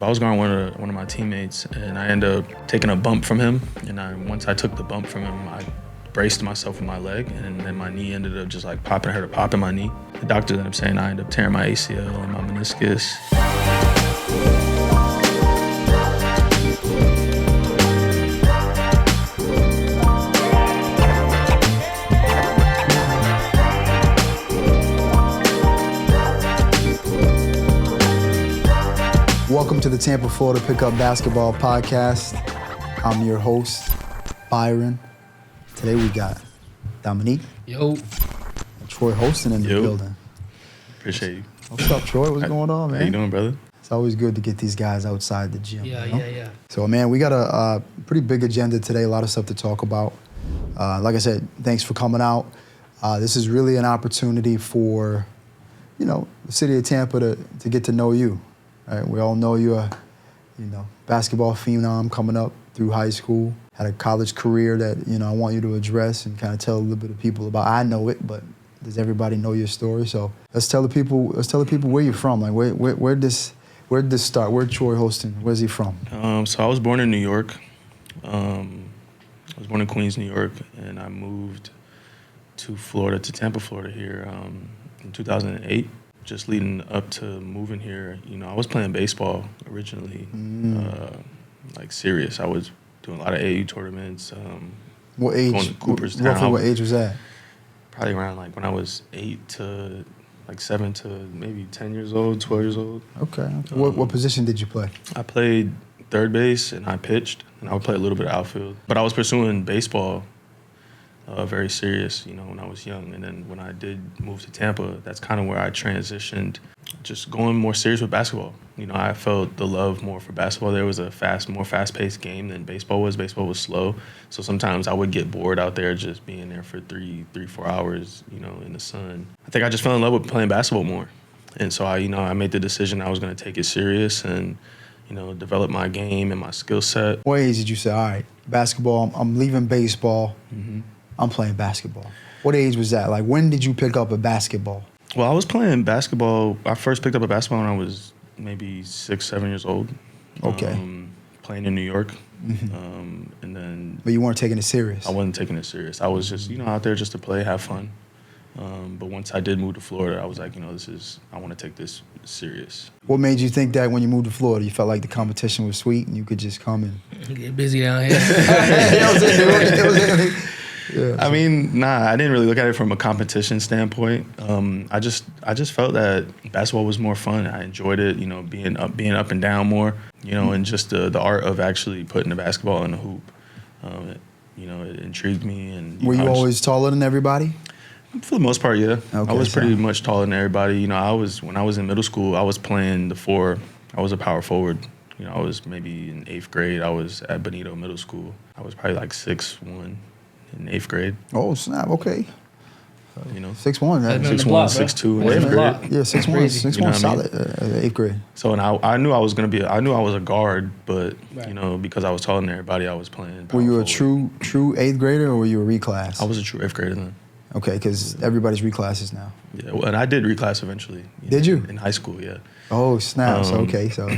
I was guarding one of my teammates, and I ended up taking a bump from him. And once I took the bump from him, I braced myself with my leg, and then my knee ended up just like popping. I heard a pop in my knee. The doctor ended up saying I ended up tearing my ACL and my meniscus. Welcome to the Tampa, Florida Pickup Basketball Podcast. I'm your host, Byron. Today we got Dominique. Yo. And Troy Holston in the building. Appreciate you. What's up, Troy? What's going on, man? How you doing, brother? It's always good to get these guys outside the gym. Yeah. So, man, we got a pretty big agenda today, a lot of stuff to talk about. Like I said, thanks for coming out. This is really an opportunity for, the city of Tampa to get to know you. Right, we all know you're a, basketball phenom coming up through high school. Had a college career that, I want you to address and kind of tell a little bit of people about. I know it, but does everybody know your story? So let's tell the people where you're from. Like where did this start? Where Troy Holston? Where's he from? So I was born in New York. I was born in Queens, New York, and I moved to Tampa, Florida here in 2008. Just leading up to moving here, I was playing baseball originally, serious. I was doing a lot of AU tournaments. What age? Going to Cooperstown. Roughly what age was that? Probably around when I was 7 to maybe 10 years old, 12 years old. Okay. What position did you play? I played third base and I pitched, and I would play a little bit of outfield. But I was pursuing baseball very serious, when I was young. And then when I did move to Tampa, that's kind of where I transitioned, just going more serious with basketball. I felt the love more for basketball. There was a more fast-paced game than baseball was. Baseball was slow. So sometimes I would get bored out there just being there for 4 hours, in the sun. I think I just fell in love with playing basketball more. And so I made the decision I was going to take it serious and, develop my game and my skill set. What age did you say, all right, basketball, I'm leaving baseball, Mm-hmm. I'm playing basketball? What age was that? Like, when did you pick up a basketball? Well, I was playing basketball. I first picked up a basketball when I was maybe 6, 7 years old. Okay. Playing in New York. Mm-hmm. And then... But you weren't taking it serious? I wasn't taking it serious. I was just, out there just to play, have fun. But once I did move to Florida, I was like, I want to take this serious. What made you think that when you moved to Florida, you felt like the competition was sweet and you could just come and... Get busy down here. Yeah. I mean, I didn't really look at it from a competition standpoint. I just felt that basketball was more fun. I enjoyed it, being up and down more, and just the art of actually putting the basketball in the hoop. It intrigued me. And were you always taller than everybody? For the most part, yeah. Okay, I was pretty much taller than everybody. When I was in middle school, I was playing the 4. I was a power forward. I was maybe in 8th grade. I was at Benito Middle School. I was probably 6'1". In 8th grade. Oh, snap, okay. 6'1", 6'1", 6'2" in 8th grade. Yeah, 6'1", solid, 8th grade. So, and I knew I was a guard, but, because I was taller than everybody, I was playing power Were you a forward. true 8th grader, or were you a reclass? I was a true 8th grader then. Okay, because everybody's reclasses now. Yeah, well, and I did reclass eventually. Did you? In high school, yeah. Oh, snap, so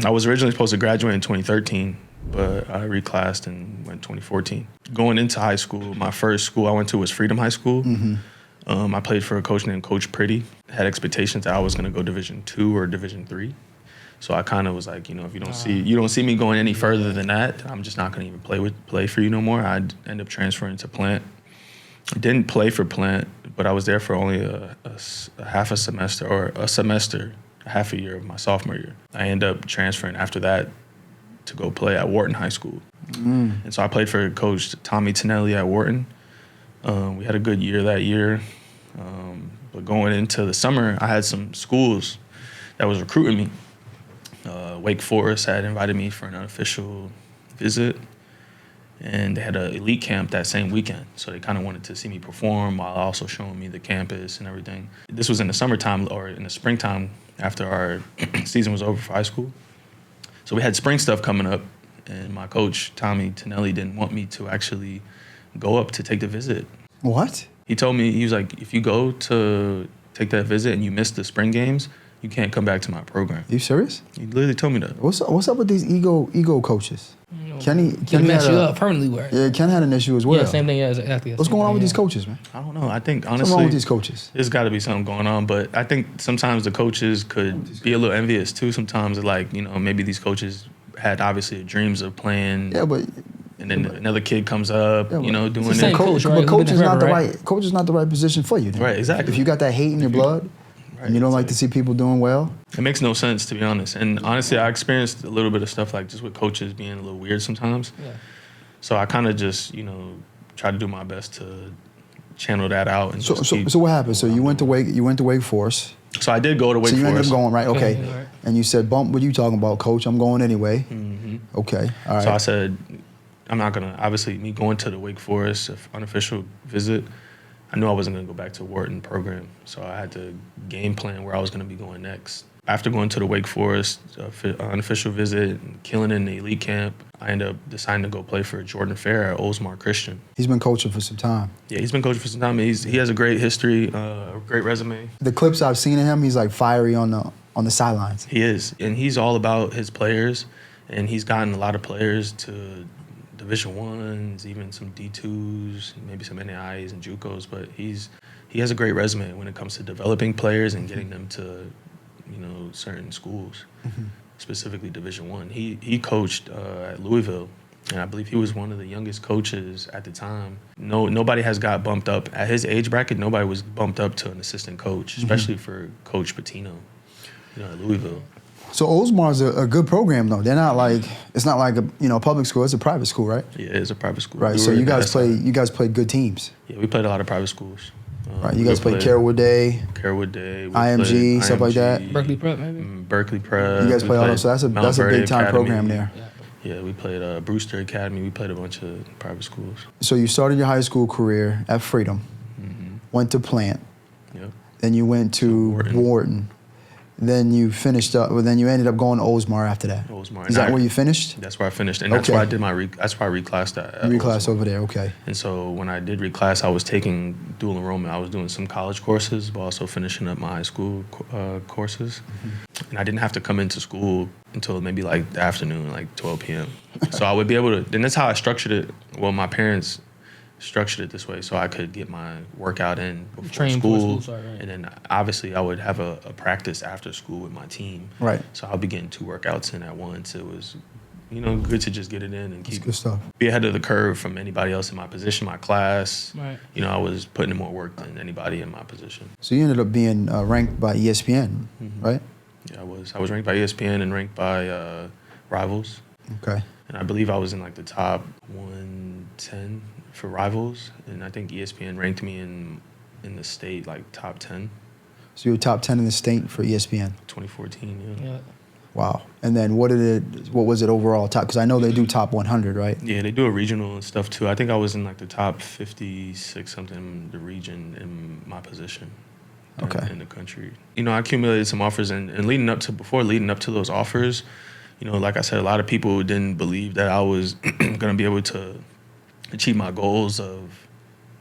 I was originally supposed to graduate in 2013. But I reclassed and went 2014. Going into high school, my first school I went to was Freedom High School. Mm-hmm. I played for a coach named Coach Pretty. Had expectations that I was going to go Division II or Division III. So I kind of was like, if you don't see me going any further than that, I'm just not going to even play for you no more. I'd end up transferring to Plant. I didn't play for Plant, but I was there for only a half a semester or a semester, half a year of my sophomore year. I ended up transferring after that to go play at Wharton High School. And so I played for Coach Tommy Tinelli at Wharton. We had a good year that year. But going into the summer, I had some schools that was recruiting me. Wake Forest had invited me for an unofficial visit, and they had an elite camp that same weekend. So they kind of wanted to see me perform while also showing me the campus and everything. This was in the summertime or in the springtime after our season was over for high school. So we had spring stuff coming up, and my coach, Tommy Tinelli, didn't want me to actually go up to take the visit. What? He told me, he was like, if you go to take that visit and you miss the spring games, you can't come back to my program. You serious? He literally told me that. What's up with these ego coaches? Kenny mess you up permanently. Where? Yeah, Ken had an issue as well. Yeah, same thing. Yeah, exactly. What's going on with these coaches, man? I don't know. I think honestly, what's wrong with these coaches? There's got to be something going on, but I think sometimes the coaches could be a little envious too. Sometimes, like, you know, maybe these coaches had obviously dreams of playing. Yeah, but and then another kid comes up, you know, doing it. Coach, right? But coach is not the right. Coach is not the right position for you. Then. Right, exactly. If you got that hate in your blood, and you don't like to see people doing well, it makes no sense, to be honest. And honestly, I experienced a little bit of stuff like just with coaches being a little weird sometimes. Yeah. So I kind of just, you know, try to do my best to channel that out. And so what happened? So you went to Wake Forest. So I did go to Wake Forest. So you ended up going, right? Okay. Right. And you said, "Bump, what are you talking about, Coach? I'm going anyway." Mm-hmm. Okay. All right. So I said, I'm not gonna. Obviously, me going to the Wake Forest unofficial visit, I knew I wasn't gonna go back to Wharton program. So I had to game plan where I was gonna be going next. After going to the Wake Forest unofficial visit and killing it in the elite camp, I ended up deciding to go play for Jordan Fair at Oldsmar Christian. He's been coaching for some time. Yeah, he's been coaching for some time. He has a great history, a great resume. The clips I've seen of him, he's like fiery on the sidelines. He is, and he's all about his players, and he's gotten a lot of players to Division I's, even some D2s, maybe some NAIs and JUCOs. But he has a great resume when it comes to developing players and getting them to, you know, certain schools, specifically Division I. He coached at Louisville, and I believe he was one of the youngest coaches at the time. Nobody has got bumped up at his age bracket. Nobody was bumped up to an assistant coach, especially for Coach Patino, you know, at Louisville. So Oldsmar's a good program though. They're not like, it's not like a public school. It's a private school, right? Yeah, it's a private school. Right. So you guys played good teams. Yeah, we played a lot of private schools. Right. You guys played Carrollwood Day, IMG, stuff like that. Berkeley Prep, maybe. Berkeley Prep. You guys play all those. So that's a big time program there. Yeah, we played Brewster Academy. We played a bunch of private schools. So you started your high school career at Freedom, went to Plant, then you went to Wharton. Then you finished up. Well, then you ended up going to Oldsmar after that. Oldsmar. Is that where you finished? That's where I finished, and that's where I did my. That's why I reclassed at. You reclassed over there, okay. And so when I did reclass, I was taking dual enrollment. I was doing some college courses, but also finishing up my high school courses. And I didn't have to come into school until maybe like the afternoon, like 12 p.m. So I would be able to. And that's how I structured it. Well, my parents structured it this way so I could get my workout in before school. And then obviously I would have a practice after school with my team. Right. So I'll be getting 2 workouts in at once. It was, you know, good to just get it in and keep good stuff. Be ahead of the curve from anybody else in my position, my class. Right. You know, I was putting in more work than anybody in my position. So you ended up being ranked by ESPN, right? Yeah, I was. I was ranked by ESPN and ranked by Rivals. Okay. And I believe I was in like the top 110 for Rivals, and I think ESPN ranked me in the state like top 10. So you were top 10 in the state for ESPN. 2014, yeah. Wow. And then what was it overall top? Because I know they do top 100, right? Yeah, they do a regional and stuff too. I think I was in like the top 56 something in the region in my position. In the country. You know, I accumulated some offers, and leading up to those offers, you know, like I said, a lot of people didn't believe that I was going to be able to achieve my goals of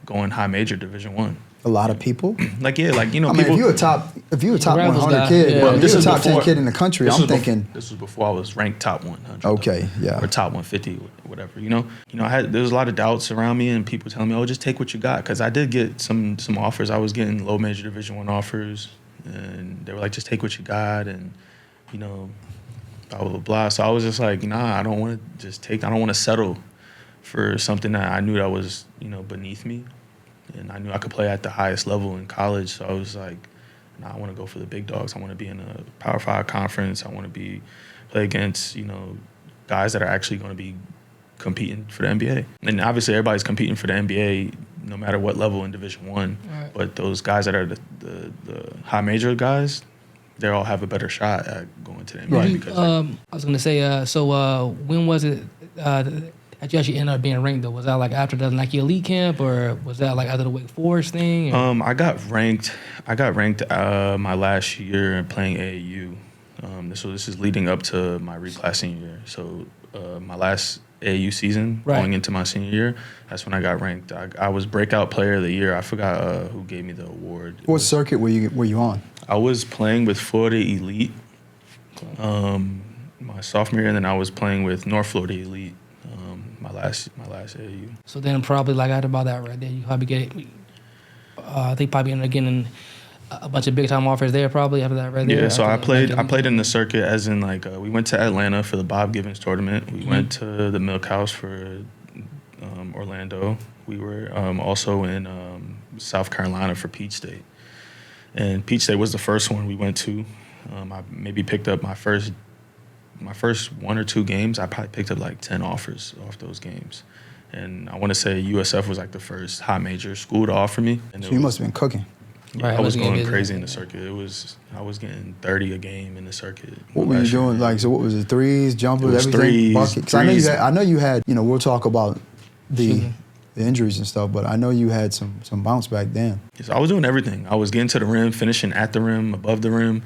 going high major Division I. A lot of people? You know, people. If you're a top 100 kid, if you're a top 10 kid in the country, I'm thinking. This was before I was ranked top 100. Okay, yeah. Or top 150, whatever. You know, there was a lot of doubts around me and people telling me, "Oh, just take what you got," because I did get some offers. I was getting low major Division I offers, and they were like, "Just take what you got," and you know, blah blah blah. So I was just like, "Nah, I don't want to just take. I don't want to settle for something that I knew that was, you know, beneath me." And I knew I could play at the highest level in college, so I was like, I want to go for the big dogs. I want to be in a Power 5 conference. I want to play against, you know, guys that are actually going to be competing for the NBA. And obviously everybody's competing for the NBA no matter what level in Division I. Right. But those guys that are the high major guys, they all have a better shot at going to the NBA. Right. Because I was going to say, so when was it that you actually ended up being ranked, though? Was that like after the Nike Elite Camp, or was that like after the Wake Forest thing? I got ranked my last year playing AAU. So this is leading up to my reclass senior year. So my last AAU season, going into my senior year, that's when I got ranked. I was breakout player of the year. I forgot who gave me the award. What circuit were you on? I was playing with Florida Elite my sophomore year, and then I was playing with North Florida Elite my last AAU. So then probably like out about that right there, you probably get, I think probably ended up getting a bunch of big time offers there probably after that right there. Yeah, so I played Like, in the circuit as in like we went to Atlanta for the Bob Givens tournament. We went to the Milk House for Orlando. We were also in South Carolina for Peach State. And Peach State was the first one we went to. I maybe picked up my first 1 or 2 games. I probably picked up like 10 offers off those games. And I want to say USF was like the first high major school to offer me. And So you must have been cooking. Yeah, Right, I was going busy. crazy in the circuit. I was getting 30 a game in the circuit. What were you last year. doing? Like, so what was it? Threes, jumpers, It was everything? threes, Bucket? 'Cause I know you threes. had. I know you had. You know, we'll talk about the Shooting. injuries and stuff, but I know you had some bounce back then. So I was doing everything. I was getting to the rim, finishing at the rim, above the rim.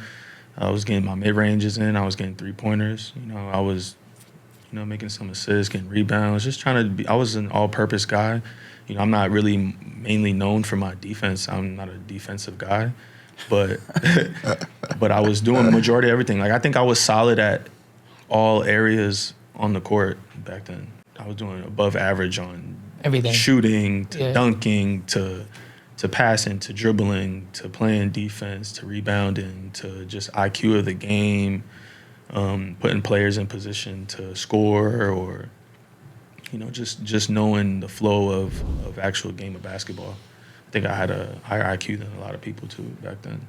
I was getting my mid ranges in. I was getting 3-pointers. You know, I was, making some assists, getting rebounds, just trying to be. I was an all-purpose guy. You know, I'm not really mainly known for my defense. I'm not a defensive guy, but but I was doing the majority of everything. Like I think I was solid at all areas on the court back then. I was doing above average on Everything. shooting to Yeah. dunking to passing to dribbling to playing defense to rebounding to just IQ of the game, putting players in position to score or just knowing the flow of actual game of basketball. I think I had a higher IQ than a lot of people too back then,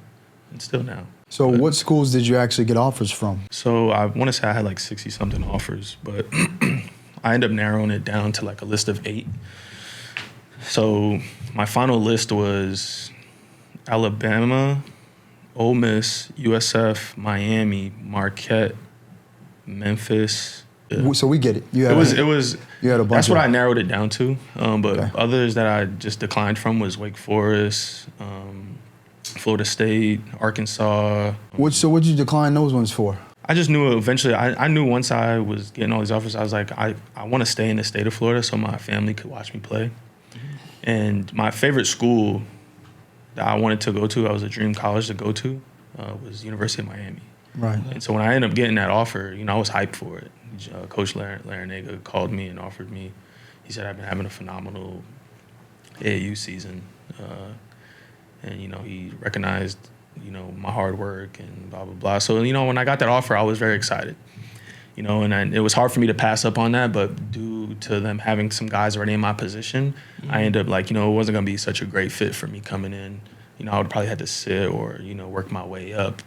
and still now. So what schools did you actually get offers from? So I want to say I had like 60-something offers, but I ended up narrowing it down to like a list of 8. So my final list was Alabama, Ole Miss, USF, Miami, Marquette, Memphis. Yeah. So we get it. You had It was. You had a bunch. That's what of, I narrowed it down to. But Okay. others that I just declined from was Wake Forest, Florida State, Arkansas. So what'd you decline those ones for? I just knew eventually. I knew once I was getting all these offers, I was like, I want to stay in the state of Florida so my family could watch me play. And my favorite school that I wanted to go to, I was a dream college to go to, was University of Miami. Right. And so when I ended up getting that offer, I was hyped for it. Coach Larinaga called me and offered me. He said I've been having a phenomenal AAU season, and he recognized my hard work and blah blah blah. So when I got that offer, I was very excited. And it was hard for me to pass up on that, but due to them having some guys already in my position, I ended up it wasn't gonna be such a great fit for me coming in. I would probably have to sit or work my way up.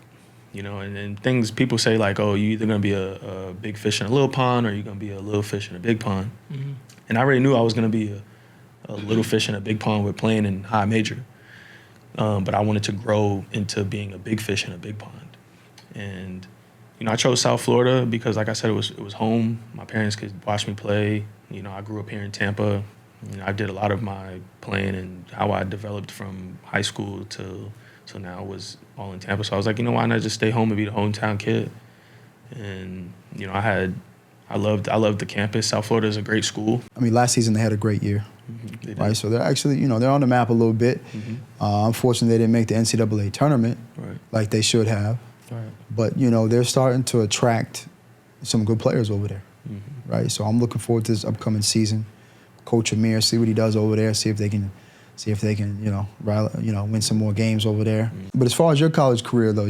And then things people say like, oh, you're either gonna be a big fish in a little pond or you're gonna be a little fish in a big pond. Mm-hmm. And I already knew I was gonna be a little fish in a big pond with playing in high major. But I wanted to grow into being a big fish in a big pond. And I chose South Florida because, like I said, it was home. My parents could watch me play. I grew up here in Tampa. I did a lot of my playing and how I developed from high school till now was all in Tampa. So I was like, why not just stay home and be the hometown kid? And I loved the campus. South Florida is a great school. I mean, last season they had a great year. They did. Right, so they're actually, they're on the map a little bit. Unfortunately, they didn't make the NCAA tournament Right. like they should have. Right. But, they're starting to attract some good players over there, right? So I'm looking forward to this upcoming season. Coach Amir, see what he does over there, see if they can, win some more games over there. But as far as your college career, though,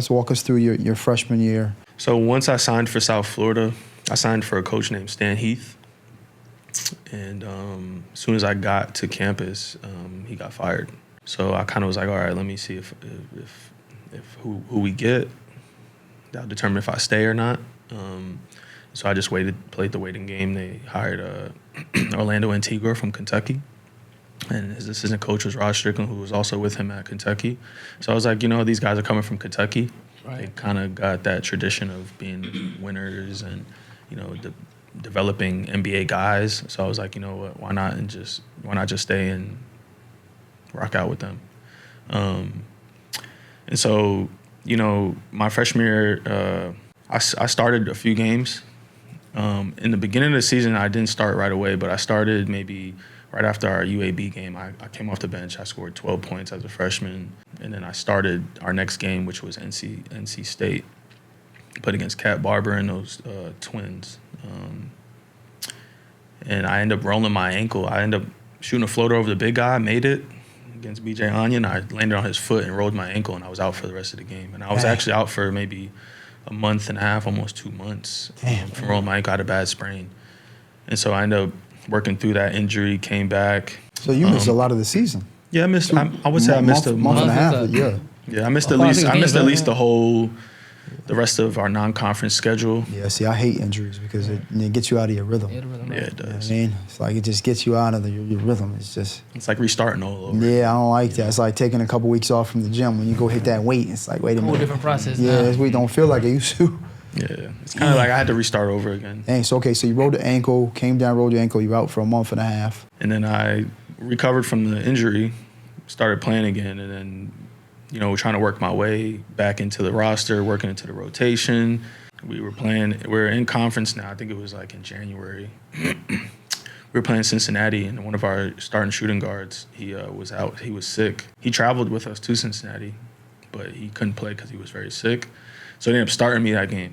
walk us through your freshman year. So once I signed for South Florida, I signed for a coach named Stan Heath. And as soon as I got to campus, he got fired. So I kind of was like, all right, let me see if who we get, that'll determine if I stay or not. So I just played the waiting game. They hired Orlando Antigua from Kentucky. And his assistant coach was Rod Strickland, who was also with him at Kentucky. So I was like, these guys are coming from Kentucky. Right. They kind of got that tradition of being winners and, developing NBA guys. So I was like, why not just stay and rock out with them? And so, my freshman year, I started a few games. In the beginning of the season, I didn't start right away, but I started maybe right after our UAB game, I came off the bench. I scored 12 points as a freshman, and then I started our next game, which was NC State. Played against Cat Barber and those twins. And I ended up rolling my ankle. I ended up shooting a floater over the big guy, made it against BJ Onion. I landed on his foot and rolled my ankle, and I was out for the rest of the game. And I was actually out for maybe a month and a half, almost 2 months from rolling my ankle. I had a bad sprain. And so I ended up working through that injury, came back. So you missed a lot of the season. Yeah, I missed. I would say I missed a month and a half. Yeah. Yeah, I missed at least the rest of our non-conference schedule. Yeah, see, I hate injuries because it gets you out of your rhythm. Yeah, the rhythm, Yeah, it does. You know what I mean? It's like it just gets you out of your rhythm. It's like restarting all over. Yeah, I don't like that. It's like taking a couple weeks off from the gym. When you go hit that weight, it's like, wait a whole minute. different process. Yeah, now. this weight don't feel like it used to. Yeah, it's kind of like I had to restart over again. Dang, so you rolled the ankle, came down, rolled your ankle, you were out for a month and a half. And then I recovered from the injury, started playing again, and then, trying to work my way back into the roster, working into the rotation. We were in conference now. I think it was like in January. We were playing Cincinnati, and one of our starting shooting guards, he was out. He was sick. He traveled with us to Cincinnati, but he couldn't play because he was very sick. So they ended up starting me that game.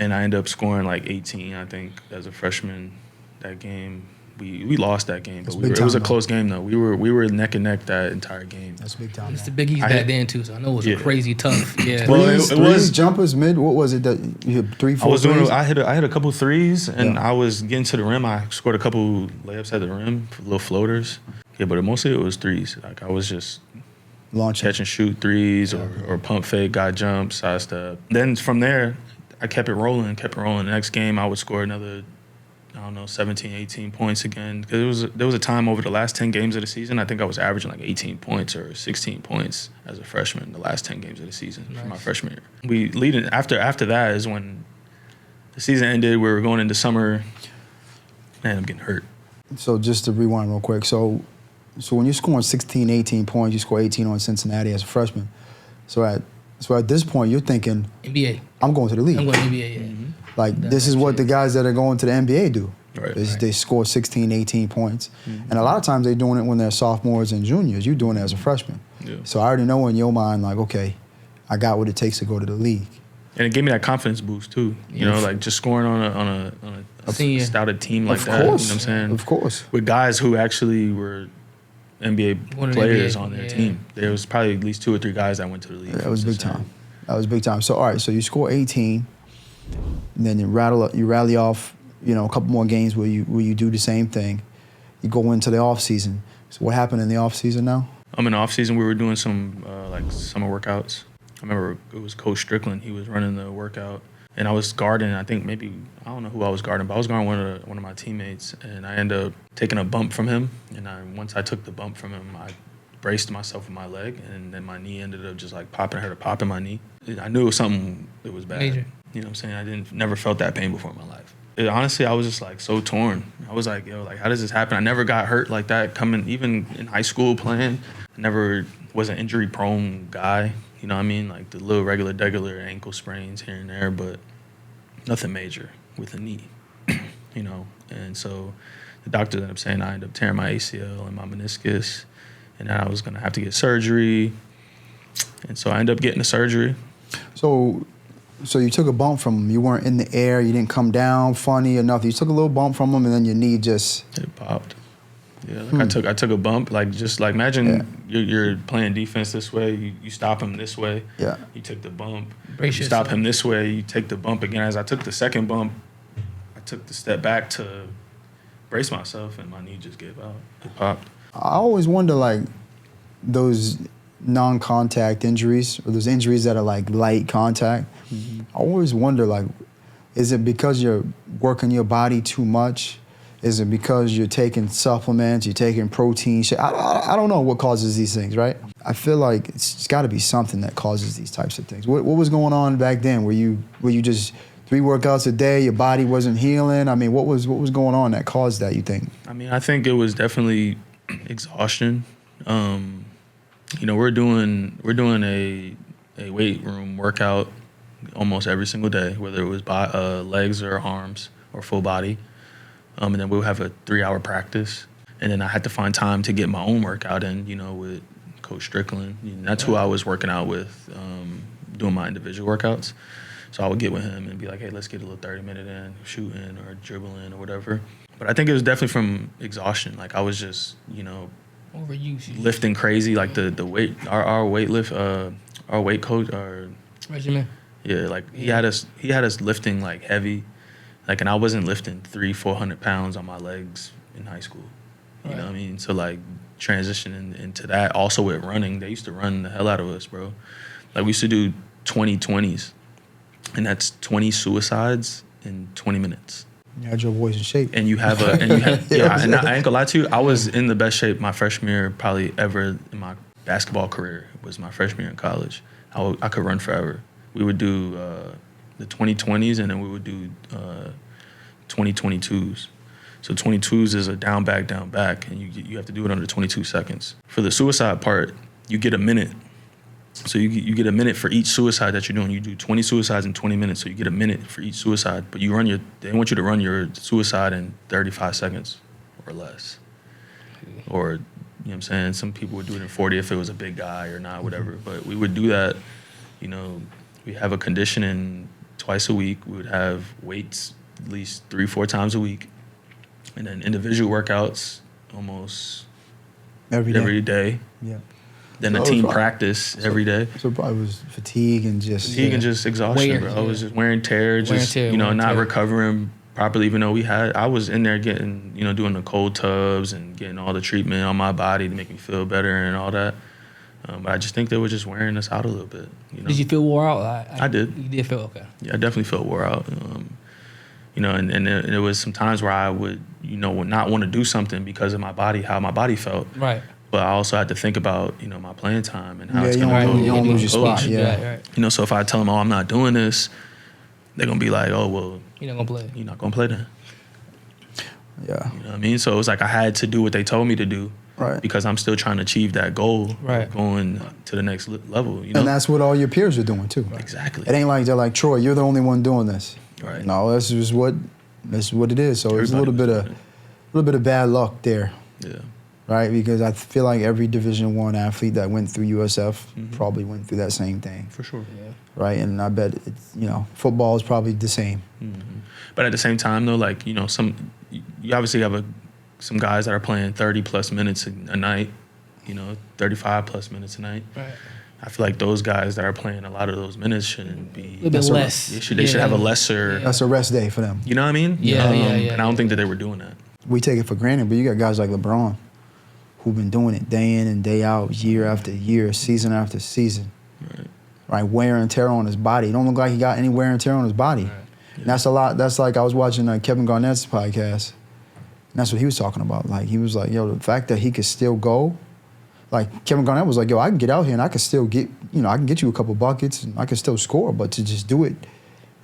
And I ended up scoring like 18, I think, as a freshman that game. We lost that game, but it was a close game though. We were neck and neck that entire game. That's big time. It's the Big East back then too, so I know it was a crazy tough. Yeah. Well, it was jumpers, mid. What was it that you hit 3, 4? I hit a couple threes, and I was getting to the rim. I scored a couple layups at the rim, little floaters. Yeah, but mostly it was threes. Like I was just launching, catch and shoot threes or pump fake, guy jump, side step. Then from there, I kept it rolling. The next game, I would score another, 17, 18 points again. Because there was a time over the last 10 games of the season, I think I was averaging like 18 points or 16 points as a freshman the last 10 games of the season for my freshman year. After that is when the season ended. We were going into summer, and I'm getting hurt. So just to rewind real quick. So when you're scoring 16, 18 points, you score 18 on Cincinnati as a freshman. So at this point, you're thinking, NBA. I'm going to the league. I'm going to NBA, yeah. Mm-hmm. Like, this is what the guys that are going to the NBA do. Right. They score 16, 18 points. Mm-hmm. And a lot of times they're doing it when they're sophomores and juniors. You're doing it as a freshman. Yeah. So I already know in your mind, like, okay, I got what it takes to go to the league. And it gave me that confidence boost, too. Like just scoring on a stouted team like that. You know what I'm saying? Of course. With guys who actually were NBA players on their team. There was probably at least 2 or 3 guys that went to the league. Yeah, that was big time. That was big time. So, all right, so you score 18, and then you rally off, a couple more games where you do the same thing. You go into the off season. So what happened in the off season now? In the off season, we were doing some like summer workouts. I remember it was Coach Strickland. He was running the workout, and I was guarding. I think I don't know who I was guarding, but I was guarding one of my teammates, and I ended up taking a bump from him. And once I took the bump from him, I braced myself with my leg, and then my knee ended up just like popping. I heard a pop in my knee. I knew it was something that was bad. Major. You know what I'm saying? I never felt that pain before in my life. Honestly, I was just like so torn. I was like, how does this happen? I never got hurt like that even in high school playing. I never was an injury prone guy. You know what I mean? Like the little regular ankle sprains here and there, but nothing major with a knee. And so the doctor ended up saying I ended up tearing my ACL and my meniscus, and then I was gonna have to get surgery. And so I ended up getting the surgery. So you took a bump from him. You weren't in the air. You didn't come down funny or nothing. You took a little bump from him, and then your knee just... It popped. Yeah, I took a bump. Like, just like imagine you're playing defense this way. You stop him this way. Yeah. You take the bump. Brace you stop him this way. You take the bump again. As I took the second bump, I took the step back to brace myself, and my knee just gave out. It popped. I always wonder, like, those non-contact injuries or those injuries that are like light contact. Mm-hmm. I always wonder, like, is it because you're working your body too much? Is it because you're taking supplements, you're taking protein? I don't know what causes these things, right? I feel like it's got to be something that causes these types of things. What was going on back then? Were you just 3 workouts a day, your body wasn't healing? I mean, what was going on that caused that, you think? I mean, I think it was definitely exhaustion. We're doing a weight room workout almost every single day, whether it was legs or arms or full body. And then we'll have a 3-hour practice. And then I had to find time to get my own workout in, you know, with Coach Strickland. And that's who I was working out with, doing my individual workouts. So I would get with him and be like, hey, let's get a little 30-minute in, shooting or dribbling or whatever. But I think it was definitely from exhaustion. Like I was just, you know, overuse, lifting crazy. Like the weight, our weight lift, our weight coach, our regimen. Yeah, like he had us lifting like heavy, like, and I wasn't lifting 300-400 pounds on my legs in high school. You know what I mean? So like transitioning into that, also with running, they used to run the hell out of us, bro. Like we used to do 20-20s, and that's 20 suicides in 20 minutes. You had your boys in shape. And you have and I ain't gonna lie to you, I was in the best shape my freshman year probably ever in my basketball career. It was my freshman year in college. I could run forever. We would do the 20-20s, and then we would do 20-22s. So 22s is a down, back, and you have to do it under 22 seconds. For the suicide part, you get a minute. So you get a minute for each suicide that you're doing. You do 20 suicides in 20 minutes, so you get a minute for each suicide. But they want you to run your suicide in 35 seconds or less. Or, you know what I'm saying? Some people would do it in 40 if it was a big guy or not, whatever. But we would do that, you know, we have a conditioning twice a week. We would have weights at least 3-4 times a week. And then individual workouts almost every day. Yeah. Then a team practice every day. So probably was fatigue and just exhaustion, bro. I was just wear and tear, not recovering properly, even though I was in there getting, you know, doing the cold tubs and getting all the treatment on my body to make me feel better and all that. But I just think they were just wearing us out a little bit. You know? Did you feel wore out? I did. You did feel okay? Yeah, I definitely felt wore out. You know, and there was some times where I would, you know, would not want to do something because of my body, how my body felt. Right. But I also had to think about, you know, my playing time and how it's going to go. You don't lose your spot. Yeah. Right. You know, so if I tell them, I'm not doing this, they're going to be like, oh, well. You're not going to play. You're not going to play then. Yeah. You know what I mean? So it was like I had to do what they told me to do. Right. Because I'm still trying to achieve that goal. Right. Going to the next level, you know? And that's what all your peers are doing, too. Right. Exactly. It ain't like they're like, Troy, you're the only one doing this. Right. No, that's what it is. So it's a little bit of bad luck there. Yeah. Right, because I feel like every Division I athlete that went through USF probably went through that same thing. For sure. Yeah. Right, and I bet it's, you know, football is probably the same. Mm-hmm. But at the same time, though, like, you know, you obviously have some guys that are playing 30+ minutes a night, you know, 35+ minutes a night. Right. I feel like those guys that are playing a lot of those minutes shouldn't be. A little bit less. They should have a lesser. That's a rest day for them. You know what I mean? Yeah. And I don't think that they were doing that. We take it for granted, but you got guys like LeBron who've been doing it day in and day out, year after year, season after season. Right, wear and tear on his body. It don't look like he got any wear and tear on his body. Right. Yeah. And that's a lot. That's like I was watching Kevin Garnett's podcast, and that's what he was talking about. Like he was like, yo, the fact that he could still go, like Kevin Garnett was like, yo, I can get out here and I can still get, you know, I can get you a couple buckets and I can still score, but to just do it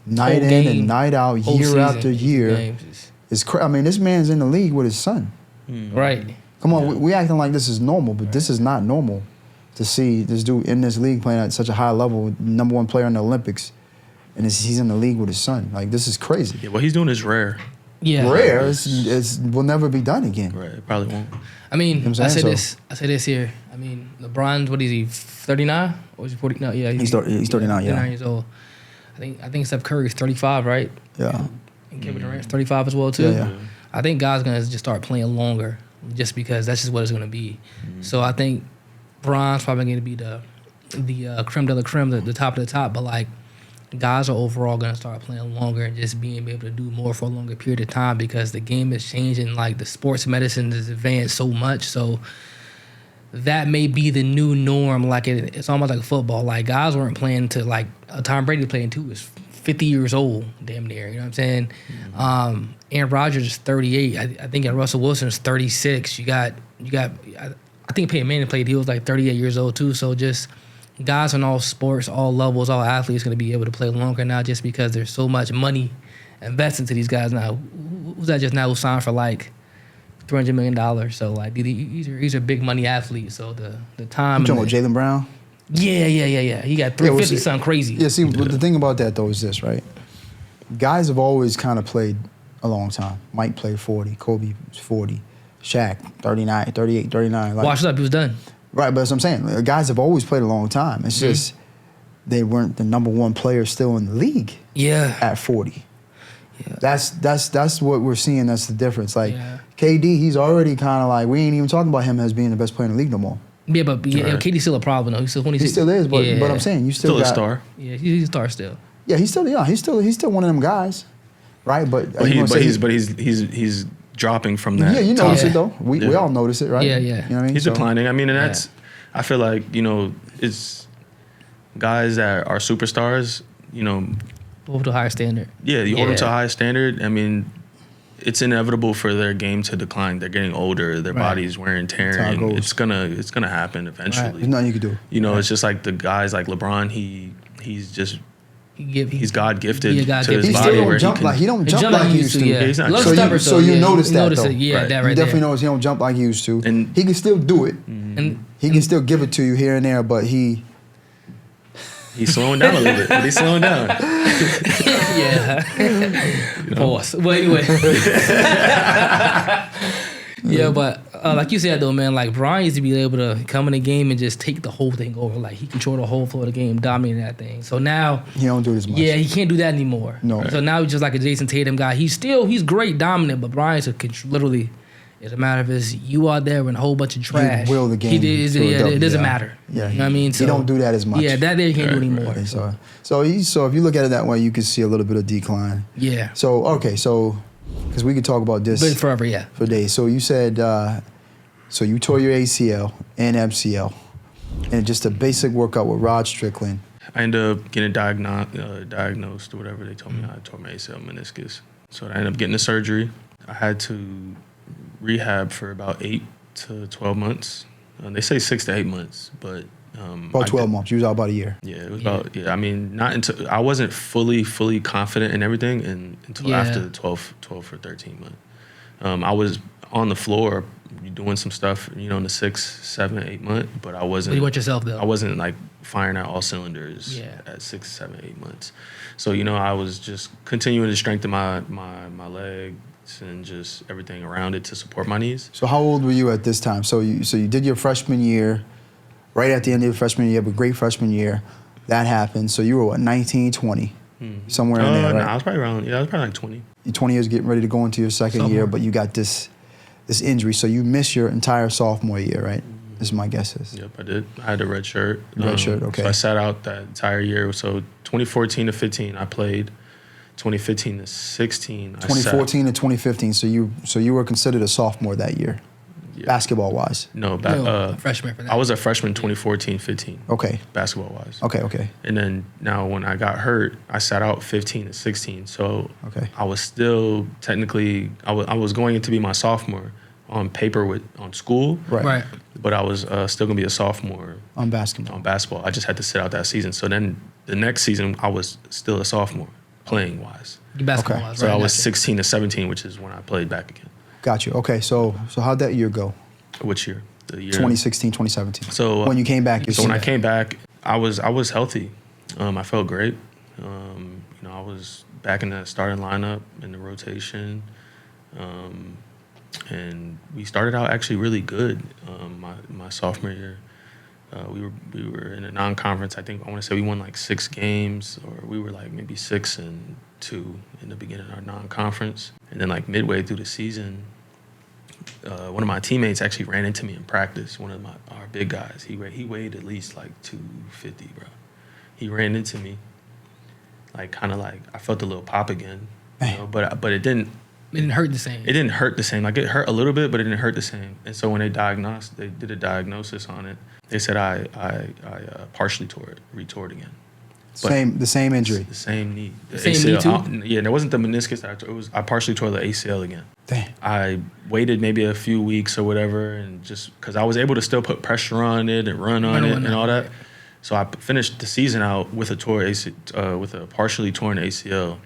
night in and night out, year after year, is I mean, this man's in the league with his son. Right. Come on, we acting like this is normal, but this is not normal to see this dude in this league playing at such a high level, #1 player in the Olympics, and he's in the league with his son. Like, this is crazy. Yeah, what he's doing is rare. Yeah. Rare. It will never be done again. Right, it probably won't. I mean, you know I say this here. I mean, LeBron's, what is he, 39? Or is he 40? No, yeah. He's 39, 39 years old. I think Steph Curry's 35, right? Yeah. And Kevin Durant's 35 as well, too. Yeah. I think guys are going to just start playing longer just because that's just what it's going to be. So I think Bron's probably going to be the creme de la creme, the top of the top. But, like, guys are overall going to start playing longer and just being able to do more for a longer period of time because the game is changing. Like, the sports medicine has advanced so much. So that may be the new norm. Like, it's almost like football. Like, guys weren't playing to, like, Tom Brady playing too is 50 years old, damn near. You know what I'm saying? Aaron Rodgers is 38. I think Russell Wilson is 36. You got. I think Peyton Manning played. He was like 38 years old too. So just guys in all sports, all levels, all athletes going to be able to play longer now just because there's so much money invested into these guys now. Who's that just now who signed for like $300 million? So like these are big money athletes. So the time. You talking about Jaylen Brown? Yeah. He got 350, something crazy. Yeah, see, but the thing about that, though, is this, right? Guys have always kind of played a long time. Mike played 40. Kobe was 40. Shaq, 39, 38, 39. Like, Washed up, he was done. right, but that's what I'm saying. Like, guys have always played a long time. It's just they weren't the number one player still in the league Yeah. at 40. Yeah. That's what we're seeing. That's the difference. Like Yeah. KD, he's already kind of like, we ain't even talking about him as being the best player in the league no more. Yeah, but Right. KD's still a problem though. He's still 26. He still is, but yeah. but I'm saying you still Still a got, star. Yeah, he's a star still. Yeah, he's still young. He's still one of them guys, right? But He's dropping from that. yeah, you top. notice Yeah. it though. We all notice it, right? Yeah, yeah. You know what I mean? He's So- declining. I mean, and that's, I feel like, it's guys that are superstars, Hold to a higher standard. yeah, you hold them to a Yeah. high standard. I mean, it's inevitable for their game to decline. They're getting older. Their Right. body's wearing and That's how it tearing. goes. It's gonna happen eventually. There's nothing you can do. It's just like the guys like LeBron. He's He's God gifted Yeah, to God-gifted. his He body still where don't jump he can. like he don't He jump like he used to. Yeah, he's not He loves jumping. stubborn, So you notice that, notice though. it. Yeah, Right. that You right definitely there. notice he don't jump like he used to. And- he can still do it. And He can still give it to you here and there, but he's He's slowing down a little bit, but he's slowing down. yeah. Pause. But anyway. Yeah, but like you said though, man, like Bronnie used to be able to come in the game and just take the whole thing over. Like he controlled the whole floor of the game, dominating that thing. So now he don't do it as much. yeah, he can't do that anymore. No. So now he's just like a Jason Tatum guy. He's great dominant, but Bronny's literally, it's a matter of you out there in a whole bunch of trash. will the game It to a W, doesn't yeah. matter. Yeah, You know what I mean? he don't do that as much. Yeah, that there he can't do anymore. Okay, so if you look at it that way, you can see a little bit of decline. Yeah. So because we could talk about this But forever, yeah. for days. So you said so you tore your ACL and MCL, and just a basic workout with Rod Strickland. I ended up getting diagnosed or whatever they told me. I tore my ACL and meniscus. So I ended up getting the surgery. I had to rehab for about 8 to 12 months. They say 6 to 8 months, but About 12 months. You was out about a year. Yeah, it was about. Yeah, I mean, not until I wasn't fully confident in everything until after the 12 or 13 month. I was on the floor doing some stuff, in the 6, 7, 8 month, but I wasn't. But you weren't yourself though. I wasn't like firing at all cylinders at 6, 7, 8 months. So I was just continuing to strengthen my legs and just everything around it to support my knees. So how old were you at this time? So you did your freshman year, right at the end of your freshman year, but great freshman year. That happened. So you were what, 19, 20? Somewhere in there, right? No, I was probably around. Yeah, I was probably like 20. You're 20 years getting ready to go into your second year, but you got this injury. So you missed your entire sophomore year, right? This is my guesses. Yep, I did. I had a red shirt. Red shirt, okay. So I sat out that entire year. So 2014 to 15, I played. 2015 to 16, 2014 to 2015. So you were considered a sophomore that year, basketball wise. No, a freshman for that. I was a freshman 2014-15. Okay. Basketball wise. Okay. And then now when I got hurt, I sat out 15 to 16. So Okay. I was still technically I was going to be my sophomore on paper on school. Right. But I was still gonna be a sophomore On basketball. on basketball. I just had to sit out that season. So then the next season I was still a sophomore playing wise. Basketball Okay. wise, So right, I was gotcha. 16 to 17, which is when I played back again. Got you. Okay. So how'd that year go? Which year? The year 2016, 2017. So when you came back, So when I came back, I was healthy. I felt great. I was back in the starting lineup in the rotation, and we started out actually really good. My sophomore year, we were in a non-conference. I think I want to say we won like 6 games, or we were like maybe 6-2 in the beginning of our non-conference, and then like midway through the season. One of my teammates actually ran into me in practice. One of our big guys. He weighed at least like 250, bro. He ran into me, like kind of like I felt a little pop again, but it didn't. It didn't hurt the same. It didn't hurt the same. Like it hurt a little bit, but it didn't hurt the same. And so when they did a diagnosis on it. They said I partially retore it again. But the same injury. The same knee. The Same ACL. knee too? Yeah, and it wasn't the meniscus that I tore. I partially tore the ACL again. Damn. I waited maybe a few weeks or whatever, and just because I was able to still put pressure on it and run on it and all that. So I finished the season out with a partially torn ACL.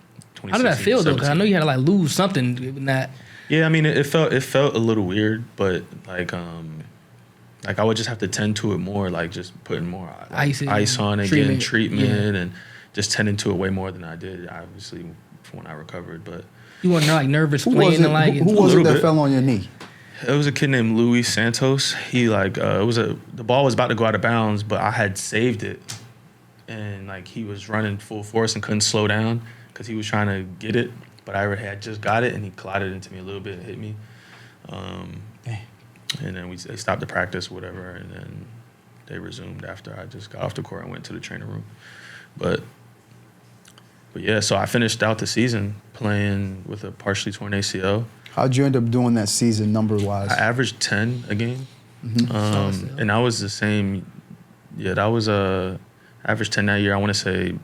How did that feel though? Because I know you had to like lose something in that. Yeah, I mean it felt a little weird, but like I would just have to tend to it more, like just putting more ice on it, getting treatment, and just tending to it way more than I did, obviously, when I recovered. But You weren't like nervous Who playing was it, and like. who was it little that bit. fell on your knee? It was a kid named Luis Santos. He the ball was about to go out of bounds, but I had saved it, and like he was running full force and couldn't slow down because he was trying to get it. But I already had just got it, and he collided into me a little bit and hit me. And then they stopped the practice, whatever, and then they resumed after I just got off the court and went to the training room. But yeah, so I finished out the season playing with a partially torn ACL. How'd you end up doing that season number-wise? I averaged 10 a game. Mm-hmm. And that was the same. Yeah, that was average 10 that year. I want to say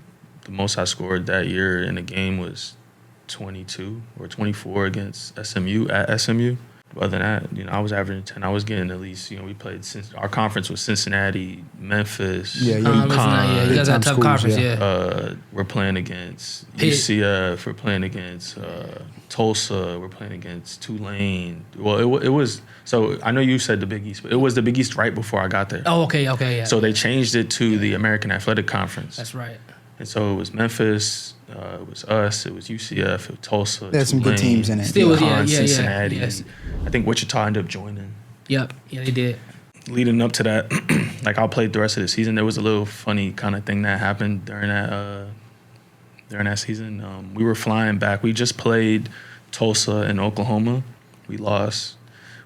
the most I scored that year in a game was 22 or 24 against SMU at SMU. Other than that, I was averaging 10. I was getting at least, we played since our conference was Cincinnati, Memphis, UConn. You guys had a tough conference, We're playing against UCF. We're playing against Tulsa. We're playing against Tulane. Well, it was. So I know you said the Big East, but it was the Big East right before I got there. Oh, okay, yeah. So they changed it to the American Athletic Conference. That's right. And so it was Memphis, it was us, it was UCF, it was Tulsa. There's some good teams in it. Still was, Cincinnati. Yes. I think Wichita ended up joining. Yep, yeah, they did. Leading up to that, like I played the rest of the season. There was a little funny kind of thing that happened during that season. We were flying back. We just played Tulsa and Oklahoma. We lost.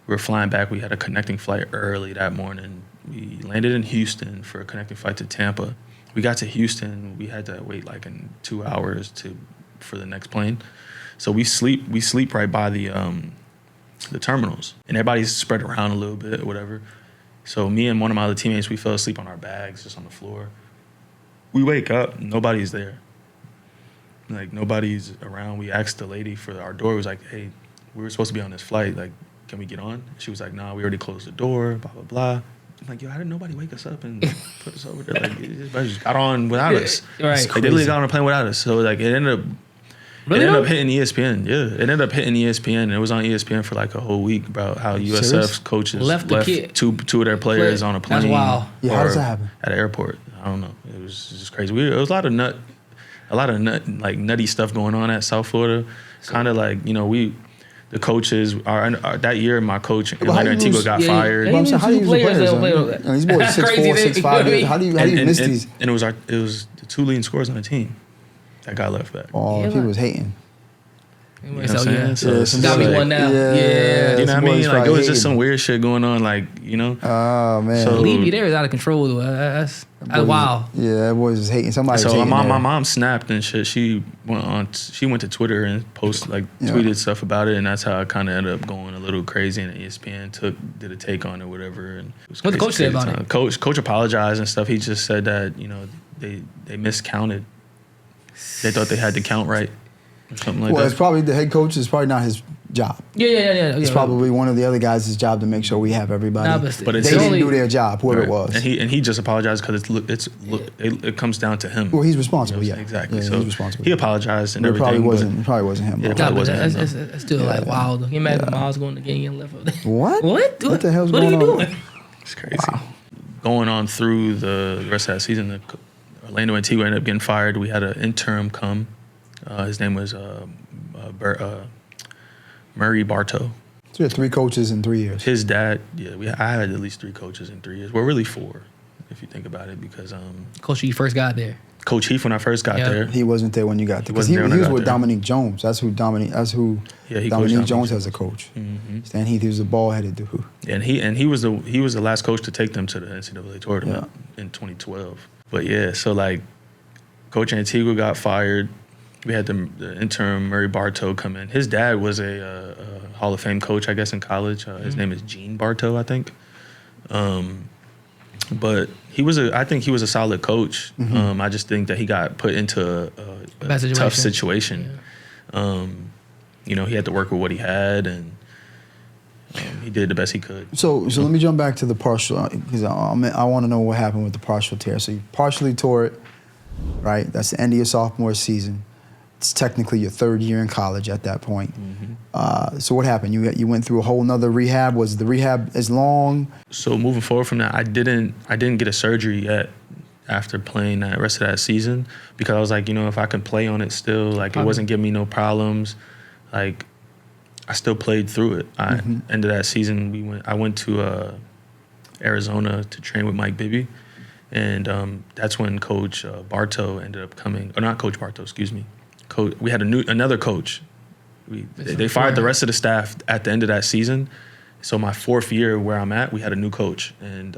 We were flying back. We had a connecting flight early that morning. We landed in Houston for a connecting flight to Tampa. We got to Houston. We had to wait like in 2 hours for the next plane. So we sleep right by the terminals, and everybody's spread around a little bit or whatever. So me and one of my other teammates, we fell asleep on our bags just on the floor. We wake up, nobody's there. Like nobody's around. We asked the lady for our door. It was like, hey, we were supposed to be on this flight. Like, can we get on? She was like, nah, we already closed the door. Blah blah blah. I'm like, yo, how did nobody wake us up and put us over there? Like, everybody just got on without us. Right. They literally got on a plane without us. So like, it ended up hitting ESPN. Yeah, it ended up hitting ESPN. And it was on ESPN for like a whole week about how USF's coaches left two of their players on a plane. That's wild. Yeah, how does that happen? At an airport. I don't know. It was just crazy. It was a lot of nutty stuff going on at South Florida. Kind of like, the coaches that year, my coach Leonard Antigua got fired. How do you use the players? These boys 6'4", 6'5". How do you miss these? And it was the two leading scorers on the team that got left back. Oh, he was hating. You know what I'm saying? So got me one now. Yeah. You know what I mean? Like it was just some weird shit going on. Like Oh man. So Leave there is out of control. That's wow. Yeah, that boy was hating. Somebody. So was hating my mom snapped and shit. She went to Twitter and tweeted stuff about it, and that's how I kind of ended up going a little crazy. And ESPN did a take on it, or whatever. And it was what the coach said about it? Coach apologized and stuff. He just said that they miscounted. They thought they had the count right. Or something like that. It's probably the head coach is probably not his job. Yeah. It's probably one of the other guys' job to make sure we have everybody. Nah, but they didn't do their job, whoever it was. And he just apologized because it comes down to him. Well, he's responsible. Yeah, exactly. Yeah, so he's responsible. He apologized and everything. It probably wasn't him. Yeah, it probably wasn't him. It's still like wild. Can you imagine Miles going to game and left up there? What? What the hell's going on? What are you doing? It's crazy. Wow. Going on through the rest of that season, Orlando Antigua ended up getting fired. We had an interim come. His name was Murray Bartow. So you had 3 coaches in 3 years. His dad, I had at least 3 coaches in 3 years. Well, really 4, if you think about it, because Coach, you first got there. Coach Heath, when I first got there, he wasn't there when you got there because he was with Dominique Jones. That's who Dominique Jones as a coach. Mm-hmm. Stan Heath, he was a ball-headed dude. And he was the last coach to take them to the NCAA tournament in 2012. But yeah, so like Coach Antigua got fired. We had the interim Murray Bartow come in. His dad was a Hall of Fame coach, I guess, in college. His name is Gene Bartow, I think. But I think he was a solid coach. Mm-hmm. I just think that he got put into a tough situation. Yeah. He had to work with what he had, and he did the best he could. So let me jump back to the partial, because I want to know what happened with the partial tear. So you partially tore it, right? That's the end of your sophomore season. It's technically your 3rd year in college at that point. Mm-hmm. So what happened? You went through a whole nother rehab. Was the rehab as long? So moving forward from that, I didn't get a surgery yet after playing that rest of that season, because I was like, if I can play on it still, like it wasn't giving me no problems. Like I still played through it. End of that season, I went to Arizona to train with Mike Bibby, and that's when Coach Bartow ended up coming. Or not Coach Bartow, excuse me. We had another coach. They fired the rest of the staff at the end of that season. So my 4th year where I'm at, we had a new coach, and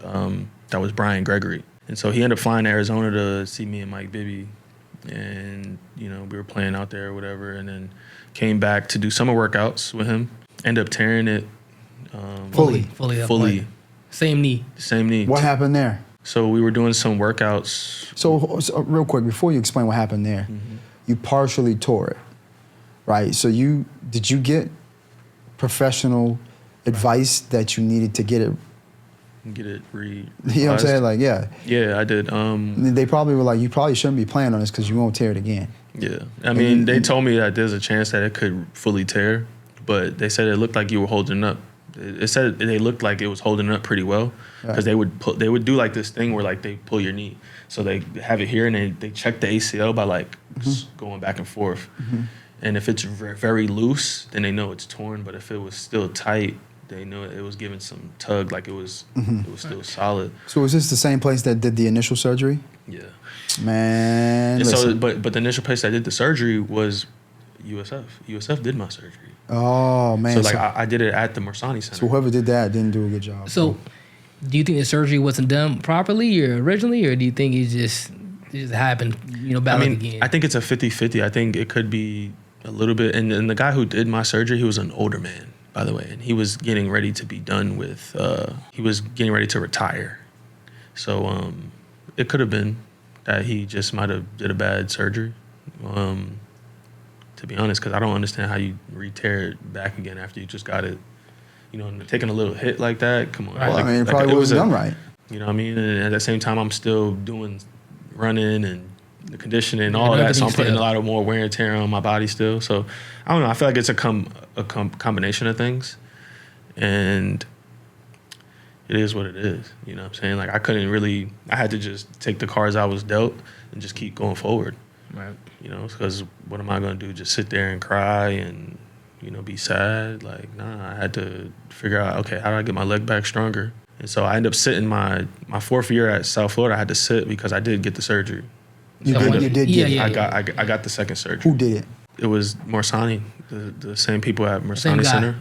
that was Brian Gregory. And so he ended up flying to Arizona to see me and Mike Bibby, and we were playing out there or whatever, and then came back to do summer workouts with him. Ended up tearing it fully. Same knee. What happened there? So we were doing some workouts. So real quick, before you explain what happened there, you partially tore it, right? So did you get professional advice that you needed to get it? Get it You know what I'm saying? Like, yeah. Yeah, I did. They probably were like, you probably shouldn't be playing on this because you won't tear it again. Yeah. I mean, they told me that there's a chance that it could fully tear, but they said it looked like you were holding up. It said they looked like it was holding up pretty well, because they would do like this thing where like they pull your knee. So they have it here, and they check the ACL by like going back and forth. And if it's very loose, then they know it's torn. But if it was still tight, they know it was giving some tug, like it was still solid. So is this the same place that did the initial surgery? Yeah. Man, and so, but the initial place that did the surgery was USF. USF did my surgery. Oh, man. So, I did it at the Morsani Center. So whoever did that didn't do a good job. So do you think the surgery wasn't done properly or originally, or do you think it just happened, again? I think it's a 50-50. I think it could be a little bit. And the guy who did my surgery, he was an older man, by the way. And he was getting ready to be done with, he was getting ready to retire. So it could have been that he just might have did a bad surgery. To be honest, because I don't understand how you re-tear it back again after you just got it, taking a little hit like that. Come on. Well, it probably wasn't done right. You know what I mean? And at the same time, I'm still doing running and the conditioning and all of that, so I'm putting a lot of more wear and tear on my body still. So I don't know. I feel like it's a combination of things, and it is what it is. You know what I'm saying? Like I had to just take the cards I was dealt and just keep going forward. Right. Because what am I going to do? Just sit there and cry and, be sad? Like, nah, I had to figure out, okay, how do I get my leg back stronger? And so I ended up sitting my 4th year at South Florida. I had to sit because I did get the surgery. You did get it? I got the second surgery. Who did it? It was Morsani, the same people at Morsani Center.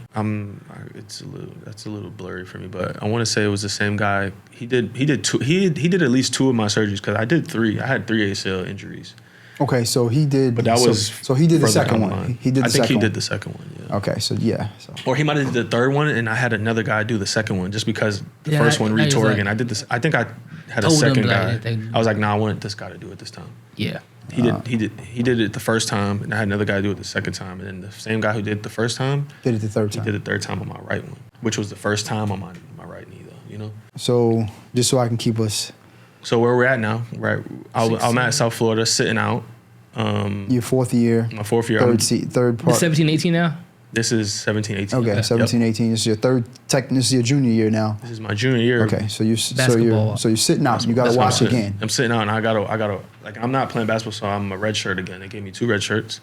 That's a little blurry for me, but I want to say it was the same guy. He did at least 2 of my surgeries, because I did 3. I had 3 ACL injuries. Okay, so he did. But that was so he did the second one. He did the second one. I think he did the second one. Yeah. Okay, so yeah. So. Or he might have did the 3rd one, and I had another guy do the second one just because the first one retore again. I did this. I think I had a second guy. I was like, nah, I wanted this guy to do it this time. Yeah. He did it the first time, and I had another guy do it the second time, and then the same guy who did it the first time did it the third time. He did it the 3rd time on my right one, which was the first time on my right knee, though. So just so I can keep us. So where we're at now, right? I'm at South Florida, sitting out. Your 4th year. My 4th year. Third part. 17-18 now? This is 17-18. Okay, 17-18. This is your this is your junior year now. This is my junior year. Okay, so you're sitting out. You got to watch again. I'm sitting out, and I gotta like, I'm not playing basketball, so I'm a red shirt again. They gave me 2 red shirts,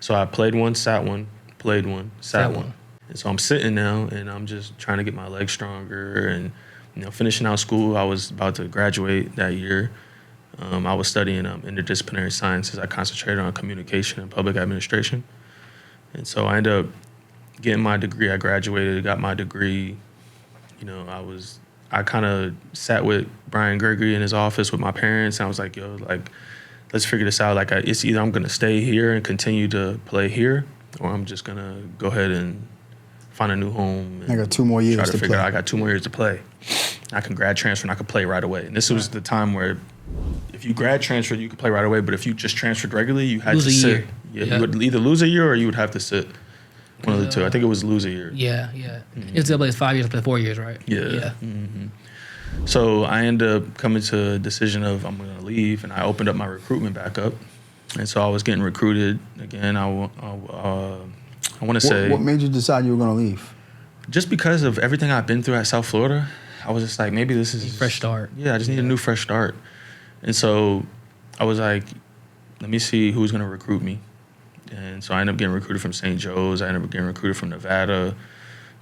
so I played one, sat one, played one, sat one, and so I'm sitting now, and I'm just trying to get my legs stronger, and finishing out school. I was about to graduate that year. I was studying interdisciplinary sciences. I concentrated on communication and public administration. And so I ended up getting my degree. I graduated, got my degree. I kind of sat with Brian Gregory in his office with my parents, and I was like, let's figure this out. Like, it's either I'm going to stay here and continue to play here, or I'm just going to go ahead and find a new home. And I got 2 more years to play. I got 2 more years to play. I can grad transfer, and I could play right away. And this was the time where if you grad transferred, you could play right away. But if you just transferred regularly, you had to sit. Yeah, you would either lose a year or you would have to sit. One of the two. I think it was lose a year. Yeah. NCAA is 5 years, play 4 years, right? Yeah. Mm-hmm. So I ended up coming to a decision of I'm going to leave, and I opened up my recruitment back up. And so I was getting recruited again. I want to say. What made you decide you were going to leave? Just because of everything I've been through at South Florida, I was just like, maybe this is a fresh start. Yeah, I just need a new fresh start. And so I was like, let me see who's going to recruit me. And so I ended up getting recruited from St. Joe's. I ended up getting recruited from Nevada.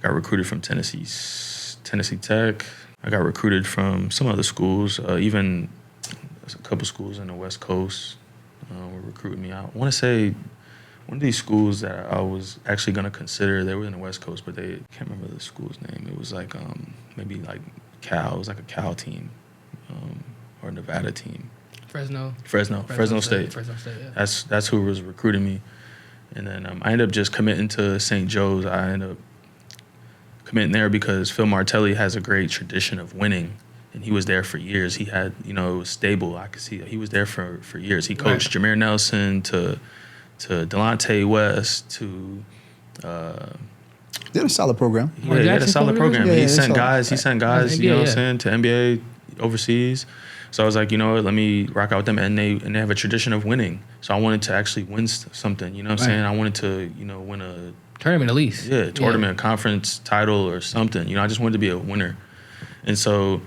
Got recruited from Tennessee Tech. I got recruited from some other schools. Even a couple schools in the West Coast were recruiting me out. I want to say one of these schools that I was actually going to consider, they were in the West Coast, but I can't remember the school's name. It was like maybe like Cal. It was like a Cal team or a Nevada team. Fresno State. Yeah. That's who was recruiting me. And then I ended up just committing to St. Joe's. I ended up committing there because Phil Martelli has a great tradition of winning. And he was there for years. He had, it was stable. I could see he was there for years. He coached Jameer Nelson to Delonte West to they had a solid program. Yeah, he had a solid program. Yeah, he sent guys, NBA, you know what I'm saying, to NBA overseas. So I was like, let me rock out with them. And they have a tradition of winning. So I wanted to actually win something, you know what I'm saying? I wanted to, win a tournament at least. Yeah, tournament, conference title or something. I just wanted to be a winner. And so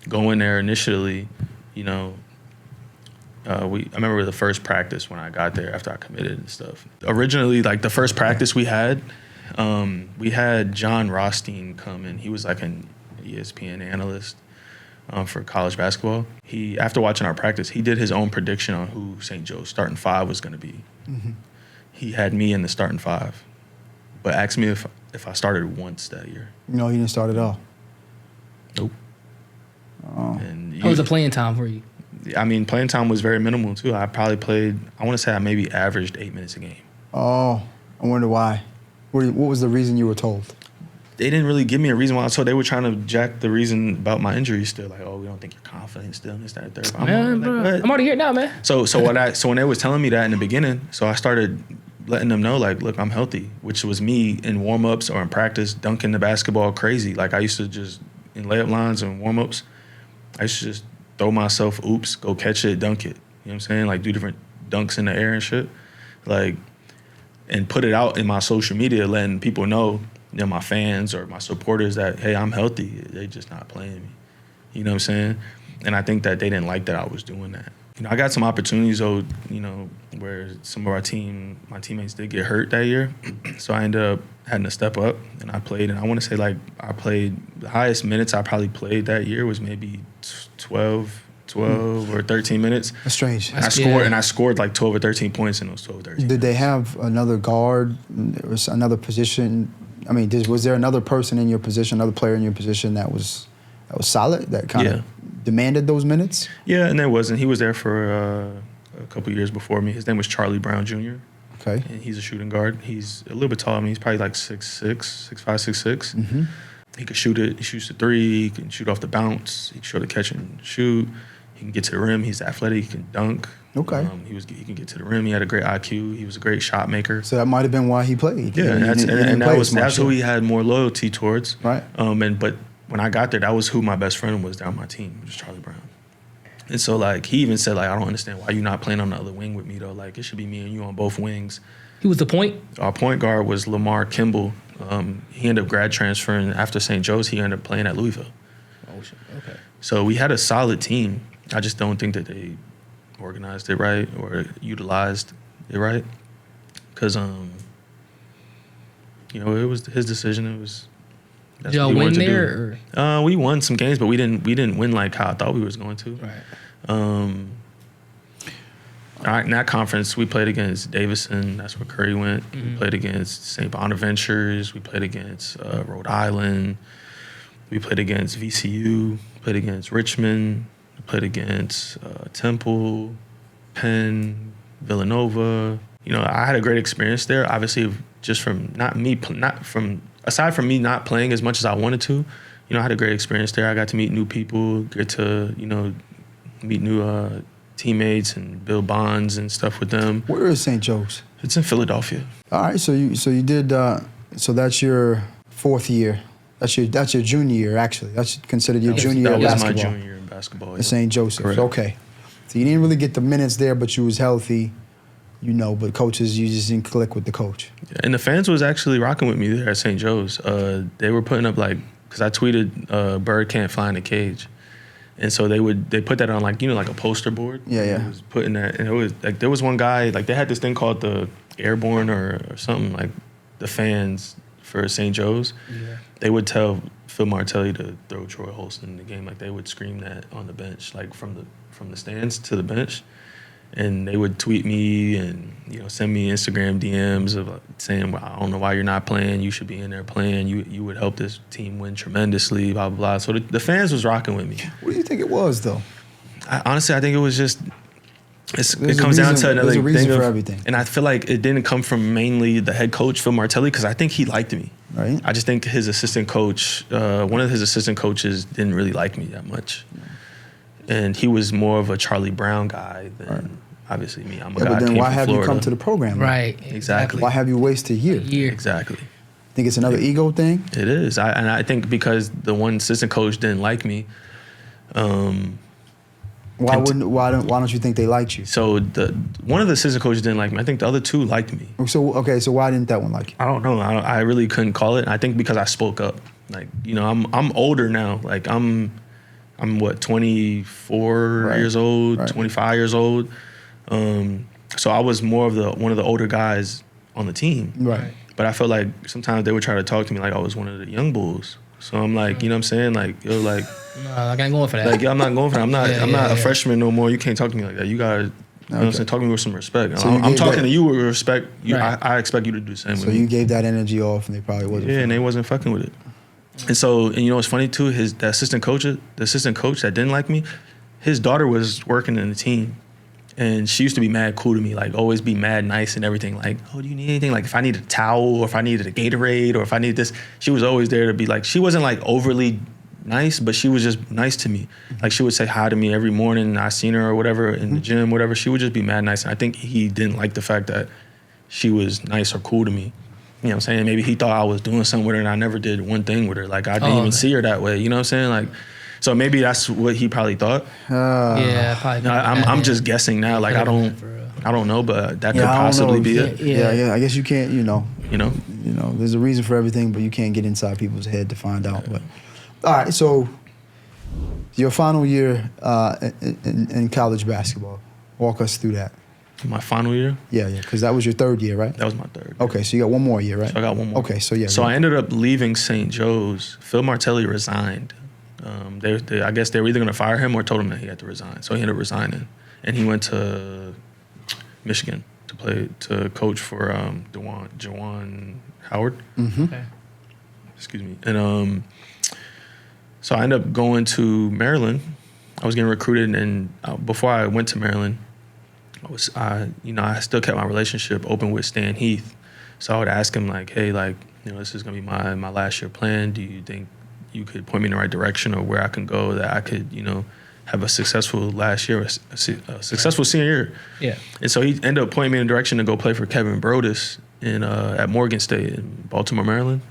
going there initially, I remember the first practice when I got there after I committed and stuff. Originally, like the first practice we had John Rothstein come in. He was like an ESPN analyst for college basketball. After watching our practice, he did his own prediction on who St. Joe's starting five was going to be. Mm-hmm. He had me in the starting five, but asked me if I started once that year. No, he didn't start at all. Nope. Oh. And How was the playing time for you? I mean, playing time was very minimal too. I probably played, I want to say I maybe averaged 8 minutes a game. Oh, I wonder why. What was the reason you were told? They didn't really give me a reason why. So they were trying to jack the reason about my injury still. Like, we don't think you're confident still in this, that, and third. I'm already here now, man. So when they was telling me that in the beginning, so I started letting them know, like, look, I'm healthy, which was me in warm-ups or in practice dunking the basketball crazy. Like, I used to just, in layup lines and warm-ups, I used to just throw myself, oops, go catch it, dunk it. You know what I'm saying? Like, do different dunks in the air and shit. Like, and put it out in my social media, letting people know, my fans or my supporters that, hey, I'm healthy. They just not playing me. You know what I'm saying? And I think that they didn't like that I was doing that. I got some opportunities, though, where some of my teammates did get hurt that year. So I ended up having to step up, and I played. And I want to say, like, the highest minutes I probably played that year was maybe 12 or 13 minutes. That's strange. And I scored like 12 or 13 points in those 12 or 13 Did they minutes. have another guard? There was another position? I mean, was there another person in your position, another player in your position that was solid, that kind of demanded those minutes? Yeah, and there wasn't. He was there for a couple years before me. His name was Charlie Brown Jr. Okay. And he's a shooting guard. He's a little bit taller than me. He's probably like 6'5", 6'6". Mm-hmm. He could shoot it. He shoots the three. He can shoot off the bounce. He can show the catch and shoot. He can get to the rim. He's athletic. He can dunk. Okay. He can get to the rim. He had a great IQ. He was a great shot maker. So that might have been why he played. Yeah, that's who he had more loyalty towards. Right. But when I got there, that was who my best friend was down my team, which was Charlie Brown. And so, like, he even said, like, I don't understand why you're not playing on the other wing with me, though. Like, it should be me and you on both wings. He was the point? Our point guard was Lamar Kimball. He ended up grad transferring after St. Joe's. He ended up playing at Louisville. Oh, shit. Okay. So we had a solid team. I just don't think that they organized it right or utilized it right. Because, it was his decision. It was. Did y'all win there? Or? We won some games, but we didn't win like how I thought we was going to. Right. In that conference, we played against Davidson. That's where Curry went. Mm-hmm. We played against St. Bonaventures. We played against Rhode Island. We played against VCU. Played against Richmond. We played against Temple, Penn, Villanova. I had a great experience there. Obviously, just aside from me not playing as much as I wanted to, I had a great experience there. I got to meet new people, get to, meet new teammates and build bonds and stuff with them. Where is St. Joe's? It's in Philadelphia. All right, so you did. So that's your fourth year. That's your junior year, actually. That's considered your junior year of basketball. That was my junior year in basketball. At St. Joseph's. Correct. Okay. So you didn't really get the minutes there, but you was healthy, but coaches, you just didn't click with the coach. And the fans was actually rocking with me there at St. Joe's. They were putting up because I tweeted, "Bird can't fly in a cage," and so they put that on like a poster board. Yeah. It was putting that, and it was like there was one guy, like they had this thing called the Airborne or something, like the fans for St. Joe's, they would tell Phil Martelli to throw Troy Holston in the game. Like they would scream that on the bench, like from the stands to the bench. And they would tweet me and, send me Instagram DMs of saying, well, I don't know why you're not playing. You should be in there playing. You would help this team win tremendously, blah, blah, blah. So the fans was rocking with me. What do you think it was, though? Honestly, I think it was just, it comes down to another thing. There's a reason for of, everything. And I feel like it didn't come from mainly the head coach, Phil Martelli, because I think he liked me. Right. I just think his assistant coach, one of his assistant coaches didn't really like me that much. And he was more of a Charlie Brown guy than obviously me. I'm a guy but that then came why from have Florida. you come to the program? Right. Exactly. Why have you wasted a year? Exactly. Think it's another ego thing? It is. I think because the one assistant coach didn't like me. Why don't you think they liked you? So one of the assistant coaches didn't like me. I think the other two liked me. So why didn't that one like you? I don't know. I really couldn't call it. I think because I spoke up. Like, I'm older now. Like I'm what, 24 years old, 25 years old. So I was more of one of the older guys on the team. Right. But I felt like sometimes they would try to talk to me like I was one of the young bulls. So I'm like, you know what I'm saying? Like, yo, like, No, I ain't going for that. like, I'm not going for that. I'm not a freshman no more. You can't talk to me like that. You gotta, you know what I'm saying? Talk to me with some respect. So I'm talking to you with respect. I expect you to do the same with me. So you gave that energy off, and they probably wasn't. Yeah, and they wasn't fucking with it. And you know what's funny too? The assistant coach that didn't like me, his daughter was working in the team. And she used to be mad cool to me, like always be mad nice and everything. Like, oh, do you need anything? Like if I needed a towel or if I needed a Gatorade or if I needed this, she was always there to be like, she wasn't like overly nice, but she was just nice to me. Like she would say hi to me every morning. I seen her or whatever in the gym, whatever. She would just be mad nice. And I think he didn't like the fact that she was nice or cool to me. You know what I'm saying? Maybe he thought I was doing something with her and I never did one thing with her. Like I didn't even see her that way. You know what I'm saying? Like, so maybe that's what he probably thought. Yeah, probably. I'm just guessing now. Like I don't know, but that could possibly be it. Yeah. I guess you can't. You know. There's a reason for everything, but you can't get inside people's head to find out. But all right, so your final year in college basketball. Walk us through that. My final year? Yeah, because that was your third year, right? That was my third. Okay, so you got one more year, right? So I got one more. Okay, so yeah. So I ended up leaving St. Joe's. Phil Martelli resigned. I guess they were either going to fire him or told him that he had to resign. So he ended up resigning, and he went to Michigan to coach for Jawan Howard. Mm-hmm. Okay. Excuse me. And so I ended up going to Maryland. I was getting recruited, and before I went to Maryland, I still kept my relationship open with Stan Heath. So I would ask him like, hey, like, this is gonna be my last year plan. Do you think you could point me in the right direction or where I can go that I could, have a successful last year, a successful senior year? Yeah. And so he ended up pointing me in the direction to go play for Kevin Brodus at Morgan State in Baltimore, Maryland.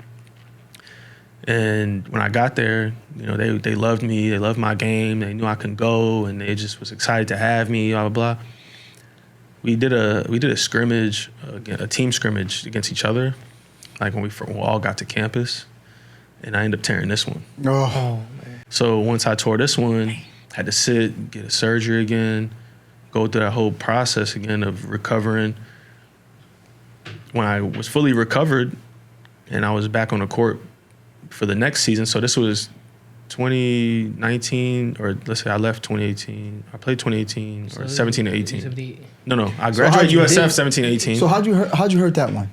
And when I got there, they loved me. They loved my game. They knew I could go, and they just was excited to have me. Blah blah blah. We did a scrimmage, a team scrimmage against each other, like when we all got to campus, and I ended up tearing this one. Oh man. So once I tore this one, had to sit, get a surgery again, go through that whole process again of recovering. When I was fully recovered, and I was back on the court for the next season, so this was 2019, or let's say I left 2018. I played 2018 or 17 to 18. No, I graduated USF 17 to 18. So how'd you hurt that one?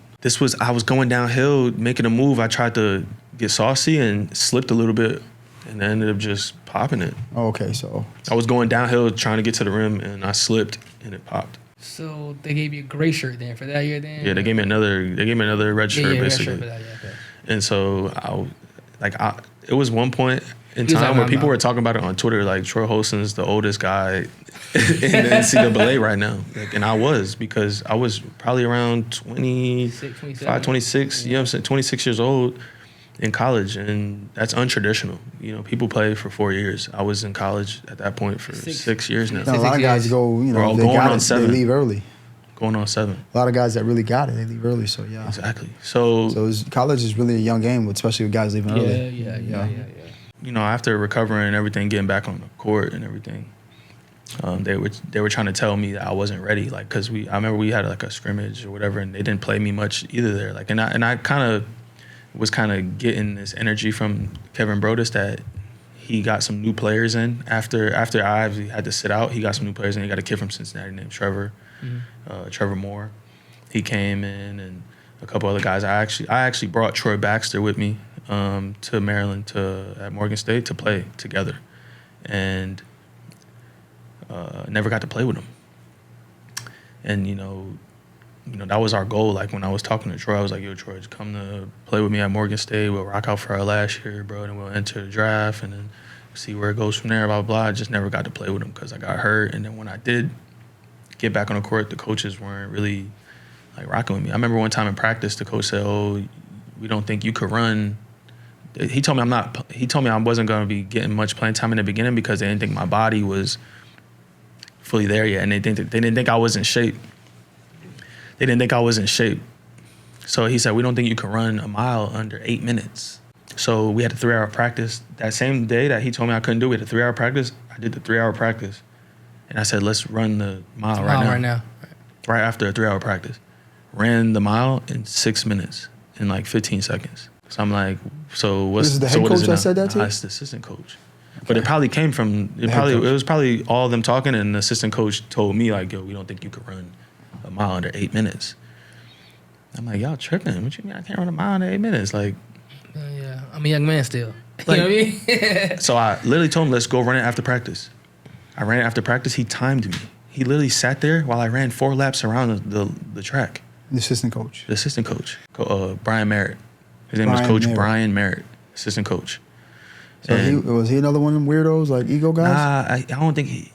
I was going downhill, making a move. I tried to get saucy and slipped a little bit, and I ended up just popping it. Oh, okay, so I was going downhill trying to get to the rim, and I slipped, and it popped. So they gave you a gray shirt then for that year then? Yeah, they gave me another red shirt, basically. Red shirt for that, yeah, okay. And so it was one point in time where people were talking about it on Twitter, like Troy Holston's the oldest guy in the NCAA right now. And I was, because I was probably around 25, 26, you know what I'm saying, 26 years old in college, and that's untraditional. People play for 4 years. I was in college at that point for 6 years now. a lot of guys go, they leave early. Going on 7. A lot of guys that really got it, they leave early, so yeah. Exactly. So college is really a young game, especially with guys leaving early. Yeah. After recovering and everything, getting back on the court and everything, They were trying to tell me that I wasn't ready, like, cause I remember we had like a scrimmage or whatever, and they didn't play me much either there. Like, and I kind of was getting this energy from Kevin Brodus that he got some new players in after I had to sit out. He got some new players in. He got a kid from Cincinnati named Trevor, Trevor Moore. He came in, and a couple other guys. I actually brought Troy Baxter with me to Maryland at Morgan State to play together, and never got to play with him. And you know that was our goal. Like when I was talking to Troy, I was like, "Yo, Troy, just come to play with me at Morgan State. We'll rock out for our last year, bro, and we'll enter the draft and then see where it goes from there." Blah blah blah. I just never got to play with him because I got hurt. And then when I did get back on the court, the coaches weren't really like rocking with me. I remember one time in practice, the coach said, "Oh, we don't think you could run." He told me I wasn't going to be getting much playing time in the beginning because they didn't think my body was fully there yet, and they didn't think I was in shape. They didn't think I was in shape. So he said, "We don't think you can run a mile under 8 minutes." So we had a 3-hour practice. That same day that he told me I couldn't do it, a 3-hour practice, I did the 3-hour practice. And I said, "Let's run the mile right now. Right after a 3-hour practice. Ran the mile in 6 minutes, in like 15 seconds. So I'm like, so what's... This is the head coach that said that to you? It's the assistant coach. Okay. But it probably came from... It was probably all of them talking, and the assistant coach told me, like, "Yo, we don't think you could run a mile under 8 minutes." I'm like, "Y'all tripping. What you mean I can't run a mile under 8 minutes?" Like... Yeah, I'm a young man still. Like, you know what I mean? So I literally told him, "Let's go run it after practice." I ran it after practice. He timed me. He literally sat there while I ran 4 laps around the track. The assistant coach. The assistant coach, Brian Merritt. His name was Coach Brian Merritt, assistant coach. So was he another one of them weirdos, like ego guys? Nah, I don't think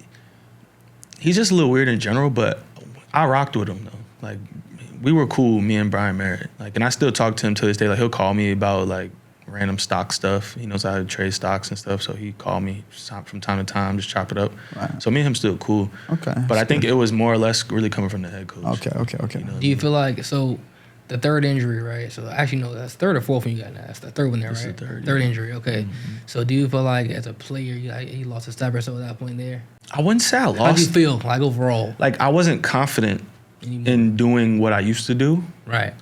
he's just a little weird in general, but I rocked with him though. Like, we were cool, me and Brian Merritt. Like, and I still talk to him to this day. Like, he'll call me about like random stock stuff. He knows how to trade stocks and stuff, so he called me from time to time, just chop it up. Right. So me and him still cool. Okay. But I think it was more or less really coming from the head coach. Okay. You know Do you feel like, so the third injury, right? So actually, no, that's third or fourth when you got that. That's the third one there, right? Third injury, okay. Mm-hmm. So do you feel like as a player, he lost his step or so at that point there? I wouldn't say I lost. How do you feel, like overall? Like, I wasn't confident in doing what I used to do. Right.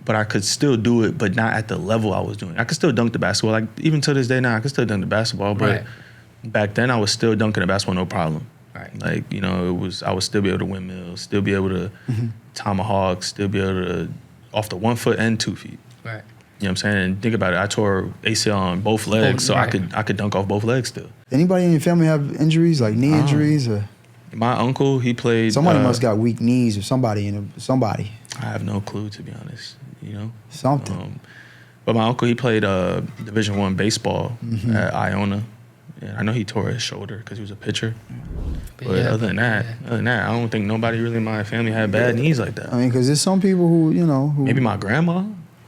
But I could still do it, but not at the level I was doing. I could still dunk the basketball. Like, even to this day now, I could still dunk the basketball. But back then, I was still dunking the basketball, no problem. Right. Like, you know, I would still be able to windmill, still be able to tomahawk, still be able to off the 1 foot and 2 feet. Right. You know what I'm saying? And think about it. I tore ACL on both legs, I could dunk off both legs still. Anybody in your family have injuries, like knee injuries? Or? My uncle, he played... Somebody must got weak knees or somebody. I have no clue, to be honest. You know? Something. But my uncle, he played Division I baseball at Iona. And I know he tore his shoulder because he was a pitcher. But other than that, I don't think nobody really in my family had bad knees like that. I mean, because there's some people who, you know... Maybe my grandma?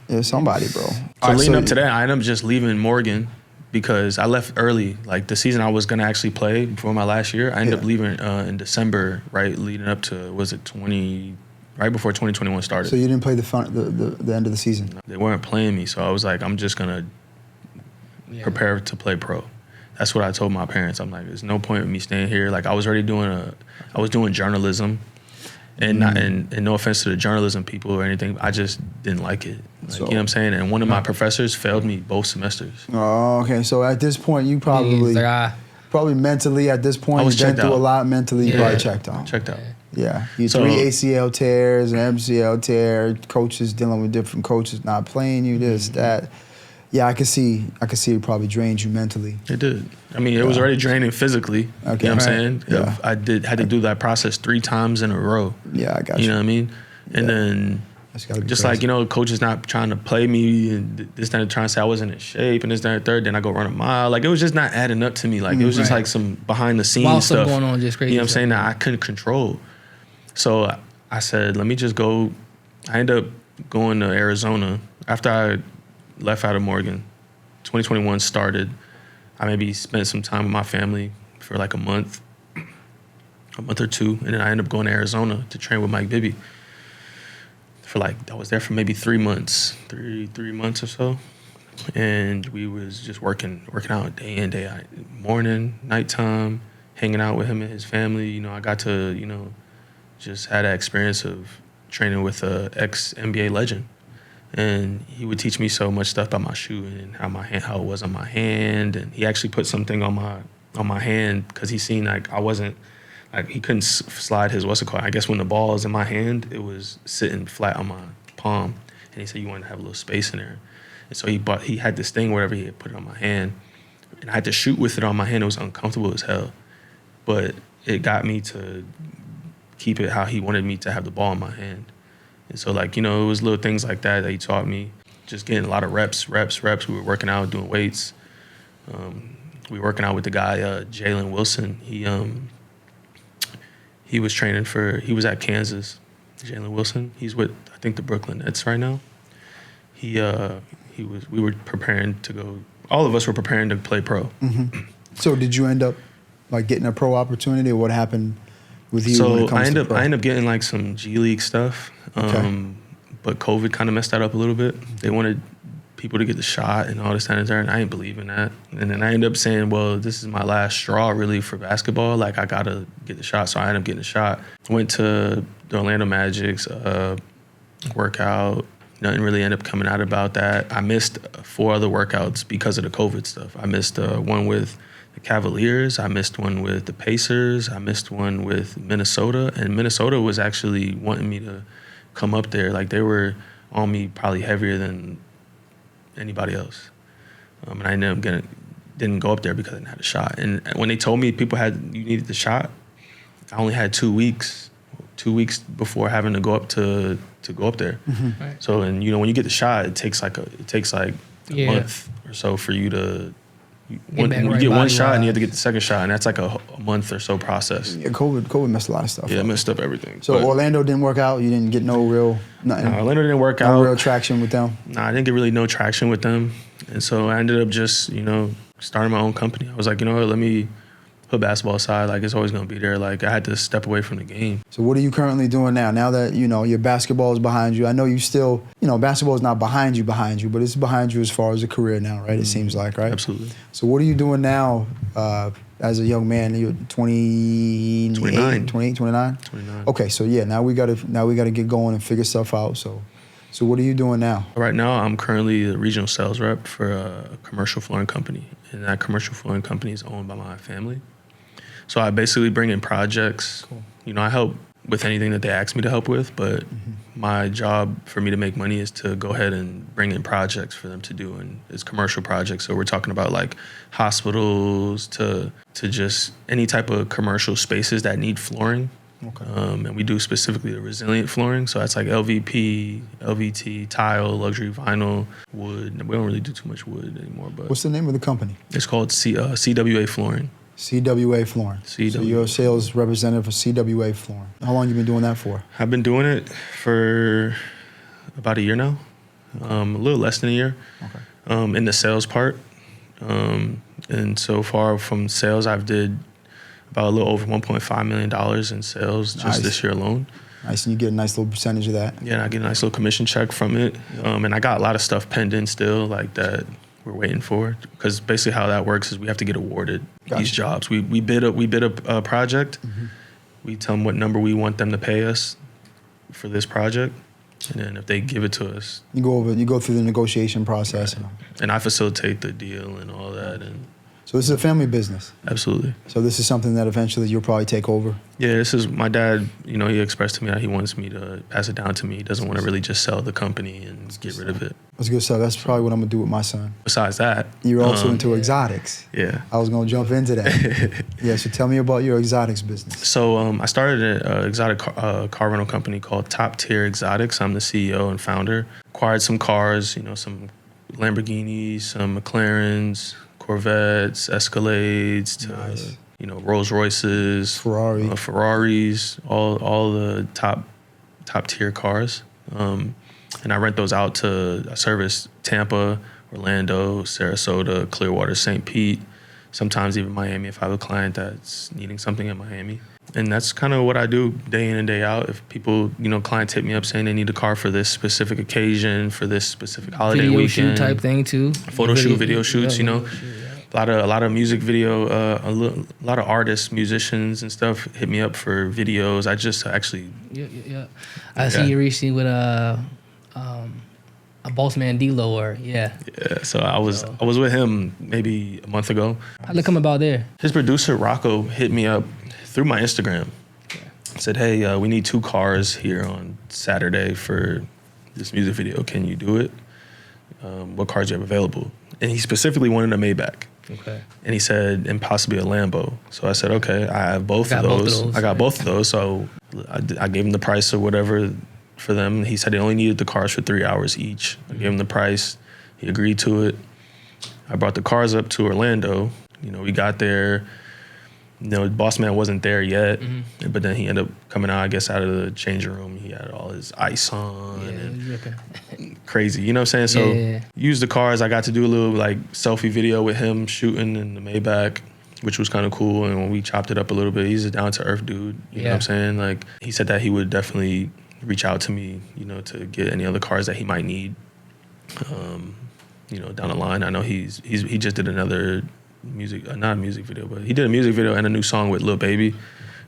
Yeah, somebody, bro. So leading up to that, I ended up just leaving Morgan because I left early. Like, the season I was going to actually play before my last year, I ended up leaving in December, right, leading up to, right before 2021 started. So you didn't play the end of the season? They weren't playing me, so I was like, I'm just going to prepare to play pro. That's what I told my parents. I'm like, there's no point in me staying here. Like, I was already doing journalism, and no offense to the journalism people or anything, I just didn't like it. Like, you know what I'm saying? And one of my professors failed me both semesters. Oh, okay. So at this point, you probably mentally at this point, you've been through a lot mentally. You probably checked out. Checked out. Yeah, you 3 ACL tears, an MCL tear, coaches dealing with different coaches not playing you, this, that. Yeah, I could see it probably drained you mentally. It did. I mean, it was already draining physically. Okay. You know what I'm saying? Yeah. I had to do that process 3 times in a row. Yeah, I got you. You know what I mean? And then just crazy. Like, you know, coach is not trying to play me and this, that, and trying to say I wasn't in shape and this, that, and third. Then I go run a mile. Like, it was just not adding up to me. Like, it was just like some behind the scenes stuff going on, just crazy. You know what I'm saying? That I couldn't control. So I said, let me just go. I ended up going to Arizona after I left out of Morgan. 2021 started. I maybe spent some time with my family for like a month or 2, and then I ended up going to Arizona to train with Mike Bibby. I was there for maybe 3 months, three months or so, and we was just working out day in, day out, morning, nighttime, hanging out with him and his family. You know, I got to, you know, just had that experience of training with a ex-NBA legend. And he would teach me so much stuff about my shoe and how it was on my hand. And he actually put something on my hand because he seen like I wasn't, like he couldn't slide his I guess when the ball is in my hand, it was sitting flat on my palm. And he said you wanted to have a little space in there. And so he had this thing wherever he had put it on my hand. And I had to shoot with it on my hand. It was uncomfortable as hell. But it got me to keep it how he wanted me to have the ball in my hand. And so, like, you know, it was little things like that he taught me. Just getting a lot of reps. We were working out, doing weights. We were working out with the guy, Jalen Wilson. He was training he was at Kansas, Jalen Wilson. He's with, I think, the Brooklyn Nets right now. We were preparing to go, all of us were preparing to play pro. Mm-hmm. So did you end up, like, getting a pro opportunity, or what happened with you when it comes to pro? I ended up getting, like, some G League stuff. Okay. But COVID kind of messed that up a little bit. They wanted people to get the shot and all this and that, and I didn't believe in that. And then I ended up saying, well, this is my last straw really for basketball. Like, I got to get the shot. So I ended up getting the shot. Went to the Orlando Magic's workout. Nothing really ended up coming out about that. I missed 4 other workouts because of the COVID stuff. I missed one with the Cavaliers. I missed one with the Pacers. I missed one with Minnesota. And Minnesota was actually wanting me to come up there. Like, they were on me probably heavier than anybody else. And I ended up didn't go up there because I didn't have a shot. And when they told me you needed the shot, I only had 2 weeks. 2 weeks before having to go up to go up there. Mm-hmm. Right. So, and you know, when you get the shot, it takes like a month or so for you to. When you get one shot and you have to get the second shot, and that's like a month or so process. Yeah, COVID messed a lot of stuff up. Yeah, it messed up everything. So Orlando didn't work out? You didn't get nothing? No, Orlando didn't work out. No real traction with them? No, I didn't get really no traction with them. And so I ended up just, you know, starting my own company. I was like, you know what, let me put basketball aside. Like, it's always going to be there. Like, I had to step away from the game. So what are you currently doing now? Now that, you know, your basketball is behind you. I know you still, you know, basketball is not behind you, but it's behind you as far as a career now, right? It seems like, right? Absolutely. So what are you doing now as a young man? You're 28, 29? 29. Okay, so yeah, now we gotta get going and figure stuff out. So what are you doing now? Right now, I'm currently the regional sales rep for a commercial flooring company. And that commercial flooring company is owned by my family. So I basically bring in projects. Cool. You know, I help with anything that they ask me to help with, but my job for me to make money is to go ahead and bring in projects for them to do, and it's commercial projects. So we're talking about like hospitals to just any type of commercial spaces that need flooring. Okay. And we do specifically the resilient flooring. So that's like LVP, LVT, tile, luxury vinyl, wood. We don't really do too much wood anymore. But what's the name of the company? It's called CWA Flooring. CWA Flooring. So you're a sales representative for CWA Flooring. How long have you been doing that for? I've been doing it for about a year now, a little less than a year. Okay. In the sales part. And so far from sales, I've did about a little over $1.5 million in sales just this year alone. Nice, and you get a nice little percentage of that. Yeah, and I get a nice little commission check from it. And I got a lot of stuff pending still, like that we're waiting for. Because basically how that works is we have to get awarded these jobs. We bid a project. Mm-hmm. We tell them what number we want them to pay us for this project. And then if they give it to us, you go through the negotiation process. Right. And I facilitate the deal and all that. And so this is a family business. Absolutely. So this is something that eventually you'll probably take over. Yeah, this is my dad. You know, he expressed to me that he wants me to pass it down to me. He doesn't want to really just sell the company and get rid of it. That's good stuff. That's probably what I'm gonna do with my son. Besides that, you're also into exotics. Yeah, I was gonna jump into that. Yeah, so tell me about your exotics business. So I started an exotic car rental company called Top Tier Exotics. I'm the CEO and founder. Acquired some cars, you know, some Lamborghinis, some McLarens, Corvettes, Escalades, to you know, Rolls Royces, Ferraris, all the top tier cars. And I rent those out to service Tampa, Orlando, Sarasota, Clearwater, St. Pete, sometimes even Miami if I have a client that's needing something in Miami. And that's kind of what I do day in and day out. If people, you know, clients hit me up saying they need a car for this specific occasion, for this specific holiday video weekend. Shoot type thing too. Video shoots, you know. A lot of music video, a lot of artists, musicians and stuff hit me up for videos. I just actually... Yeah. I see you recently with a boss man D-Lo or Yeah, so I was with him maybe a month ago. How'd it come about there? His producer, Rocco, hit me up through my Instagram. Said, hey, we need 2 cars here on Saturday for this music video. Can you do it? What cars do you have available? And he specifically wanted a Maybach. Okay. And he said, and possibly a Lambo. So I said, okay, I have both of those. I got both of those. So I gave him the price or whatever for them. He said he only needed the cars for 3 hours each. I gave him the price. He agreed to it. I brought the cars up to Orlando. You know, we got there. You know, boss man wasn't there yet, but then he ended up coming out, I guess, out of the changing room. He had all his ice on and crazy, you know what I'm saying? So used the cars. I got to do a little like selfie video with him shooting in the Maybach, which was kind of cool. And when we chopped it up a little bit, he's a down to earth dude. You know what I'm saying? Like he said that he would definitely reach out to me, you know, to get any other cars that he might need, you know, down the line. I know he just did another not a music video, but he did a music video and a new song with Lil Baby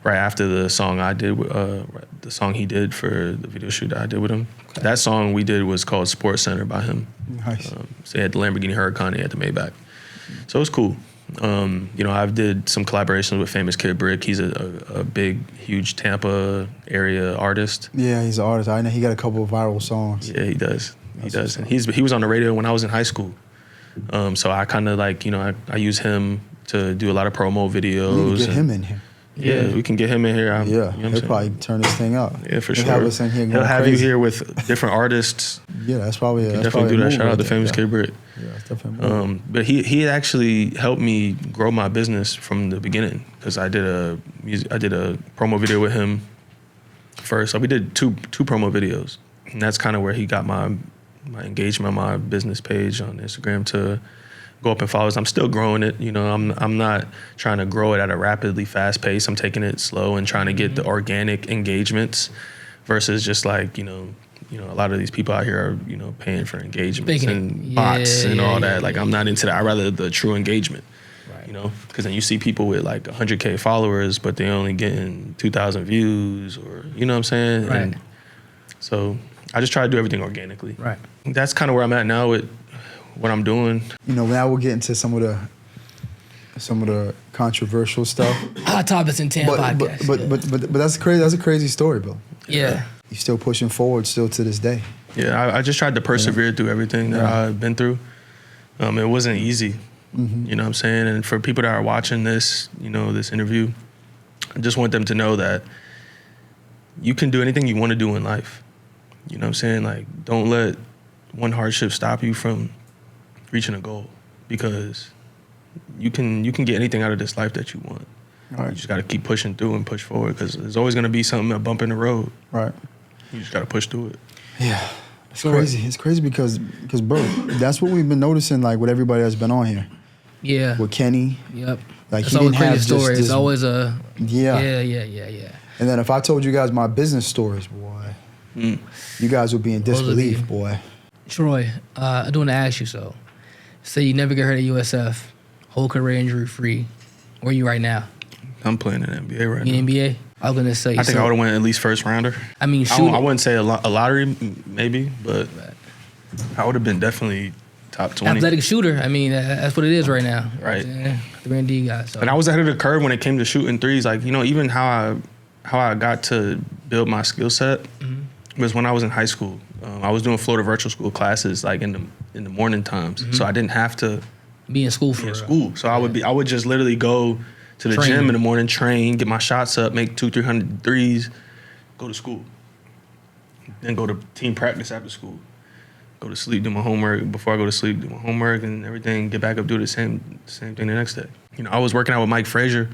right after the song I did, the song he did for the video shoot that I did with him. Okay. That song we did was called Sports Center by him. Nice. So he had the Lamborghini Huracan, he had the Maybach. So it was cool. You know, I've did some collaborations with Famous Kid Brick. He's a big, huge Tampa area artist. Yeah, he's an artist. I know he got a couple of viral songs. Yeah, he does. He does. And he was on the radio when I was in high school. So I kind of like, you know, I use him to do a lot of promo videos. Get him in here. Yeah, we can get him in here. You know he'll probably turn this thing up. Yeah, for he'll sure. Have us in here he'll have crazy. you here with different artists. Yeah, that's probably definitely do that. Shout out to Famous Kid Brick. Yeah, that's definitely. But he actually helped me grow my business from the beginning because I did a promo video with him first. So we did two promo videos, and that's kind of where he got my engagement, my business page on Instagram to go up in followers. I'm still growing it. You know, I'm not trying to grow it at a rapidly fast pace. I'm taking it slow and trying to get the organic engagements versus just like, you know, a lot of these people out here are, you know, paying for engagements and bots and all that. Like I'm not into that. I'd rather the true engagement, you know, because then you see people with like 100K followers, but they only getting 2,000 views or, you know what I'm saying? Right. And so I just try to do everything organically. Right. That's kind of where I'm at now with what I'm doing. You know, now we'll get into some of the controversial stuff. Hot topics in Tampa podcast. But that's crazy. That's a crazy story, Bill. Yeah. You're still pushing forward, still to this day. Yeah, I just tried to persevere through everything that I've been through. It wasn't easy. You know what I'm saying? And for people that are watching this, you know, this interview, I just want them to know that you can do anything you want to do in life. You know what I'm saying? Like, don't let one hardship stop you from reaching a goal, because you can get anything out of this life that you want. Right. You just got to keep pushing through and push forward, because there's always going to be something, a bump in the road. Right. You just got to push through it. Yeah. It's crazy. It's crazy because, bro, that's what we've been noticing, like, with everybody that's been on here. Yeah. With Kenny. Yep. Like, it's he always didn't have story. just It's always a... Yeah. Yeah. And then if I told you guys my business stories, boy, you guys would be in disbelief, boy. Troy, I do want to ask you, so. Say you never get hurt at USF, whole career injury free. Where are you right now? I'm playing in the NBA right now. In NBA? I was going to say... I think I would have went at least first rounder. I mean, I wouldn't say a lottery, maybe, but I would have been definitely top 20. Athletic shooter. I mean, that's what it is right now. Right. 3-and-D guy. So. And I was ahead of the curve when it came to shooting threes. Like, you know, even how I got to build my skill set was when I was in high school. I was doing Florida virtual school classes like in the morning times, so I didn't have to be in school for school. So I would just literally go to the gym in the morning, train, get my shots up, make 200-300 threes, go to school, then go to team practice after school, go to sleep, do my homework. Before I go to sleep, do my homework and everything. Get back up, do the same thing the next day. You know, I was working out with Mike Frazier,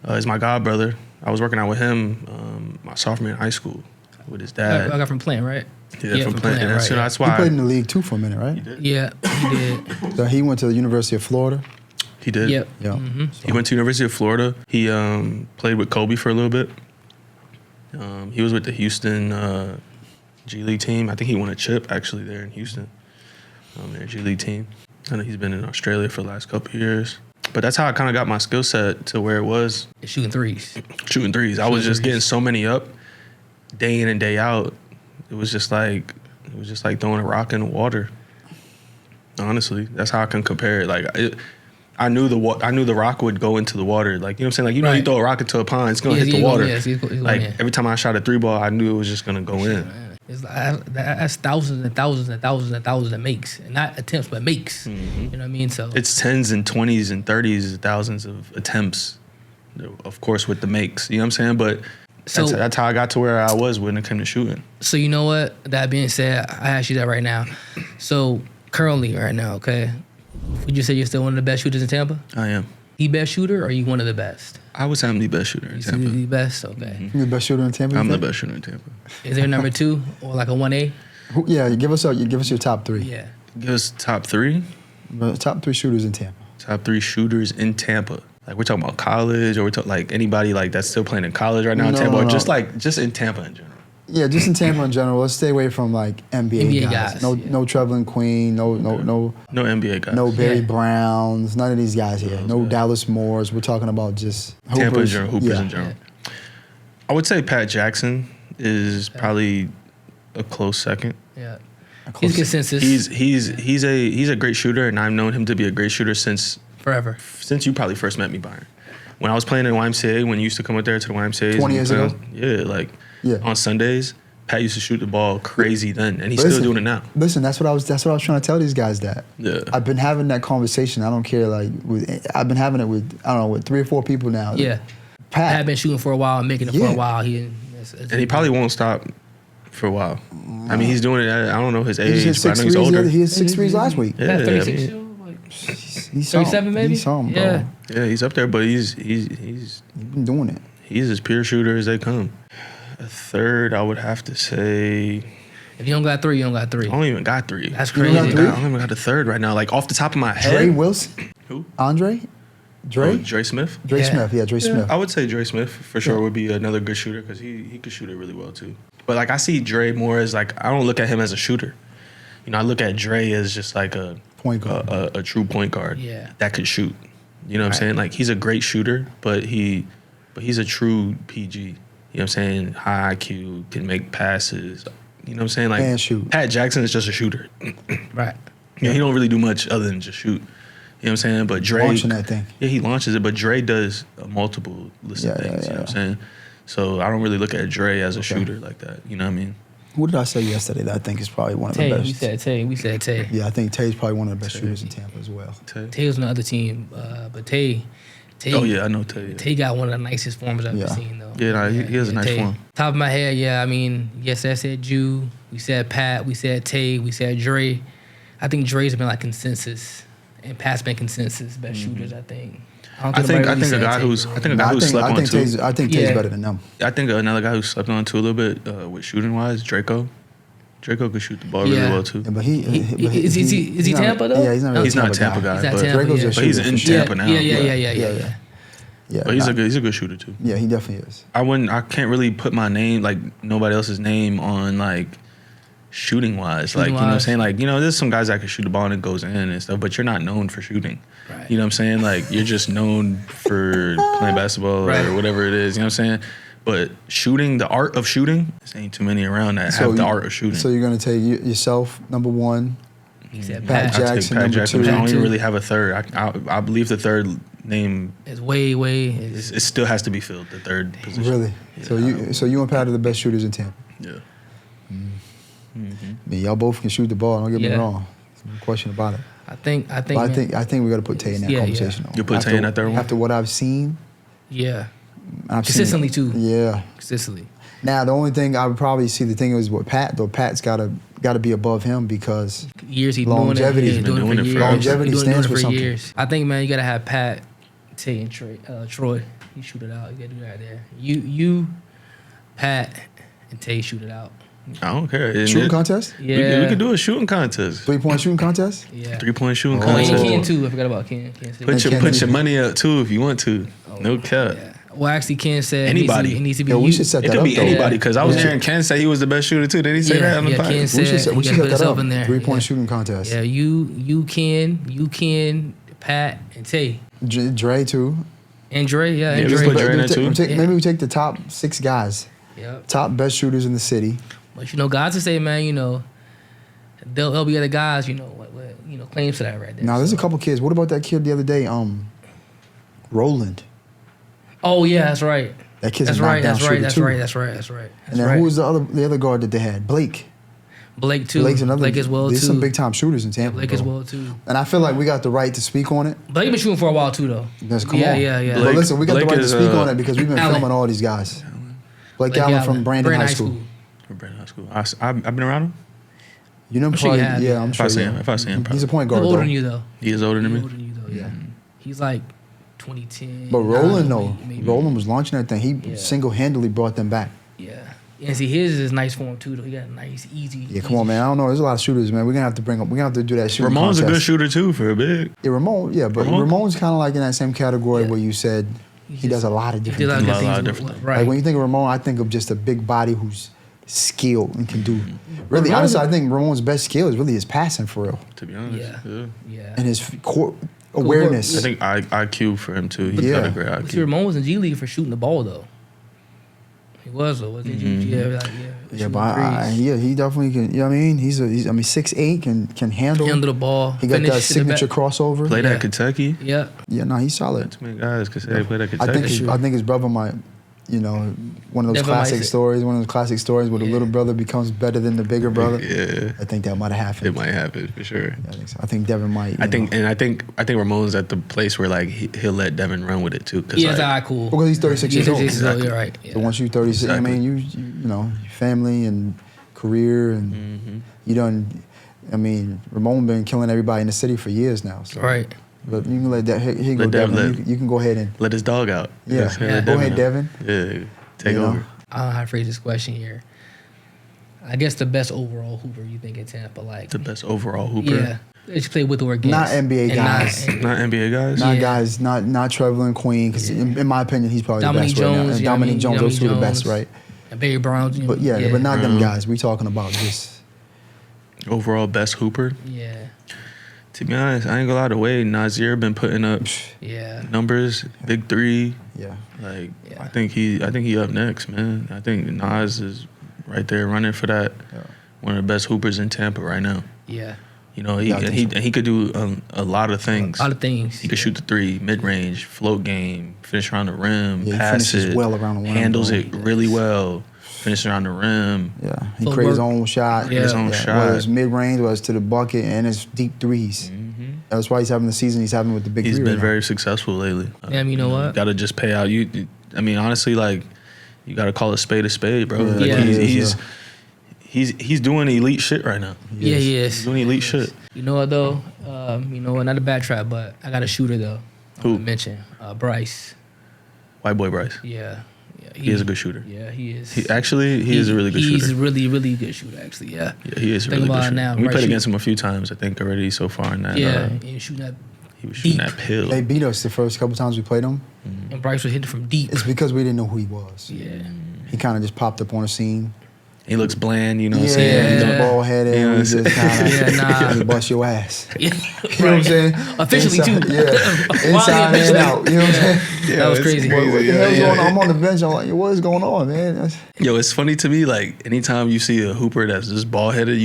he's my god brother. I was working out with him my sophomore year in high school with his dad. I got from Plant, right? Yeah, from Plant. Right, so that's why he played in the league too for a minute, right? He did. Yeah, he did. So he went to the University of Florida. He did. Yep. Yeah. He went to University of Florida. He played with Kobe for a little bit. He was with the Houston G League team. I think he won a chip actually there in Houston. Their G League team. I know he's been in Australia for the last couple of years. But that's how I kind of got my skill set to where it was. Shooting threes. I was just getting so many up day in and day out. It was just like throwing a rock in the water. Honestly, that's how I can compare it. Like I knew the rock would go into the water. Like, you know what I'm saying? Like, you throw a rock into a pond, it's gonna hit the water. Like every time I shot a 3-ball, I knew it was just gonna go in. Man. It's like, that's thousands and thousands and thousands and thousands of makes, and not attempts, but makes. Mm-hmm. You know what I mean? So it's 10s and 20s and 30s, thousands of attempts, of course, with the makes. You know what I'm saying? But that's how I got to where I was when it came to shooting. So you know what? That being said, I ask you that right now. So currently, right now, okay, would you say you're still one of the best shooters in Tampa? I am. The best shooter, or are you one of the best? I would say I'm the best shooter in Tampa. The best? Okay. You the best shooter in Tampa? I'm the best shooter in Tampa. Is there a number 2 or like a 1A? Yeah, give us your top 3. Yeah. Give us top 3. The top 3 shooters in Tampa. Top 3 shooters in Tampa. Like, we're talking about college, or we're talking like anybody like that's still playing in college right now in Tampa, or just in Tampa in general. Yeah, just in Tampa in general. Let's stay away from like NBA guys. No Trevor Queen. No NBA guys. No Barry Browns. None of these guys here. No Dallas Moores. We're talking about just Tampa Hoopers in general. I would say Pat Jackson is probably a close second. Yeah. He's consensus. He's a great shooter, and I've known him to be a great shooter since you probably first met me, Byron. When I was playing in YMCA, when you used to come up there to the YMCA 20 years ago. On Sundays, Pat used to shoot the ball crazy then, and he's still doing it now. Listen, that's what I was trying to tell these guys that. Yeah. I've been having that conversation. I don't care. I've been having it with 3 or 4 people now. Yeah. Pat been shooting for a while and making it for a while. And he probably won't stop for a while. I mean, he's doing it. I don't know his age, but I know he's older. He had 6 threes last week. Yeah, 36. He's 37 maybe. He's some, bro. Yeah. Yeah, he's up there, but he's been doing it. He's as pure shooter as they come. A third, I would have to say. If you don't got 3, you don't got 3. I don't even got 3. That's crazy. I don't even got a third right now. Like off the top of my head. Dre Wilson. Who? Andre. Dre. Oh, Dre Smith. Dre Smith. Yeah, Dre Smith. I would say Dre Smith for sure would be another good shooter because he could shoot it really well too. But like I see Dre more as like I don't look at him as a shooter. You know, I look at Dre as just like a point guard, a true point guard that could shoot. You know what I'm saying? Like he's a great shooter, but he's a true PG. You know what I'm saying? High IQ, can make passes. You know what I'm saying? Like and shoot. Pat Jackson is just a shooter. Right. Yeah, he don't really do much other than just shoot. You know what I'm saying? But Dre launching that thing. Yeah, he launches it, but Dre does multiple list of things. You know what I'm saying? So I don't really look at Dre as a shooter like that. You know what I mean? What did I say yesterday that I think is probably one of the best? We said Tay. Yeah, I think Tay's probably one of the best shooters in Tampa as well. Tay was on the other team, but Tay. Oh yeah, I know Tay. Yeah. Tay got one of the nicest forms I've ever seen though. Yeah, he has a nice form. Top of my head, I mean, yes, I said Jew. We said Pat. We said Tay. We said Dre. I think Dre's been like consensus, and Pat's been consensus best shooters. I think. I think a guy who slept on too. I think Tay's better than them. I think another guy who slept on too a little bit with shooting wise, Draco. Draco could shoot the ball really well too. Yeah, but is he Tampa though? Yeah, he's not a Tampa guy. But Draco's a shooter. But he's in Tampa now. Yeah. But he's a good shooter too. Yeah, he definitely is. I can't really put my name, like nobody else's name on like shooting wise. Like, you know what I'm saying? Like, you know, there's some guys that can shoot the ball and it goes in and stuff, but you're not known for shooting. Right. You know what I'm saying? Like, you're just known for playing basketball or whatever it is. You know what I'm saying? But shooting, the art of shooting, there ain't too many around that have the art of shooting. So you're going to take yourself, number 1. He said Pat Jackson, number 2. I don't even really have a third. I believe the third name is way. It still has to be filled, the third position. Really? Yeah, so you and Pat are the best shooters in Tampa? Yeah. I mean, y'all both can shoot the ball. Don't get me wrong. There's no question about it. I think we got to put Tay in that conversation. You put Tay in that third one? After what I've seen. Yeah. Consistently too. Yeah. Consistently. Now the only thing I would probably see the thing is with Pat though. Pat's got to be above him because years he's longevity. doing it for years. Longevity stands for something. Years. I think, man, you got to have Pat, Tay, and Troy. You shoot it out. You got to do that there. You, Pat, and Tay shoot it out. I don't care. Shooting contest? Yeah. We could do a shooting contest. 3-point shooting contest? Yeah. 3-point shooting contest. And Ken too. I forgot about Ken. Put your money up too if you want to. No cap. Yeah. Well, actually, Ken said Anybody. it needs to be Yeah, we you. should set It that could up, be though. anybody because I was Yeah. hearing Ken say he was the best shooter too. Did he say that on the Yeah, podcast? Ken We said should set you gotta put that yourself up. in there. 3-point Yeah. shooting contest. Yeah, you can, Pat, and Tay. Dre too. And Dre, yeah, and Yeah, Dre. let's put Dre in there, too. Maybe we take the top 6 guys, Yep. top best shooters in the city. But guys to say, man, they'll be other guys, what claims to that right there. Now there's so. a couple kids. What about that kid the other day? Roland. Oh yeah, that's right. That kid's That's a right. knockdown That's right. shooter That's too. right. That's right. That's right. And then who was the other guard that they had? Blake. Blake too. Blake's another. Blake as well There's too. some big time shooters in Tampa. Blake bro. as well too. And I feel like we got the right to speak on it. Blake been shooting for a while too, though. Because come Yeah, on. yeah, yeah. But Blake- listen, we got the Blake right to is, speak on it because we've been Allen. filming all these guys. Blake Allen from Brandon High School. For Brandon High School. I've been around him. You know, I'm sure probably, you have, yeah, yeah. I'm If sure. I see yeah. him, if I see him, He's probably. a point He's guard older though. than you though. He is older than He's me. older than you though. Yeah. He's like 2010. But Roland, though, maybe. Roland was launching that thing. He Yeah. single-handedly brought them back. Yeah. And see, his is nice for him too, though. He got a nice, easy. Yeah, come on, man. I don't know. There's a lot of shooters, man. We're gonna have to do that shooting Ramon's contest. a good shooter too for a big. Yeah, Ramon. Yeah, but Ramon? Ramon's kind of like in that same category Yeah. where you said he does a lot of He different did a things. lot of A lot good of things. different Right. Like when you think of Ramon, I think of just a big body who's skilled and can do. Really, Ramon's honestly, a- I think Ramon's best skill is really his passing for real To be honest, Yeah. Yeah. and his court awareness. I think IQ for him too. He's Yeah. got a great But see, IQ. Ramon was in G League for shooting the ball though. He was though, wasn't he? Yeah, Yeah, but he definitely can. You know what I mean? He's 6'8", can handle. handle the ball. He got finish that in the signature back. crossover. Played Yeah. at Kentucky. Yeah. Yeah, no, he's solid. Too many guys could say they played at I Kentucky. think his brother might, one of those Devin might classic say- stories. One of those classic stories where the Yeah. little brother becomes better than the bigger brother. Yeah, I think that might have happened. it might happen for sure. Yeah, I think so. I think Devin might. I think Ramon's at the place where like he'll let Devin run with it too. Cause Yeah, like, it's all right, cool. because he's 36 years old. Exactly. You're right. So once you're 36, Exactly. I mean, you family and career and you done. I mean, Ramon been killing everybody in the city for years now. So. Right. But you can let that. Here you go, Let Devin Devin. You can go ahead and let his dog out. yeah. Let Go ahead, out. Devin. Yeah, take You know? over. I don't know how to phrase this question here. I guess the best overall hooper you think in Tampa, like The best overall hooper. yeah, they should play with or against. Not NBA And guys. Not NBA guys. Not Yeah. guys, not Trevor and Queen, because in my opinion, he's probably Dominique the best right now. Jones, And you know what I Dominique mean? Jones, those two are the Dominique best, Jones. right? And Barry Brown. But yeah, but not them Brown. guys. We talking about just Overall best hooper. Yeah, To be honest, I ain't gonna lie. The way Nazir been putting up yeah. numbers, big three. yeah. Like Yeah. I think he up next, man. I think Nas is right there running for that. Yeah. One of the best hoopers in Tampa right now. Yeah, You know, Yeah, I think so. he could do a lot of things. a lot of things. He could shoot the three, mid range, float game, finish around the rim, Yeah, he pass finishes it, well around the rim, handles bro. it really well, finish around the rim. Yeah, he Footwork. creates his own shot. Yeah. His own shot. Whether it's mid range, whether it's to the bucket, and it's deep threes. That's why he's having the season he's having with the big He's three. been right very successful lately. Damn, you know what? Got to just pay out. I mean, honestly, like you got to call a spade, bro. Yeah, Like, Yeah. he's doing elite shit right now. Yeah, he He's is. doing elite shit. You know what though? Not a bad trap, but I got a shooter though. Who? I mention Bryce. White boy Bryce. Yeah, He is a good shooter. Yeah, he is. He is a really good He's shooter. a really, really good shooter. Actually, yeah. Yeah, he is a Think really good about it shooter. now, We Bryce played shoot- against him a few times, I think, already so far in that. Yeah, and shooting that, He was shooting Deep. that pill. They beat us the first couple times we played him. and Bryce was hitting from deep. It's because we didn't know who he was. Yeah, He kind of just popped up on the scene. He looks bland, you know what I'm Yeah, saying? he's Yeah. a bald headed. You know We what I'm just kind of Yeah, nah. bust your ass. yeah. You know what I'm saying? Officially Inside, too. Yeah, Why inside and officially? out. You know what I'm saying? That was it's crazy. What the yeah, hell's yeah. going on? I'm on the bench. I'm like, what is going on, man? That's- Yo, it's funny to me, like, anytime you see a hooper that's just bald headed,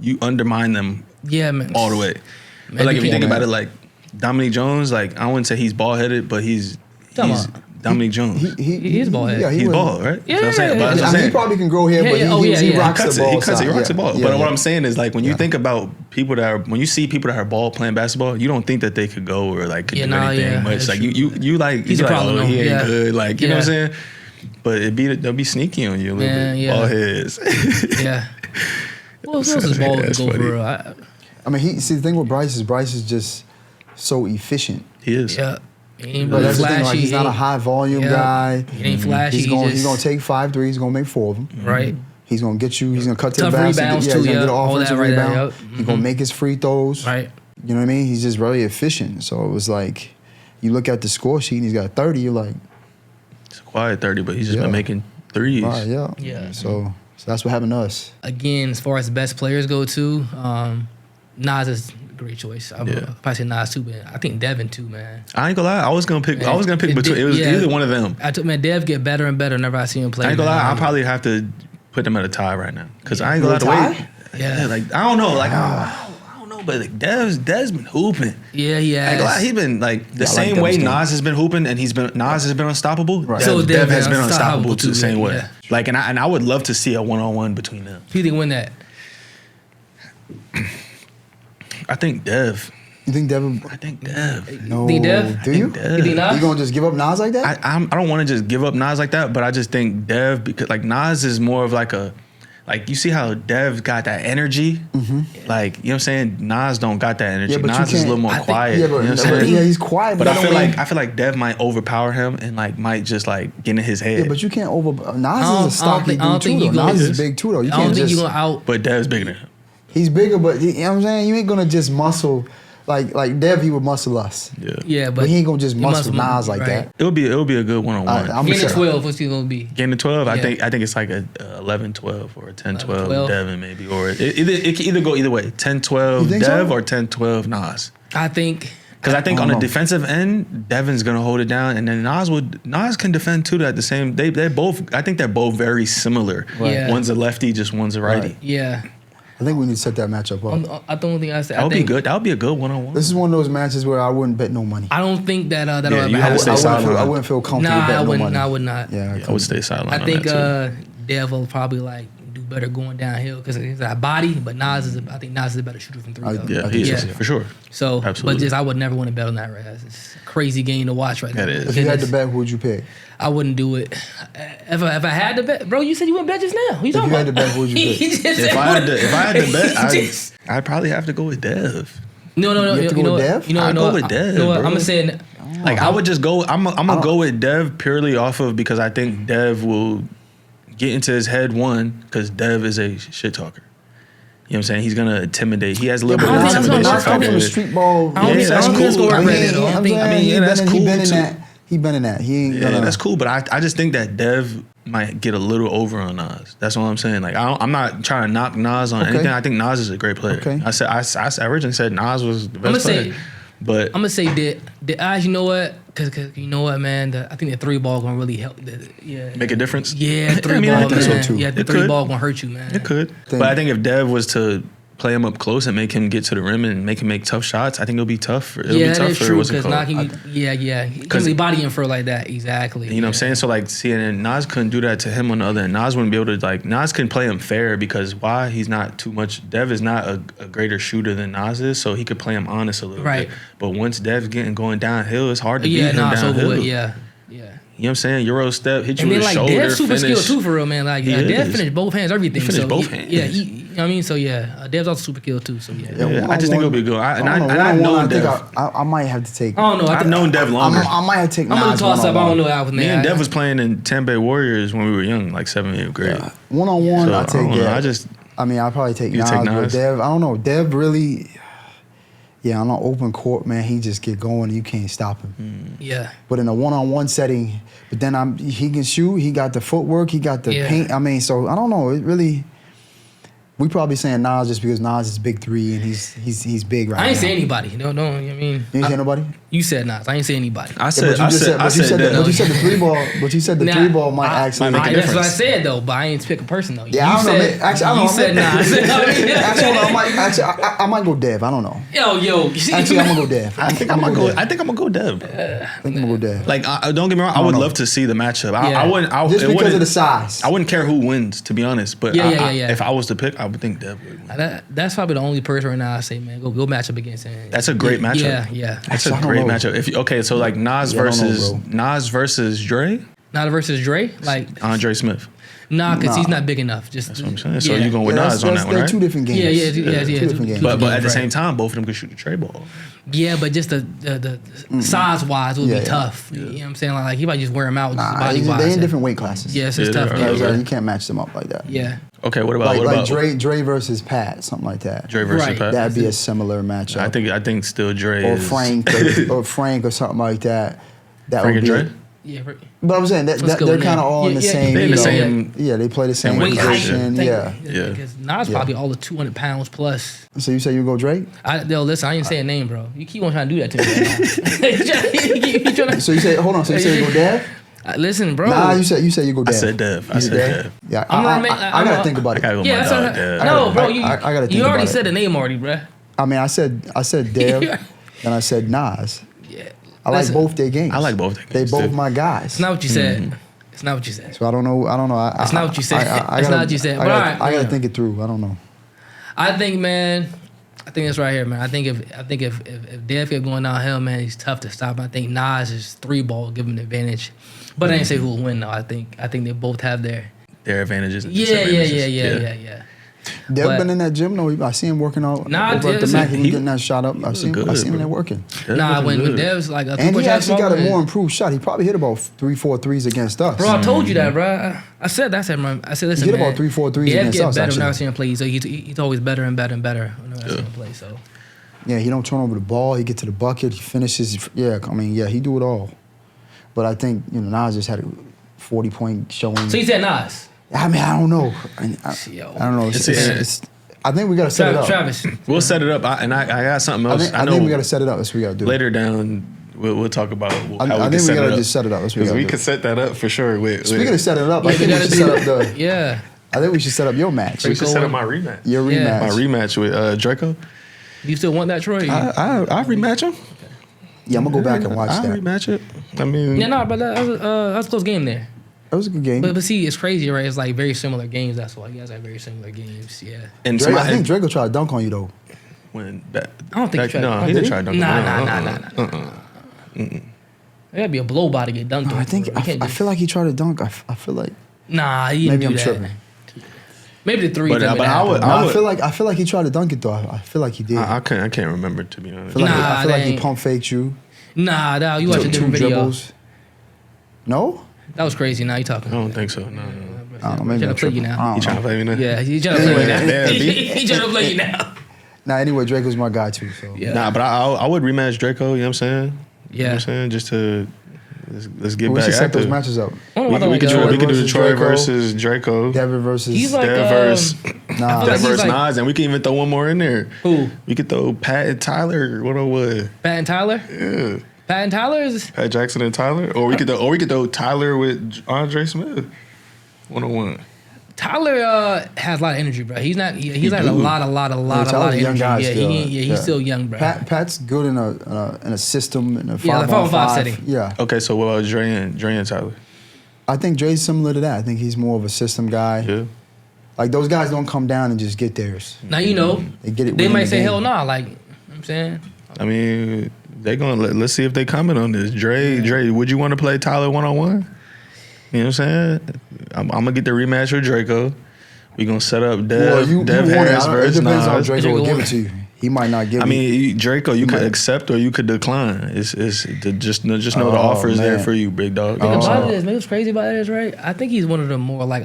you undermine them Yeah, man. all the way. But like if you think about it, like Dominique Jones, like I wouldn't say he's bald headed, but he's Talking Dominique Jones. He is bald-headed. Yeah, He's was- bald, right? Yeah, That's what I'm saying. But that's what I I'm mean, he saying. probably can grow hair, Yeah, but yeah. Oh, he yeah. rocks Cuts the it. ball. He cuts it. He side. rocks the ball. Yeah, But yeah. what I'm saying is, like, when you Yeah. think about people that are, when you see people that are ball playing basketball, you don't think that they could go or like could do anything much. that's Like true. you like He's you a like, problem, oh, he though. ain't Yeah. good. Like you know what I'm Yeah. saying. But they'll be sneaky on you a little Yeah, bit. yeah. Ball heads. Yeah. What else is ball to That's go funny. for real? I mean, the thing with Bryce is just so efficient. He is. Yeah. He ain't But really that's the flashy. thing, like he's not a high volume Yeah. guy. He ain't flashy. He's he going just, to take 5 threes. He's going to make 4 of them. right. He's going to get you. He's going to cut to Tough the basket. rebounds, yeah, too, he's going to yeah. get an All that offensive right there, rebound. yep. He's going to make his free throws. Right. You know what I mean? He's just very efficient. So it was like, you look at the score sheet and he's got 30. You're like, It's a quiet 30, but he's just been making threes. Right, Yeah. So that's what happened to us. Again, as far as best players go too, Nas is a great choice. I would probably say Nas too, but I think Devin too, man. I ain't gonna lie. I was gonna pick between. It was either one of them. I took Dev get better and better whenever I see him play. I ain't gonna man. lie. I'll probably have to put them at a tie right now because I ain't gonna lie. The way, like I don't know, like I don't know, but like Dev's been hooping. Yeah, he has. I ain't gonna lie, he's been like the same way Nas has been hooping, and Nas has been unstoppable. Right. So Dev has been been unstoppable too, the same way. yeah. Like, and I would love to see a 1-on-1 between them. Who do you think win that? I think Dev. You think Devin? I think Dev. No. Think Dev? Do you? Dev. You think Nas? You gonna just give up Nas like that? I don't want to just give up Nas like that, but I just think Dev, because like Nas is more of like you see how Dev got that energy, like you know what I'm saying. Nas don't got that energy. Yeah, but Nas is a little more quiet. Yeah, you know but, what I'm saying? yeah, he's quiet. But that I don't mean- feel like Dev might overpower him and like might just like get in his head. Yeah, but you can't Nas is a stocky dude too. Nas is big too though. You I don't can't think just. you're gonna out. But Dev's bigger than him. He's bigger, but you know what I'm saying. You ain't gonna just muscle like Dev. He would muscle us. Yeah, But he ain't gonna just he muscle must- Nas like right. that. It'll be a good 1-on-1. I'm Game sure. to 12, what's he gonna be? Game to 12, I Yeah. think it's like a 11-12 or a 10-12 11-12. Devin maybe, or it can either go either way, You 10-12 think Dev so? or 10-12 Nas. I think. Because I think I on don't the know. defensive end, Devin's gonna hold it down, and then Nas can defend too. At the same, they're both. I think they're both very similar. Right. Yeah. One's a lefty, just one's a righty. Right. Yeah. I think we need to set that matchup up. I don't think I said. That would be good. That would be a good 1-on-1. This is one of those matches where I wouldn't bet no money. I don't think that'll Yeah, ever you have to happen. stay I silent. wouldn't feel comfortable Nah, betting I no wouldn't. money. I would not. Yeah, I would stay silent. I on think that too. Dev will probably like do better going downhill because he's got a body, but I think Nas is a better shooter from three. though. Yeah, he is Yeah. for sure. So, Absolutely. but just I would never want to bet on that. Right? It's a crazy game to watch right now. That is. If you had to bet, who would you pick? I wouldn't do it. If I had to bet, bro, you said you wouldn't bet just now. Who you If talking you about? had to bet, who would you pick? He just If said I had to bet, Just- I'd probably have to go with Dev. No. You have to go with Dev? I'd go with Dev, You know what? bro. I'm gonna say. Like I would just go. I'm gonna go with Dev purely off of because I think Dev will get into his head because Dev is a shit talker. You know what I'm saying? He's gonna intimidate. He has a little bit I of don't think intimidation that's what- Nas comes from the factor. street ball. I don't think that's that's cool. cool. I I mean, mean, I mean, yeah, that's he cool been in too. that. He been in that. He ain't Yeah, gonna. that's cool. But I just think that Dev might get a little over on Nas. That's all I'm saying. Like I'm not trying to knock Nas on anything. I think Nas is a great player. Okay. I originally said Nas was the I'm gonna best player. say. But I'm gonna say the eyes. You know what? Because you know what, man. I think the three ball gonna really help. make a difference. Yeah, three I mean, ball, I think man. so too. Yeah, the It three could. ball gonna hurt you, man. It could. But I think if Dev was to play him up close and make him get to the rim and make him make tough shots, I think it'll be tough. It'll Yeah, be tough that is for true. what's it Because called? knocking, yeah, he can really body him for like that. Exactly. You know what I'm saying? So like, see, and Nas couldn't do that to him on the other end. Nas wouldn't be able to Nas can play him fair because why? He's not too much. Dev is not a greater shooter than Nas is, so he could play him honest a little Right. bit. But once Dev's going downhill, it's hard to beat Yeah, him it's over downhill. with. Yeah. You know what I'm saying? Euro step, hit you And then with a like shoulder, Dev's super finish. skilled too for real, man. Like He Dev is. finished both hands, everything. He finished so both he- hands. Yeah, you know what I mean? So yeah, Dev's also super skilled too. So yeah. Yeah, I just think it'll be good. I I've known think Dev. I might have to take. I don't know. I've known Dev longer. I might have to take. I'm gonna Nas toss up. I one-on-one. don't know. I was Me and Dev was playing in Tampa Bay Warriors when we were young, like 7th, 8th grade. One-on-one, So, I take I Dev. just I mean, I'll probably take You Nas, take but Nas? Dev, I don't know. Dev really, on an open court, man, he just get going and you can't stop him. Yeah. But in a one-on-one setting, but then he can shoot, he got the footwork, he got the paint. I mean, so I don't know. It really, we probably saying Nas just because Nas is big three and he's big right now. I ain't say anybody. No, I mean. You ain't say nobody? You said Nas. I ain't say anybody. I said But you said the three ball. But you said the Nah, three ball might actually make a That's what I difference. said though, but I ain't pick a person though. Yeah, I don't know. Actually, I don't you know. said Nas. I might go Dev. I don't know. Yo. Actually, I'm gonna go Dev. I think I'm gonna go. I think I'm gonna go Dev. I think I'm gonna go Dev. Like, don't get me wrong. I would know. love to see the matchup. Yeah. I wouldn't. Just it because wouldn't- of the size. I wouldn't care who wins, to be honest. But Yeah. if I was to pick, I would think Dev would win. That's probably the only person right now I say, man, go match up against him. That's a great matchup. Yeah. That's a I don't great know. matchup. So like Nas Yeah, I don't know, versus Dre, Nas versus Dre, like Andre Smith. because he's Nah. not big enough. Just That's what I'm saying. So you going with Yeah, Nas on that one, they're right? two different games. Yeah, Two different games. But at the right. same time, both of them could shoot the tray ball. Yeah, but just the size wise would Yeah, be yeah. tough. You know what I'm saying? Like he might just wear him out just Nah, body wise. they in different weight classes. Yes, it's Yeah, tough. they are. Yeah, You can't match them up like that. yeah. Okay, what about Dre versus Pat, something like that. Dre versus Right. Pat? That'd be a similar matchup. I think still Dre or is Frank or something like that. That Frank would and be Dre? Yeah, right. But I'm saying that they're kind of all in the same. They in the same. Yeah, they play the same weight position. Yeah. Because Nas probably all the 200 pounds plus. So you say you go Drake? Listen, I ain't saying a name, bro. You keep on trying to do that to me. So you say, hold on. So you say you go Dev? Listen, bro. Nah, you said you go Dev. I said Dev. Yeah, I gotta think about it. I gotta go Yeah, my dog, Dev. no, bro. You I gotta think you already about said it. the name already, bro. I mean, I said Dev, and I said Nas. Yeah. I like both their games. I like both their They games, both too. my guys. It's not what you said. It's not what you said. So I don't know. It's not what you said. It's not what you said. I But all right. gotta think it through. I don't know. I think, man. I think it's right here, man. I think if Dev kept going downhill, man, he's tough to stop. I think Nas is 3-ball, give him an advantage. But I didn't say who will win though. I think they both have their advantages. And yeah. Dev But- been in that gym though. I see him working out Nah, over at the Dev's- Mac. He he- getting that shot up. I see him there working. Nah, when Dev's like a And he three-point actually shot got a smaller, more improved shot. He probably hit about 3-4 threes against us. Bro, I told you that, bro. I said that. I said, listen, He hit man. about 3-4 threes Dev against get us, better actually. when I see him play. So he's always better and better and better when I see him play. So Yeah, he don't turn over the ball. He get to the bucket. He finishes. Yeah, I mean, yeah, he do it all. But I think Nas just had a 40-point showing. you said Nas. I mean, I don't know. I don't know. I think we gotta set it up. Travis. We'll set it up. I got something else. I think we gotta set it up. That's what we gotta do. Later down, we'll talk about how we I can think we set it gotta up. just set it up. That's what we Because gotta we do. could set that up for sure. Speaking of setting it up, I Yeah, think we should set up the. Yeah. I think we should set up your match. We should set up my rematch. Your Yeah. rematch. My rematch with Draco. Do you still want that, Troy? I rematch him. Yeah, I'm gonna go back and watch I that. rematch it. I mean, Yeah, no, but that was a close game there. That was a good game. But see, it's crazy, right? It's like very similar games. That's why you guys have very similar games. Yeah. and Drake, I somebody- think Draco tried to dunk on you though. when that, I don't think he tried. no, he did didn't he? try to dunk. Nah. It gotta be a blow by to get dunked on. I think bro. You can't I just- feel like he tried to dunk. I feel like Nah, he didn't maybe do I'm that. tripping. Maybe the three. But I would- No, I feel like he tried to dunk it though. I feel like he did. I can't remember, to be honest. Nah, I feel like that he ain't- pump faked you. Nah, nah, you watched a Took different two video. dribbles. No? That was crazy. Now you talking. I don't think so. No. I don't know, He maybe trying I'm to play you tripping. now. I You don't trying know. to play me now? Yeah, he's trying to play you now. Yeah, B. He's trying to play you now. Nah, anyway, Draco's my guy too. So Yeah. Nah, but I would rematch Draco. You know what I'm saying? You know Yeah. what I'm saying? Just to let's get we back should set those active. matches up. We could do versus Troy Draco. versus Draco. Devin versus He's like Dev versus I feel Nah. like Dev he's versus like- Nas, and we can even throw one more in there. Who? We could throw Pat and Tyler. What or what? Pat and Tyler. Yeah, Pat and Tyler is. Pat Jackson and Tyler, or we could throw Tyler with Andre Smith. 1-on-1. Tyler has a lot of energy, bro. He's not. He's like do. a lot of Tyler's of a young energy. guy Yeah, still. he's still young, bro. Pat's good in a system in a Yeah, the 5-on-5 5-on-5 setting. Yeah, Okay, so what about Dre and Tyler? I think Dre's similar to that. I think he's more of a system guy. Yeah. Like those guys don't come down and just get theirs. Now you know They get it. they within might the say game. hell nah. Like you know what I'm saying. I mean, they gonna let's see if they comment on this. Dre, would you want to play Tyler 1-on-1? You know what I'm saying? I'm gonna get the rematch with Draco. We gonna set up Dev you want it. Harris It versus depends on Nas. Draco will give it to you. He might not give I it. mean, Draco, you could might- accept or you could decline. It's just know the Oh, offer is there man. for you, big dog. Thing You know what I'm about saying? it is, maybe what's crazy about it is, right? I think he's one of the more like,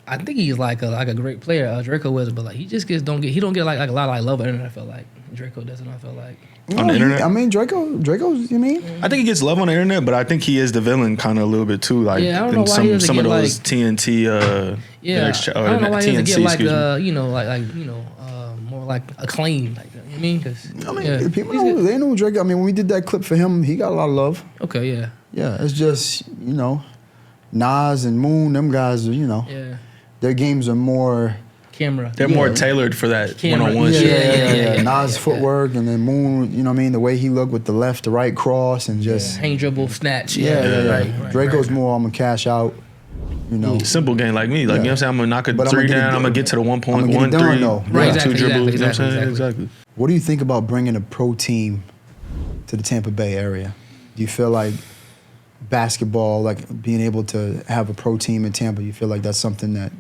I think he's like a great player. Draco is, but like he just don't get like a lot of like love on the internet. I feel like Draco doesn't. I feel like. On the internet? I mean, Draco's. You mean? I think he gets love on the internet, but I think he is the villain kind of a little bit too. Like Yeah, I don't in know why he doesn't some of get, those like- TNT. Yeah, NXT I don't know why he doesn't TNC, get like excuse more like acclaim. Like, you know what I mean? Because I mean, people know they know Draco. I mean, when we did that clip for him, he got a lot of love. Okay, yeah, Yeah, it's just Nas and Moon. Them guys, yeah. their games are more. Camera. They're more tailored for that Camera. one-on-one Yeah, shit. yeah. Nas footwork and then Moon. You know what I mean? The way he looked with the left to right cross and just. Hang dribble, snatch. Yeah. Right, Draco's right. more. I'm gonna cash out. Simple game like me. Like, you know what I'm saying? I'm going to knock a But I'ma three get it down. done. I'm going to get to the 1 point, I'ma get it 1 done, 3. though. Right, two exactly, dribbles. You know what I'm exactly. saying? Exactly. What do you think about bringing a pro team to the Tampa Bay area? Do you feel like basketball, like being able to have a pro team in Tampa, you feel like that's something that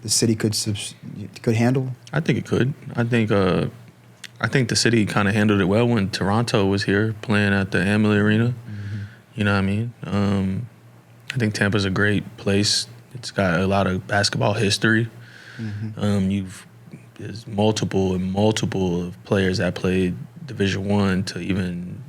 the city could handle? I think it could. I think the city kind of handled it well when Toronto was here playing at the Amalie Arena. Mm-hmm. You know what I mean? I think Tampa's a great place. It's got a lot of basketball history. Mm-hmm. There's multiple of players that played Division I to even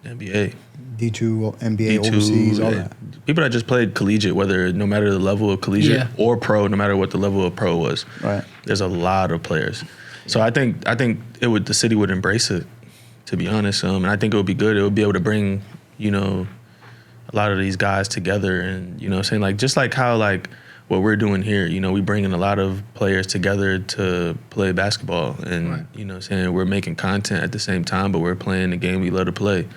NBA. Do D2, NBA, overseas, all that. People that just played collegiate, no matter the level of collegiate or pro, no matter what the level of pro was. Right. There's a lot of players. So I think the city would embrace it, to be honest. And I think it would be good. It would be able to bring, a lot of these guys together, and saying like just like how like what we're doing here. We bringing a lot of players together to play basketball, and saying we're making content at the same time, but we're playing the game we love to play.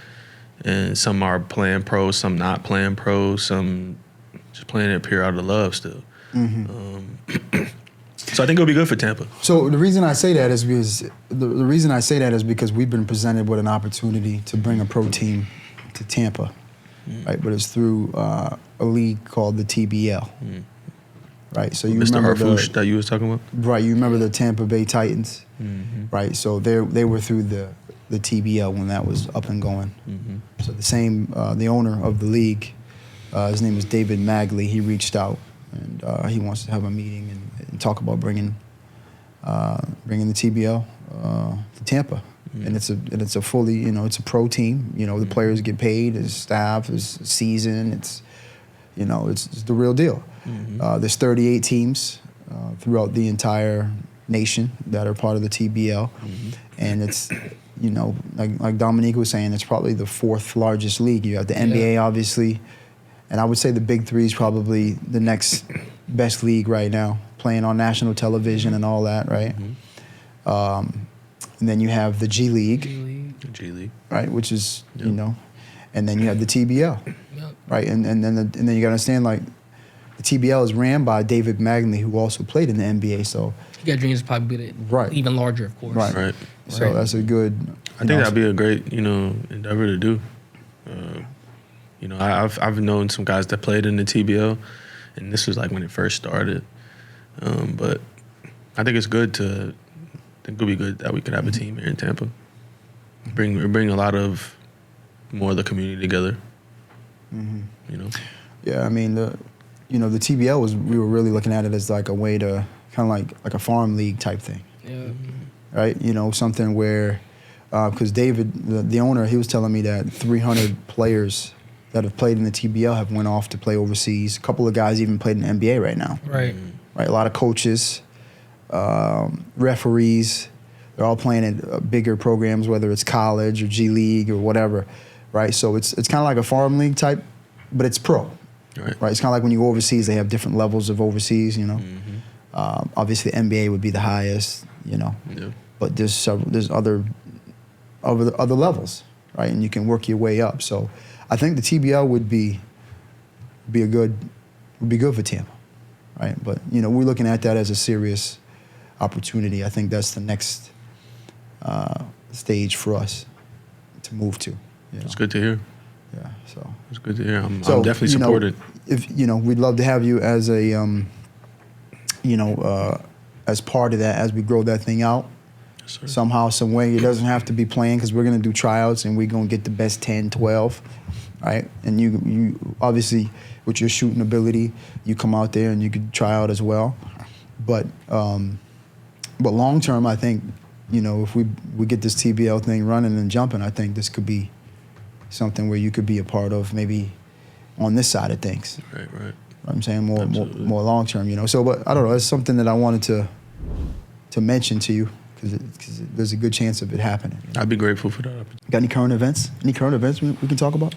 And some are playing pro, some not playing pro, some just playing it pure out of love still. Mm-hmm. So I think it'll be good for Tampa. So the reason I say that is because we've been presented with an opportunity to bring a pro team to Tampa, right? But it's through a league called the TBL, right? So you Mr. remember Harfouche that you was talking about, right? You remember the Tampa Bay Titans, right? So they were through the TBL when that was up and going. So the owner of the league, his name is David Magley. He reached out and he wants to have a meeting and talk about bringing the TBL to Tampa. And it's a fully, it's a pro team. The players get paid, his staff, his season. It's the real deal. There's 38 teams throughout the entire nation that are part of the TBL, and it's like Dominique was saying, it's probably the fourth largest league. You have the NBA, obviously, and I would say the Big Three is probably the next best league right now, playing on national television and all that, right? And then you have the G League, right, which is and then you have the TBL, right, and then you got to understand, like, the TBL is ran by David Magley, who also played in the NBA, so you got dreams to probably be even larger, of course. Right. So that's a good. I think that'd be a great endeavor to do. I've known some guys that played in the TBL, and this was like when it first started. But I think it's good I think it'll be good that we could have a team here in Tampa. Bring a lot of more of the community together. Yeah, I mean the TBL we were really looking at it as like a way to kind of like a farm league type thing. Yeah. Right. Something where because David, the owner, he was telling me that 300 players that have played in the TBL have went off to play overseas. A couple of guys even played in the NBA right now. Right. Right. A lot of coaches, referees, they're all playing at bigger programs, whether it's college or G League or whatever. Right. So it's kind of like a farm league type, but it's pro. Right. It's kind of like when you go overseas, they have different levels of overseas. Obviously, the NBA would be the highest. But there's other levels, right? And you can work your way up. So I think the TBL would be good for Tampa, right? But we're looking at that as a serious opportunity. I think that's the next stage for us to move to. It's good to hear. Yeah, so it's good to hear. I'm definitely supported. If we'd love to have you as a as part of that as we grow that thing out. Yes, somehow, some way. It doesn't have to be playing, because we're going to do tryouts and we're going to get the best 10, 12, right? And you obviously, with your shooting ability, you come out there and you could try out as well. But long term, I think, if we get this TBL thing running and jumping, I think this could be something where you could be a part of, maybe on this side of things. Right. I'm saying more long term, So, but I don't know. It's something that I wanted to mention to you, because there's a good chance of it happening. I'd be grateful for that. Got any current events? Any current events we can talk about?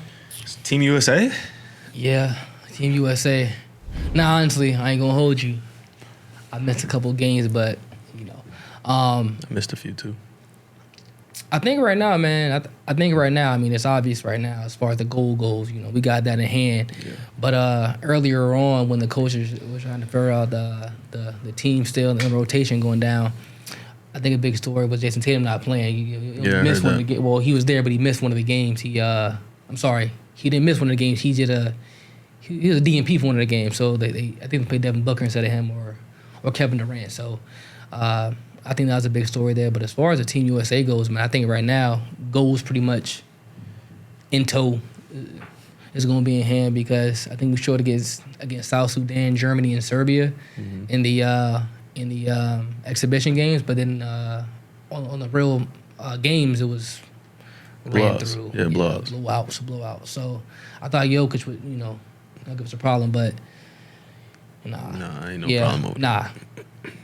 Team USA? Yeah, Team USA. Nah, honestly, I ain't gonna hold you. I missed a couple games, but I missed a few too. I think right now, man. I think right now. I mean, it's obvious right now as far as the goal goes. We got that in hand. Yeah. But earlier on, when the coaches were trying to figure out the team still and the rotation going down, I think a big story was Jason Tatum not playing. He missed one of the games. Well, he was there, but he missed one of the games. He didn't miss one of the games. He was a DNP for one of the games. So I think they played Devin Booker instead of him or Kevin Durant. So. I think that was a big story there. But as far as the Team USA goes, man, I think right now, goals pretty much in tow is going to be in hand, because I think we showed against South Sudan, Germany, and Serbia in the exhibition games. But then on the real games, it was ran Blowouts. through. Yeah, blowouts. Blowouts. So I thought Jokic would, not give us a problem, but nah. Nah, ain't no problem over Nah.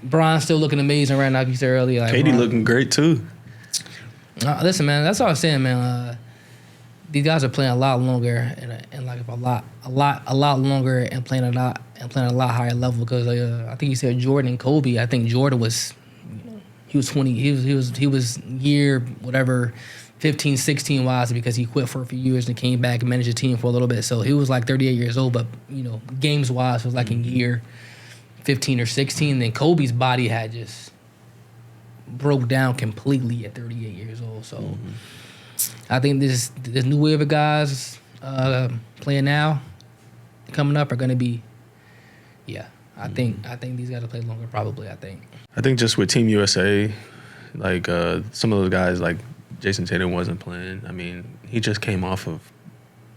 Bron's still looking amazing right now, like you said earlier. Like KD looking great too. Listen, man, that's all I'm saying, man. These guys are playing a lot longer and like a lot longer and playing a lot higher level because I think you said Jordan and Kobe. I think Jordan was, he was 20. He was year whatever, 15, 16 wise because he quit for a few years and came back and managed the team for a little bit. So he was like 38 years old, but games wise was like in year 15 or 16. Then Kobe's body had just broke down completely at 38 years old. So I think this new wave of guys playing now, coming up are going to be, I think these guys will play longer probably, I think. I think just with Team USA, like some of those guys, like Jason Tatum wasn't playing. I mean, he just came off of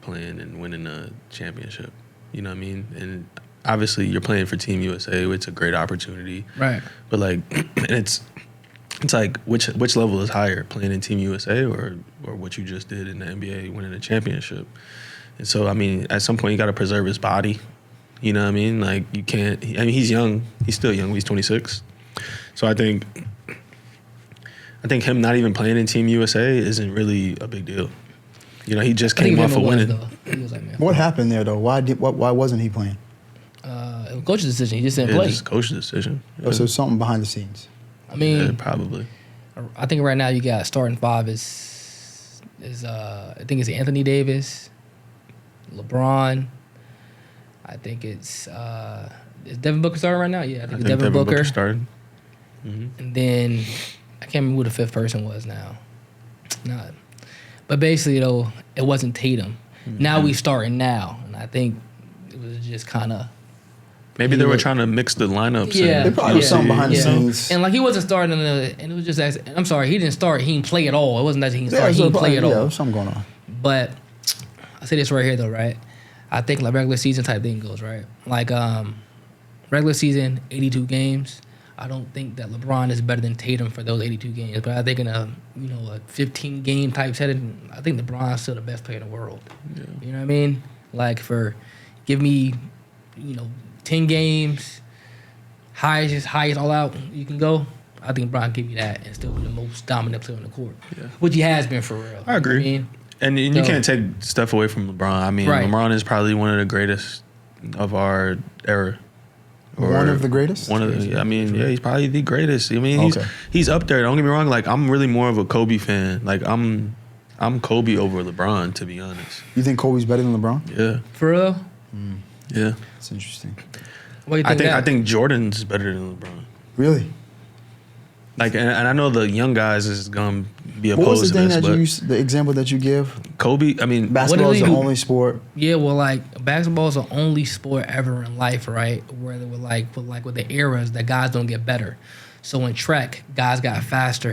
playing and winning a championship. You know what I mean? And obviously you're playing for Team USA. It's a great opportunity. Right. But like, it's like which level is higher, playing in Team USA or what you just did in the NBA, winning a championship? And so, I mean, at some point you got to preserve his body. You know what I mean? Like you can't. I mean, he's young. He's still young. He's 26. So I think him not even playing in Team USA isn't really a big deal. He just came off of winning. What happened there though? Why wasn't he playing? It was coach's decision. He just didn't play. Just coach's decision. Yeah. So something behind the scenes. I mean, probably. I think right now you got starting five is I think it's Anthony Davis, LeBron. I think it's is Devin Booker starting right now? Yeah, I think it's Devin Booker started. And then I can't remember who the fifth person was now. Not, but basically though, it wasn't Tatum. Now we starting now, and I think it was just kind of. Maybe they were trying to mix the lineups. Yeah, they probably was something behind the scenes. And like he wasn't starting, and it was just. I'm sorry, he didn't start. He didn't play at all. It wasn't that he didn't start. He didn't play at all. Yeah, there's something going on. But I say this right here though, right? I think like regular season type thing goes right. Like regular season, 82 games. I don't think that LeBron is better than Tatum for those 82 games. But I think in a 15 game type setting, I think LeBron's still the best player in the world. Yeah. You know what I mean? Like give me 10 games, highest all out you can go. I think LeBron give you that and still be the most dominant player on the court, which he has been for real. I agree. You know what I mean? And you can't take stuff away from LeBron. I mean, right. LeBron is probably one of the greatest of our era. One of the greatest? He's probably the greatest. I mean, he's up there. Don't get me wrong. Like, I'm really more of a Kobe fan. Like, I'm Kobe over LeBron, to be honest. You think Kobe's better than LeBron? Yeah. For real? Yeah. That's interesting. What do you think? I think Jordan's better than LeBron. Really? Like, and I know the young guys is gonna be opposed to this. What was the thing the example that you give? Kobe. I mean, basketball is the only sport. Yeah, well, like basketball is the only sport ever in life, right? Where they were with the eras that guys don't get better. So in track, guys got faster.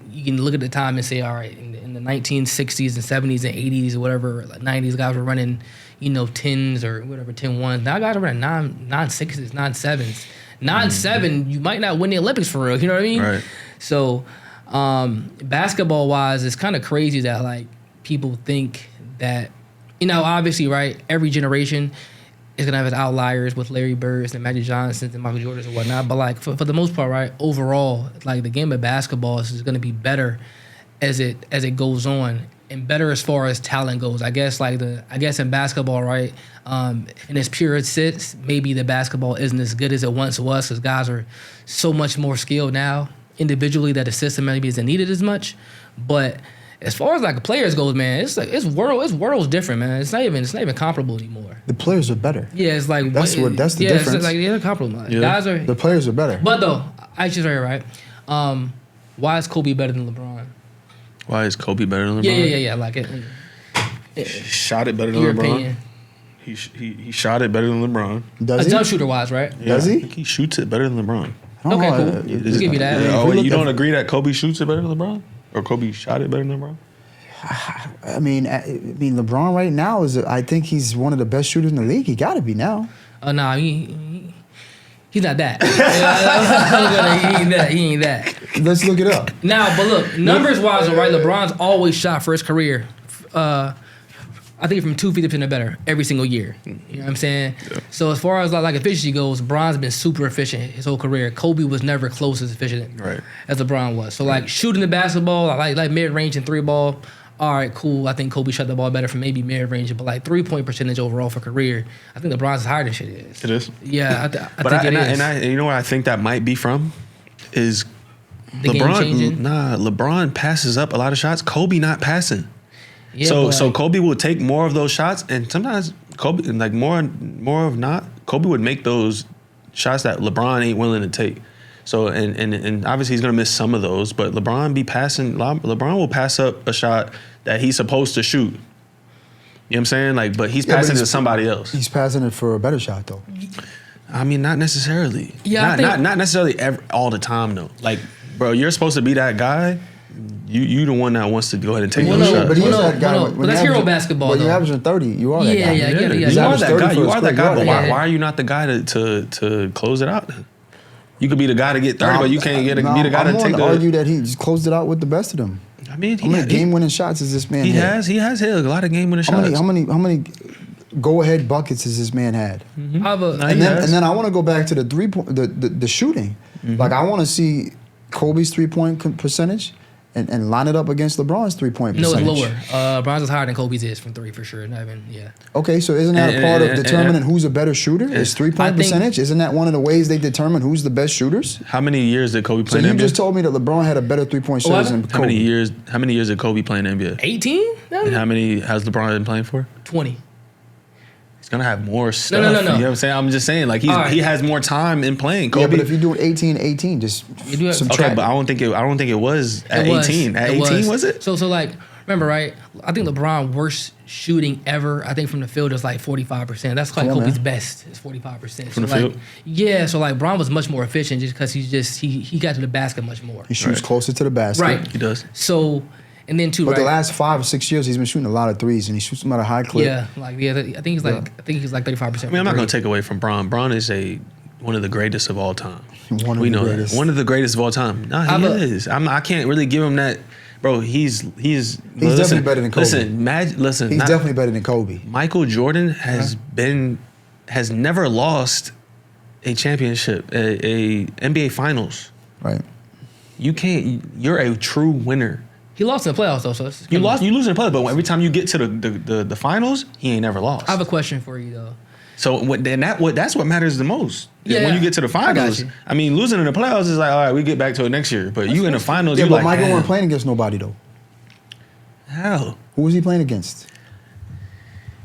You can look at the time and say, all right, in the 1960s and 70s and 80s or whatever, like 90s, guys were running, 10s or whatever, 10-1s. Now guys are running 9-6s, 9-7s. 9-7, you might not win the Olympics for real. You know what I mean? Right. So, basketball wise, it's kind of crazy that like people think that, obviously, right? Every generation is gonna have its outliers with Larry Birds and Magic Johnsons and Michael Jordans and whatnot. But like for the most part, right? Overall, like the game of basketball is gonna be better as it goes on. And better as far as talent goes. I guess in basketball, right, in its pure sense, maybe the basketball isn't as good as it once was because guys are so much more skilled now individually that the system maybe isn't needed as much. But as far as like players goes, man, it's worlds different, man. It's not even comparable anymore. The players are better. Yeah, it's like that's the difference. It's like they're comparable. Yeah. Guys are the players are better. But though, I just right. Why is Kobe better than LeBron? Why is Kobe better than LeBron? Yeah. Like it. Shot it better than Your LeBron. opinion. He shot it better than LeBron. Does he? Jump shooter wise, right? Yeah, Does he? I think he shoots it better than LeBron. Okay, cool. We'll give you that. You don't agree that Kobe shoots it better than LeBron, or Kobe shot it better than LeBron? I mean, LeBron right now I think he's one of the best shooters in the league. He got to be now. Nah, He's not that. He ain't that. Let's look it up. Now, but look, numbers-wise, right, LeBron's always shot for his career. I think from 2 feet and better every single year. You know what I'm saying? Yeah. So as far as like efficiency goes, LeBron's been super efficient his whole career. Kobe was never close as efficient as LeBron was. So like shooting the basketball, like mid-range and 3-ball, all right, cool. I think Kobe shot the ball better from maybe mid-range, but like 3-point percentage overall for career, I think LeBron's is higher than shit is. It is? Yeah, I think it is. And you know where I think that might be from? Is the game changing? LeBron passes up a lot of shots. Kobe not passing. Yeah, so Kobe will take more of those shots, and sometimes Kobe, like more of not, Kobe would make those shots that LeBron ain't willing to take. So and obviously he's gonna miss some of those, but LeBron will pass up a shot that he's supposed to shoot. You know what I'm saying? Like, but he's passing it to somebody else. He's passing it for a better shot though. I mean, not necessarily. Yeah, not necessarily all the time though. Like, bro, you're supposed to be that guy. You the one that wants to go ahead and take those shots. But he's that guy. But that's hero basketball. When you're averaging 30, you are that guy. Yeah. You are that guy. You are that guy. But why are you not the guy to close it out? You could be the guy to get 30, but you can't be the guy to take the. I'm argue that he just closed it out with the best of them. I mean, how many game-winning shots has this man had? He has hit a lot of game-winning shots. How many go-ahead buckets has this man had? Mm-hmm. And then I want to go back to the 3-point, the shooting. Mm-hmm. Like I want to see Kobe's 3-point percentage. And line it up against LeBron's 3-point percentage. No, it's lower. LeBron's is higher than Kobe's is from 3 for sure. Not even, Okay, so isn't that a part of determining who's a better shooter? Is 3-point percentage? Isn't that one of the ways they determine who's the best shooters? How many years did Kobe play in the NBA? So you just told me that LeBron had a better 3-point shooter than Kobe. How many years did Kobe play in the NBA? 18? And how many has LeBron been playing for? 20. He's gonna have more stuff. No. You know what I'm saying? I'm just saying, like he has more time in playing. Kobe, yeah, but if you do it 18, just subtract. Okay, but I don't think it was at 18. At 18 was it? So like remember, right? I think LeBron worst shooting ever. I think from the field is like 45%. That's like Kobe's best. It's 45%. From the field. Yeah. So like Bron was much more efficient just because he got to the basket much more. He shoots closer to the basket. Right. He does. So. And then but the last 5 or 6 years, he's been shooting a lot of threes, and he shoots them at a high clip. Yeah, I think he's like 35%. I mean, I'm not gonna take away from Bron. Bron is one of the greatest of all time. One of the greatest of all time. No, he is. I can't really give him that, bro. He's definitely better than Kobe. Listen. He's definitely better than Kobe. Michael Jordan has never lost a championship, a NBA Finals. Right. You're a true winner. He lost in the playoffs though, so you lose in the playoffs, but every time you get to the finals, he ain't never lost. I have a question for you though. So that's what matters the most. Yeah, when you get to the finals. I mean, losing in the playoffs is like, all right, we get back to it next year. But you in the finals, yeah, you but like, Michael wasn't playing against nobody though. How? Who was he playing against?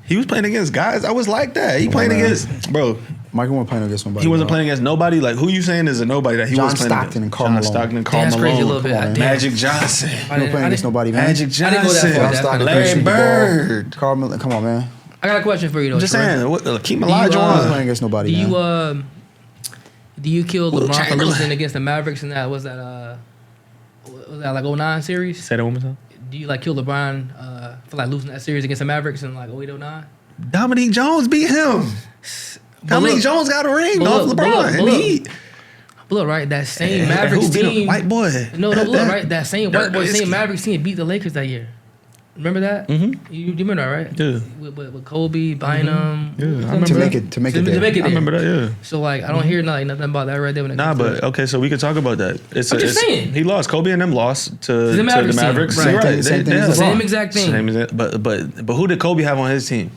He was playing against guys. I was like that. He playing against, bro. Michael wasn't playing against nobody. He wasn't playing against nobody. Like, who you saying is a nobody that he was playing against? John Stockton and Karl Malone. That's crazy a little bit. Magic Johnson. He wasn't playing against nobody, man. Magic Johnson. Larry Bird. Karl Malone. Come on, man. I got a question for you though. I'm just saying. Keep Elijah on. Playing against nobody. Do you kill LeBron for losing against the Mavericks and that was that like 09 series? Say that one more time. Do you like kill LeBron for like losing that series against the Mavericks in like 08, 09? Dominique Jones beat him. Dominique Jones got a ring off LeBron. But look, right, that same Mavericks team. White boy. No, look, right, that same white boy, same Mavericks team beat the Lakers that year. Remember that? Mm-hmm. You remember that, right? Yeah. With Kobe, Bynum. Yeah, I remember to make it there. I remember that, yeah. So, like, I don't hear nothing about that right there. Nah, but, okay, so we can talk about that. I'm just saying. He lost. Kobe and them lost to the Mavericks. Right. Right. Same exact thing. But who did Kobe have on his team?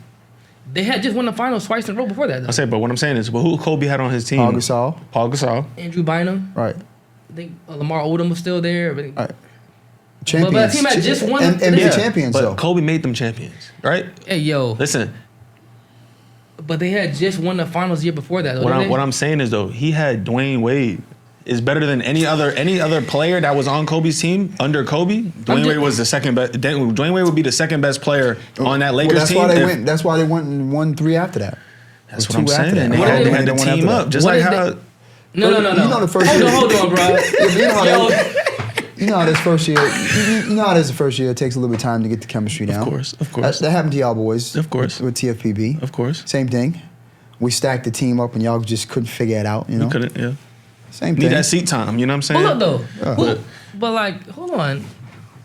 They had just won the finals twice in a row before that, though. I say, but what I'm saying is, who Kobe had on his team? Paul Gasol. Andrew Bynum. Right. I think Lamar Odom was still there. Right. Champions. But that team had just won. NBA champions, but though. Kobe made them champions, right? Hey, yo. Listen. But they had just won the finals the year before that, though, what I'm saying is, though, he had Dwayne Wade. Is better than any other player that was on Kobe's team under Kobe. Dwayne Wade was the second best. Dwayne Wade would be the second best player on that Lakers team. That's why they went and won 3 after that. That's what I'm saying. They had to team up, just like how. No. You know the first year. Hold on, bro. You know how this first year. You know how this first year. It takes a little bit of time to get the chemistry down. Of course. That happened to y'all boys. Of course. With TFPB. Of course. Same thing. we stacked the team up and y'all just couldn't figure it out, you know? We couldn't, yeah. Same Need thing. that seat time, you know what I'm saying? But look, though. But, like, hold on.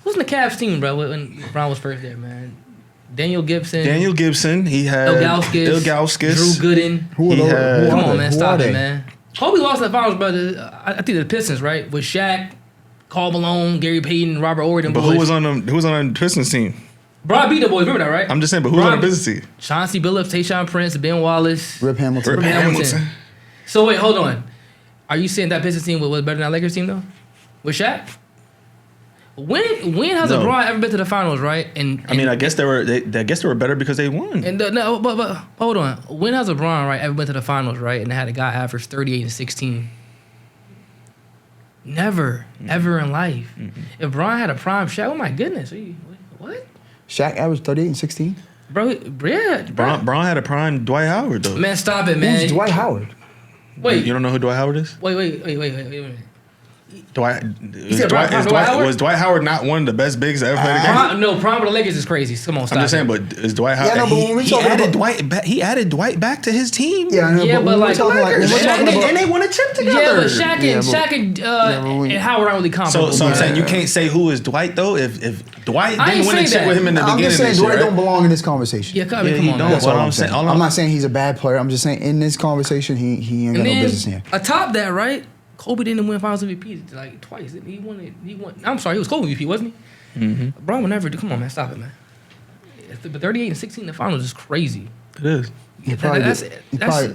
Who's in the Cavs team, bro, when Brown was first there, man? Daniel Gibson. He had Ilgauskas. Drew Gooden. Who are those? Come on, man. Who Stop are it, they? man. Kobe lost in the finals, brother. I think the Pistons, right? With Shaq, Karl Malone, Gary Payton, Robert Ory, them But boys. who was on the Pistons team? Bron beat the boys. Remember that, right? I'm just saying, but who's on the Pistons team? Chauncey Billups, Tayshaun Prince, Ben Wallace. Rip Hamilton. Rip Hamilton. So, wait, hold on. Are you saying that Pistons team was better than that Lakers team, though? With Shaq? When has LeBron ever been to the finals, right? And I mean, I guess they were better because they won. And but hold on. When has LeBron, right, ever been to the finals, right, and had a guy average 38 and 16? Never, ever in life. Mm-hmm. If Bron had a prime Shaq, oh my goodness, what? Shaq averaged 38 and 16? Bro, yeah. Bron had a prime Dwight Howard, though. Man, stop it, man. Who's Dwight Howard? Wait. You don't know who Dwight Howard is? Wait a minute. Was Dwight Howard not one of the best bigs that ever played the game? Prime of the Lakers is crazy. Come on, stop. I'm just saying, but is Dwight Howard? Yeah, no, but when we talking about he added Dwight back to his team. Yeah, I know, yeah, but like, and they won a chip together. Yeah, but Shaq and Howard aren't really comparable. So I'm saying you can't say who is Dwight though if Dwight didn't win a chip with him in the beginning. I'm just saying Dwight don't don't belong in this conversation. Yeah, come on. That's all I'm saying. I'm not saying he's a bad player. I'm just saying in this conversation he ain't got no business here. Atop that, right? Kobe didn't win Finals MVP like twice. He won. I'm sorry, he was Kobe MVP, wasn't he? Mm-hmm. Bron would never do. Come on, man, stop it, man. But 38 and 16 in the finals is crazy. It is. That's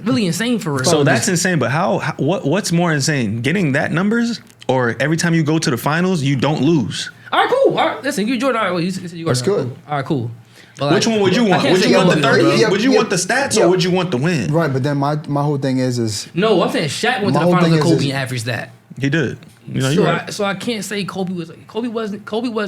really insane for real. So that's insane. But what's more insane? Getting that numbers, or every time you go to the finals, you don't lose? All right, cool. All right, listen, you Jordan. All right, well, you that's good. Cool. All right, cool. But which one would you want? Would you want the 30? Would you want the stats, or would you want the win? Right, but then my whole thing is no. I'm saying Shaq went to the finals and Kobe averaged that. He did. You're right. So I can't say Kobe was.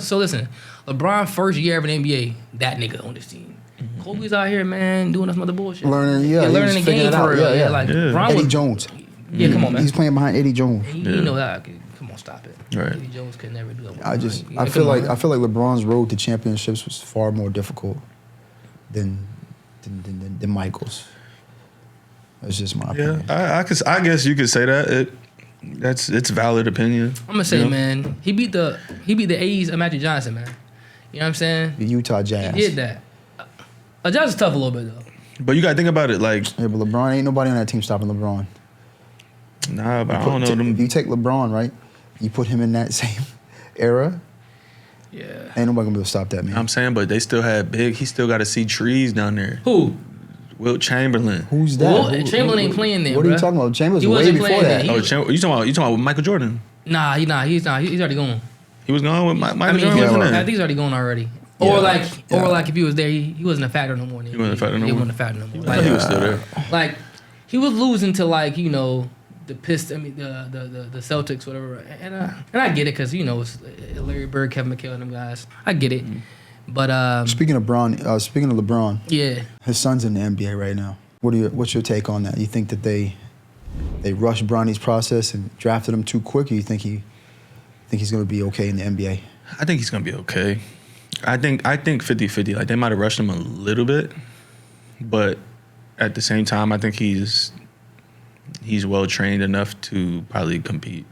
So listen, LeBron first year of an NBA, that nigga on this team. Mm-hmm. Kobe's out here, man, doing some other bullshit. Learning the game for real. Yeah. Eddie Jones. Yeah, come on, man. He's playing behind Eddie Jones. You know that. Come on, stop it. Right. Eddie Jones could never do that. I feel like LeBron's road to championships was far more difficult than Michael's. That's just my opinion. Yeah, I guess you could say that. It's valid opinion. I'm gonna say, man, he beat the A's of Magic Johnson, man. You know what I'm saying? The Utah Jazz. He did that. Jazz is tough a little bit though. But you gotta think about it, like. Yeah, but LeBron, ain't nobody on that team stopping LeBron. Nah, but I don't know them. If you take LeBron, right, you put him in that same era. Yeah. Ain't nobody gonna be able to stop that man. I'm saying, but they still had big. He still got to see trees down there. Who? Wilt Chamberlain. Who's that? Chamberlain ain't playing there. What are you talking about? Chamberlain's way before that. You talking about Michael Jordan? Nah, he's not. He's already gone. He was gone with Michael Jordan. Wasn't there? I think he's already gone already. Or like if he was there, he wasn't a factor no more. He wasn't a factor no more. Like, he was still there. Like he was losing to the Pistons. I mean the Celtics, whatever. And I get it because it's Larry Bird, Kevin McHale, and them guys. I get it. But speaking of LeBron, yeah, his son's in the NBA right now. What's your take on that? You think that they rushed Bronny's process and drafted him too quick, or you think he's going to be okay in the NBA? I think he's going to be okay. I think 50-50. Like they might have rushed him a little bit, but at the same time, I think he's well trained enough to probably compete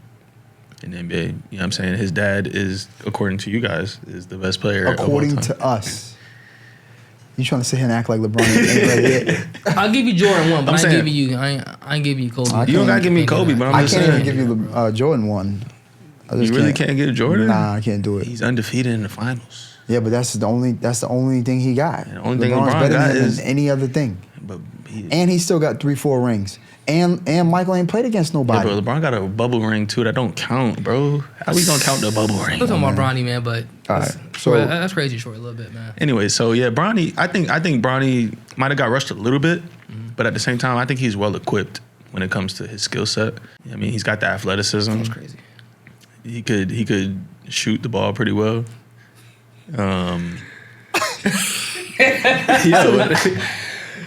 in the NBA. You know what I'm saying? His dad is, according to you guys, is the best player according of all time. To us. You trying to sit here and act like LeBron ain't ready yet? I'll give you Jordan 1, but I ain't giving you Kobe. You don't gotta give me Kobe, but I'm just saying. I can't even give you Jordan 1. You really can't give Jordan? Nah, I can't do it. He's undefeated in the finals. Yeah, but that's the only thing he got. And the only thing LeBron's LeBron better got than him is than any other thing. But and he still got 3-4 rings. And Michael ain't played against nobody. Yeah, bro, LeBron got a bubble ring too. That don't count, bro. How we gonna count the bubble ring? We're talking about Bronny, man, but so that's crazy short a little bit, man. Anyway, so yeah, Bronny. I think Bronny might have got rushed a little bit, but at the same time, I think he's well equipped when it comes to his skill set. I mean, he's got the athleticism. That's crazy. He could shoot the ball pretty well. Pause.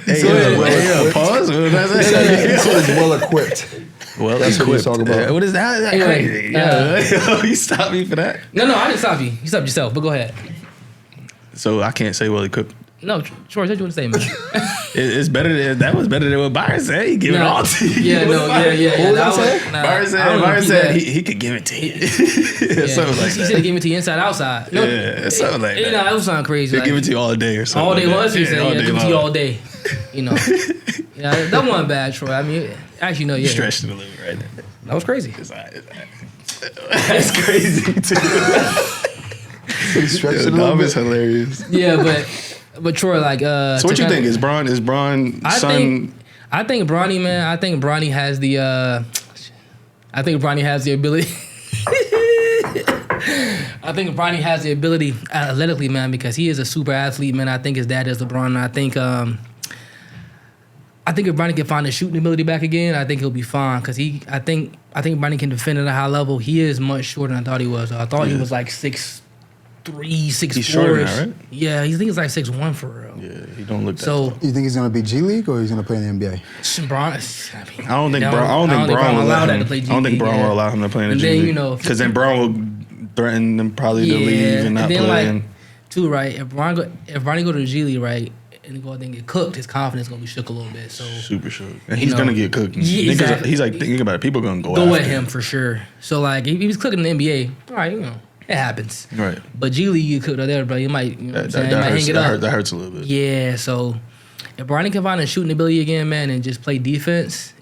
He's well equipped. Well, that's what he's talking about. What is that? Anyway, you stopped me for that. No, I didn't stop you. You stopped yourself. But go ahead. So I can't say well No, Troy, what you want to say, man? It's better that was better than what Byron said. He give it all to you. Yeah, no, yeah. What was I saying? Byron said he could give it to you. Something like he that. said give it to you inside, outside. No, Something like that. That would sound crazy. He'll give it to you all day or something. All day like long. that. He said, give it to you all day. That wasn't bad, Troy. I mean, actually, no, yeah. You stretched it a little right there. That was crazy. That's crazy too. That was hilarious. Yeah, but Troy, like, so what you think? Is Bron son? I think Bronnie, man. I think Bronnie has the ability. I think Bronnie has the ability athletically, man, because he is a super athlete, man. I think his dad is LeBron. And I think if Bronnie can find his shooting ability back again, I think he'll be fine. Cause I think Bronnie can defend at a high level. He is much shorter than I thought he was. I thought he was like 6'3", 6'4". He's shorter now, right? Yeah, I think he's like 6'1" for real. Yeah, he don't look that So tall. You think he's gonna be G League or he's gonna play in the NBA? Bron, I don't think Bron will allow him. I don't think Bron will allow him to play in the G League. Because then Bron will threaten them probably to leave and not play. Like, too, right? If Bronny go to the G League, right, and go out there and get cooked, his confidence gonna be shook a little bit. So super shook, and he's gonna get cooked. Yeah, exactly. He's like thinking about it. People gonna go at after him for sure. So like, if he was cooking in the NBA, all right, it happens. Right. But G League, you cooked out there, bro. You might, that hang it up. That hurts a little bit. Yeah. So if Bronny can find a shooting ability again, man, and just play defense,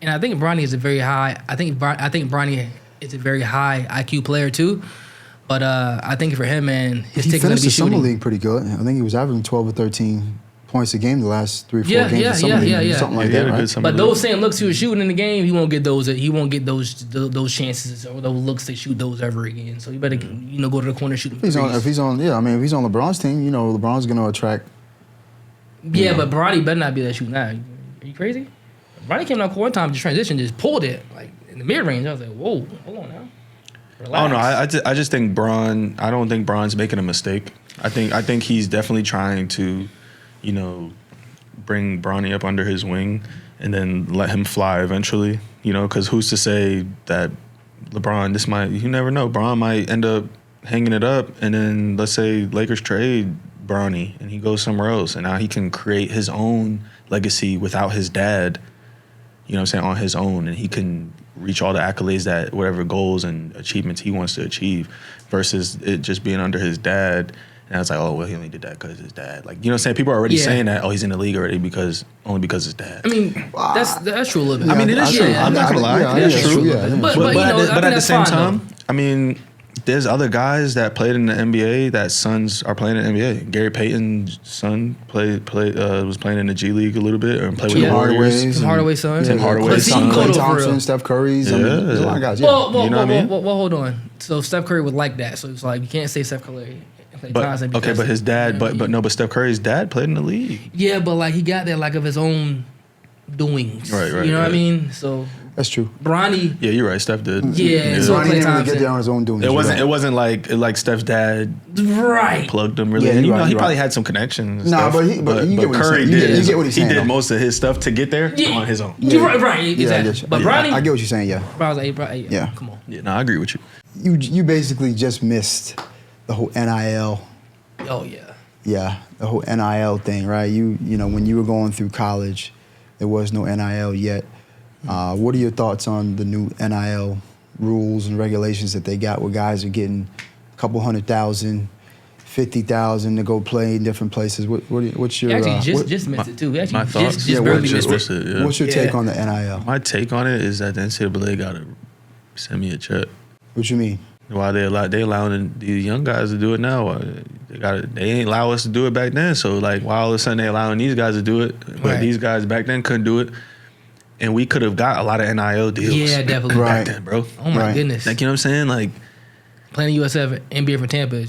and I think Bronny is a very high. I think Bronny is a very high IQ player too. But I think for him, man, his he tick's gonna finished be the summer shooting. league pretty good. I think he was averaging 12 or 13 points a game the last 3-4 games. Yeah, of summer league, something like that, right? But those same looks he was shooting in the game, he won't get those. He won't get those chances or those looks to shoot those ever again. So you better go to the corner shooting. If he's on LeBron's team, LeBron's going to attract. Yeah, but Bronny better not be that shooting. Now, are you crazy? Bronny came out court time to transition, just pulled it like in the mid range. I was like, whoa, hold on now. Relax. I don't know. I just think Bron. I don't think Bron's making a mistake. I think he's definitely trying to, bring Bronny up under his wing and then let him fly eventually. Because who's to say that LeBron? You never know. Bron might end up hanging it up, and then let's say Lakers trade Bronny and he goes somewhere else, and now he can create his own legacy without his dad. On his own, and he can reach all the accolades that whatever goals and achievements he wants to achieve versus it just being under his dad. And I was like, oh, well, he only did that because his dad. Like, people are already saying that, oh, he's in the league already because his dad. I mean, that's true a little bit. Yeah, I mean, it is true. I'm not going to lie. That's true. Yeah, but at the same time, I mean, there's other guys that played in the NBA that sons are playing in the NBA. Gary Payton's son was playing in the G League a little bit and played with the Warriors. Tim Hardaway's son. Tim Hardaway's son. Klay Thompson, Steph Curry's. There's a lot of guys. Yeah. Well, you know what I mean? Well, hold on. So Steph Curry would like that. So it's like you can't say Steph Curry. But his dad. But Steph Curry's dad played in the league. Yeah, but like he got there like of his own doings. Right. You know what I mean? So that's true. Bronny. Yeah, you're right. Steph did. Yeah. So Bronny didn't really get there on his own doings. It wasn't like Steph's dad plugged him really. Yeah, and, he probably had some connections. Nah, but Curry did. You get what he's saying. He did most of his stuff to get there on his own. Yeah. Right. Exactly. But Bronny. I get what you're saying. Yeah. Bro, I was like, yeah. Come on. Yeah. No, I agree with you. You basically just missed the whole NIL. Oh yeah. Yeah, the whole NIL thing, right? You know, when you were going through college, there was no NIL yet. What are your thoughts on the new NIL rules and regulations that they got where guys are getting a couple 100,000, 50,000 to go play in different places? What's your... Actually, just missed it too. We actually my thoughts? just barely missed it. Yeah. What's your take on the NIL? My take on it is that the NCAA got to send me a check. What you mean? Why they allowing these young guys to do it now? They ain't allow us to do it back then. So like, why all of a sudden they allowing these guys to do it, but these guys back then couldn't do it, and we could have got a lot of NIL deals. Yeah, definitely. Back then, bro. Oh my goodness. Like, you know what I'm saying? Like playing USF NBA for Tampa.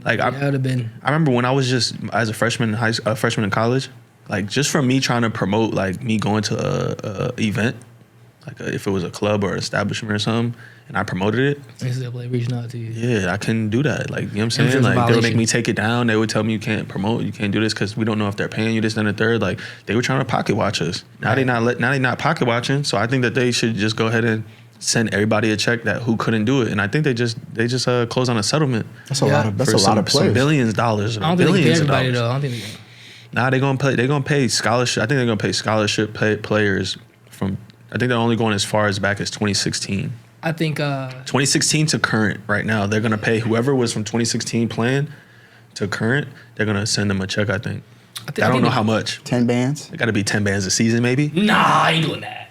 That would have been. I remember when I was just as a freshman in college, like just from me trying to promote like me going to a event, like if it was a club or establishment or something, and I promoted it. NCAA reaching out to you. Yeah, I couldn't do that. Like, you know what I'm saying? Like, they would make me take it down. They would tell me you can't promote, you can't do this because we don't know if they're paying you this and the third. Like, they were trying to pocket watch us. Now they not pocket watching. So I think that they should just go ahead and send everybody a check that who couldn't do it. And I think they just closed on a settlement. That's a lot of players. Some billions of dollars. I don't think they pay everybody though. I don't think they. Nah, they're gonna pay scholarship. I think they're gonna pay scholarship players from. I think they're only going as far as back as 2016. I think 2016 to current. Right now, they're gonna pay whoever was from 2016 playing to current. They're gonna send them a check. I think. I don't know how much. 10 bands. It got to be 10 bands a season, maybe. Nah, I ain't doing that.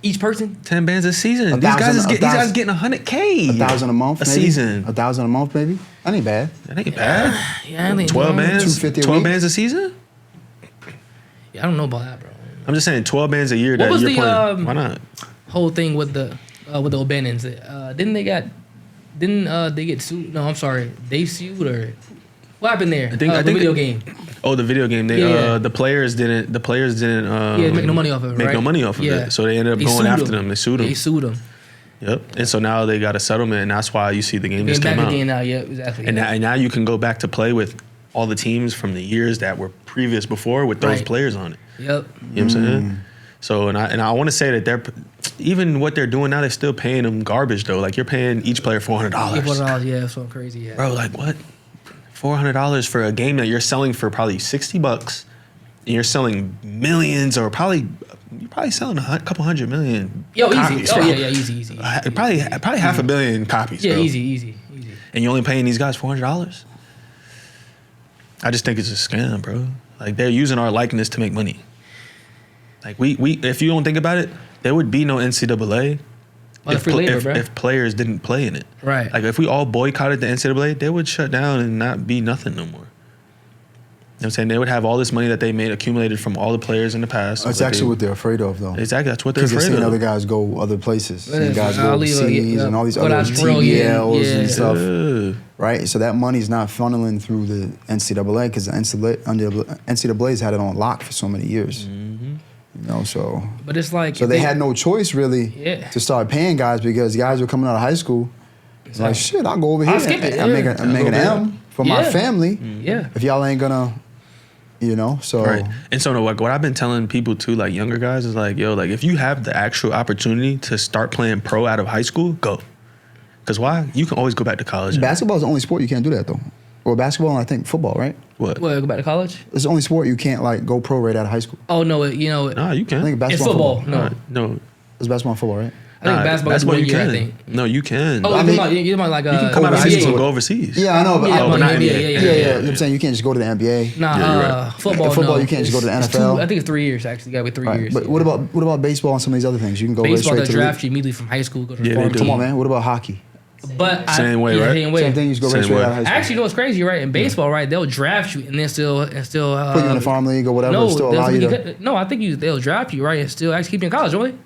Each person? 10 bands a season. These guys getting $100K. $1,000 a month, a maybe? season. $1,000 a month, maybe? That ain't bad. That ain't bad. Yeah, I think 12 bands. 250 a 12 week? bands a season. Yeah, I don't know about that, bro. I'm just saying 12 bands a year. What That was you're the playing. Why not? whole thing with the O'Bannons? Didn't they get sued? No, I'm sorry. They sued or what happened there? I think the video game. Oh, the video game. They the players didn't make no money off of it. Make right? no money off of it. So they ended up going after them. They sued them. They sued them. Yep. And so now they got a settlement, and that's why you see the game just came out. Again now, yeah, exactly. And now you can go back to play with all the teams from the years that were previous before with those players on it. Yep. You know what I'm saying? So and I want to say that even what they're doing now, they're still paying them garbage though. Like you're paying each player $400. $400, yeah, that's so crazy. Yeah. Bro, like what? $400 for a game that you're selling for probably $60, and you're selling millions, or you're probably selling a couple hundred million. Yo, copies, easy. bro. Oh yeah, easy. Probably half a billion copies. Yeah, bro. easy. And you're only paying these guys $400. I just think it's a scam, bro. Like they're using our likeness to make money. Like we if you don't think about it, there would be no NCAA if players didn't play in it. Right. Like if we all boycotted the NCAA, they would shut down and not be nothing no more. You know what I'm saying? They would have all this money that they made accumulated from all the players in the past. That's actually what they're afraid of, though. Exactly, that's what they're afraid Because they're seeing of. other guys go other places. Yeah, Seeing guys go overseas and all these other TBLs and stuff. Right? So that money's not funneling through the NCAA because the NCAA's had it on lock for so many years. Mm-hmm. You know, so. But it's like. So they had no choice, really, to start paying guys because guys were coming out of high school. It's like, shit, I'll go over here. I'm making an M for my family. Yeah. If y'all ain't gonna, you know, so. Right. And so like what I've been telling people too, like younger guys, is like, yo, like if you have the actual opportunity to start playing pro out of high school, go. Because why? You can always go back to college. Basketball is the only sport you can't do that, though. Or basketball and I think football, right? What? Go back to college? It's the only sport you can't, like, go pro right out of high school. Oh, no, Nah, you can. I think it's basketball football. No. It's basketball and football, right? I think basketball you year, can. I think. No, you can. Oh, you might like you can come out of high NBA. school and go overseas. Yeah, I know, but not NBA. Yeah. I'm saying you can't just go to the NBA. Nah, football. Football, no. you can't just go to the It's NFL. I think it's 3 years actually. You gotta wait 3 years. But what about baseball and some of these other things? You can go baseball? right They straight to draft you immediately from high school. Go to the Yeah, farm they do. Come on, team. man. What about hockey? But Same way, right? Same thing. You just go right straight out of high school. Actually, you know what's crazy, right? In baseball, right? They'll draft you and then still put you in the farm league or whatever. No, still allow you to. No, I think they'll draft you, right? And still actually keep you in college, don't they?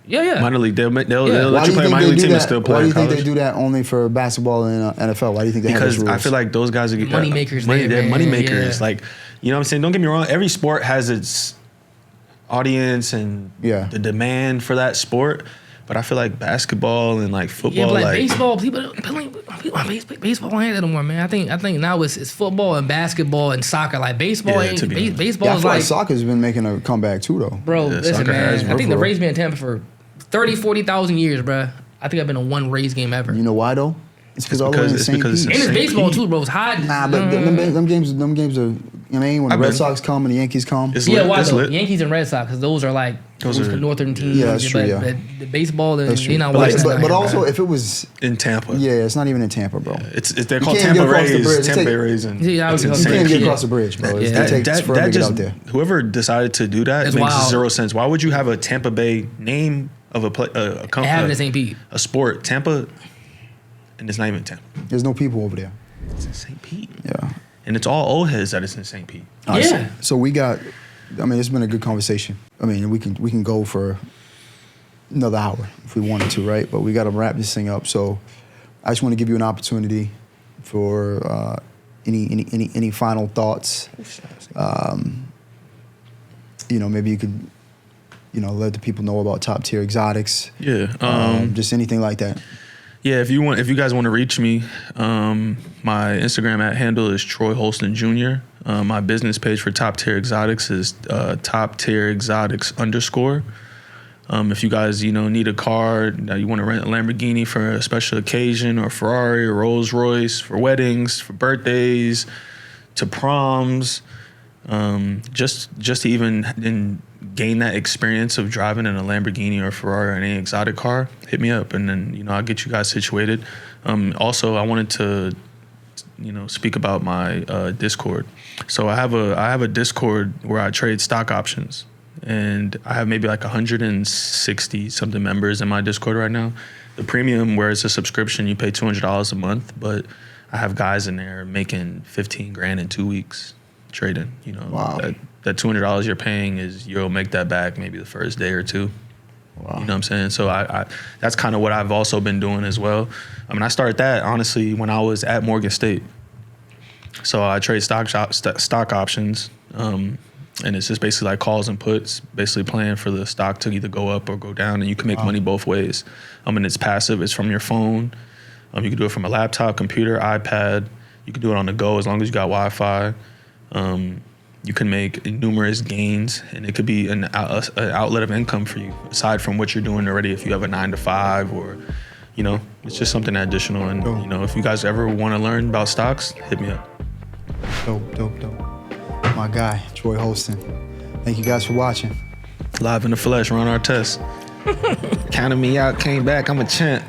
Yeah. Minor league, they'll Why let do you play a think minor they league do team and that? still play Why do you in think college. they do that only for basketball and NFL? Why do you think they have those Because rules? I feel like those guys are Money makers. They're money makers. Yeah. Like, you know what I'm saying? Don't get me wrong. Every sport has its audience and the demand for that sport. But I feel like basketball and like football, yeah, but like baseball, people baseball ain't that no more, man. I think now it's football and basketball and soccer. Like baseball ain't baseball I is feel like soccer's been making a comeback too, though. Bro, listen, man. I think the bro. Rays been in Tampa for 40,000 years, bro. I think I've been to one Rays game ever. You know why though? It's because all the way in the same because heat. And it's baseball too, bro. It's hot. Nah, but them games are. You know, when the Red Sox come and the Yankees come. Why though? Yankees and Red Sox, because those are like those are northern teams. Yeah, that's true. But the baseball, that's you're not true. watching. But also, if it was in Tampa, it's not even in Tampa, bro. They're called Tampa Rays. Tampa Bay Rays. You can't get across the bridge, bro. It takes forever to get out there. Whoever decided to do that makes zero sense. Why would you have a Tampa Bay name of a company? Having the St. Pete, a sport, Tampa, and it's not even Tampa. There's no people over there. It's in St. Pete. Yeah. And it's all old heads that it's in St. Pete. Yeah. So we got. I mean, it's been a good conversation. I mean, we can go for another hour if we wanted to, right? But we got to wrap this thing up. So I just want to give you an opportunity for any final thoughts. Maybe you could, let the people know about Top Tier Exotics. Yeah. Just anything like that. Yeah, if you guys want to reach me, my Instagram handle is Troy Holston Jr. My business page for Top Tier Exotics is Top Tier Exotics _. If you guys need a car, you want to rent a Lamborghini for a special occasion, or Ferrari or Rolls Royce for weddings, for birthdays, to proms, Just to even gain that experience of driving in a Lamborghini or Ferrari or any exotic car, hit me up, and then I'll get you guys situated. Also, I wanted to speak about my Discord. So I have a Discord where I trade stock options, and I have maybe like 160 something members in my Discord right now. The premium, where it's a subscription, you pay $200 a month, but I have guys in there making $15,000 in 2 weeks trading. Wow. That $200 you're paying you'll make that back maybe the first day or two. Wow. You know what I'm saying? So I that's kind of what I've also been doing as well. I mean, I started that honestly when I was at Morgan State. So I trade stock options, and it's just basically like calls and puts, basically playing for the stock to either go up or go down, and you can make money both ways. And it's passive. It's from your phone. You can do it from a laptop, computer, iPad. You can do it on the go as long as you got Wi-Fi. You can make numerous gains, and it could be an outlet of income for you aside from what you're doing already. If you have a 9-to-5, or it's just something additional. And if you guys ever want to learn about stocks, hit me up. Dope. My guy, Troy Holston. Thank you guys for watching. Live in the flesh, Ron Artest. Counted me out, came back. I'm a champ.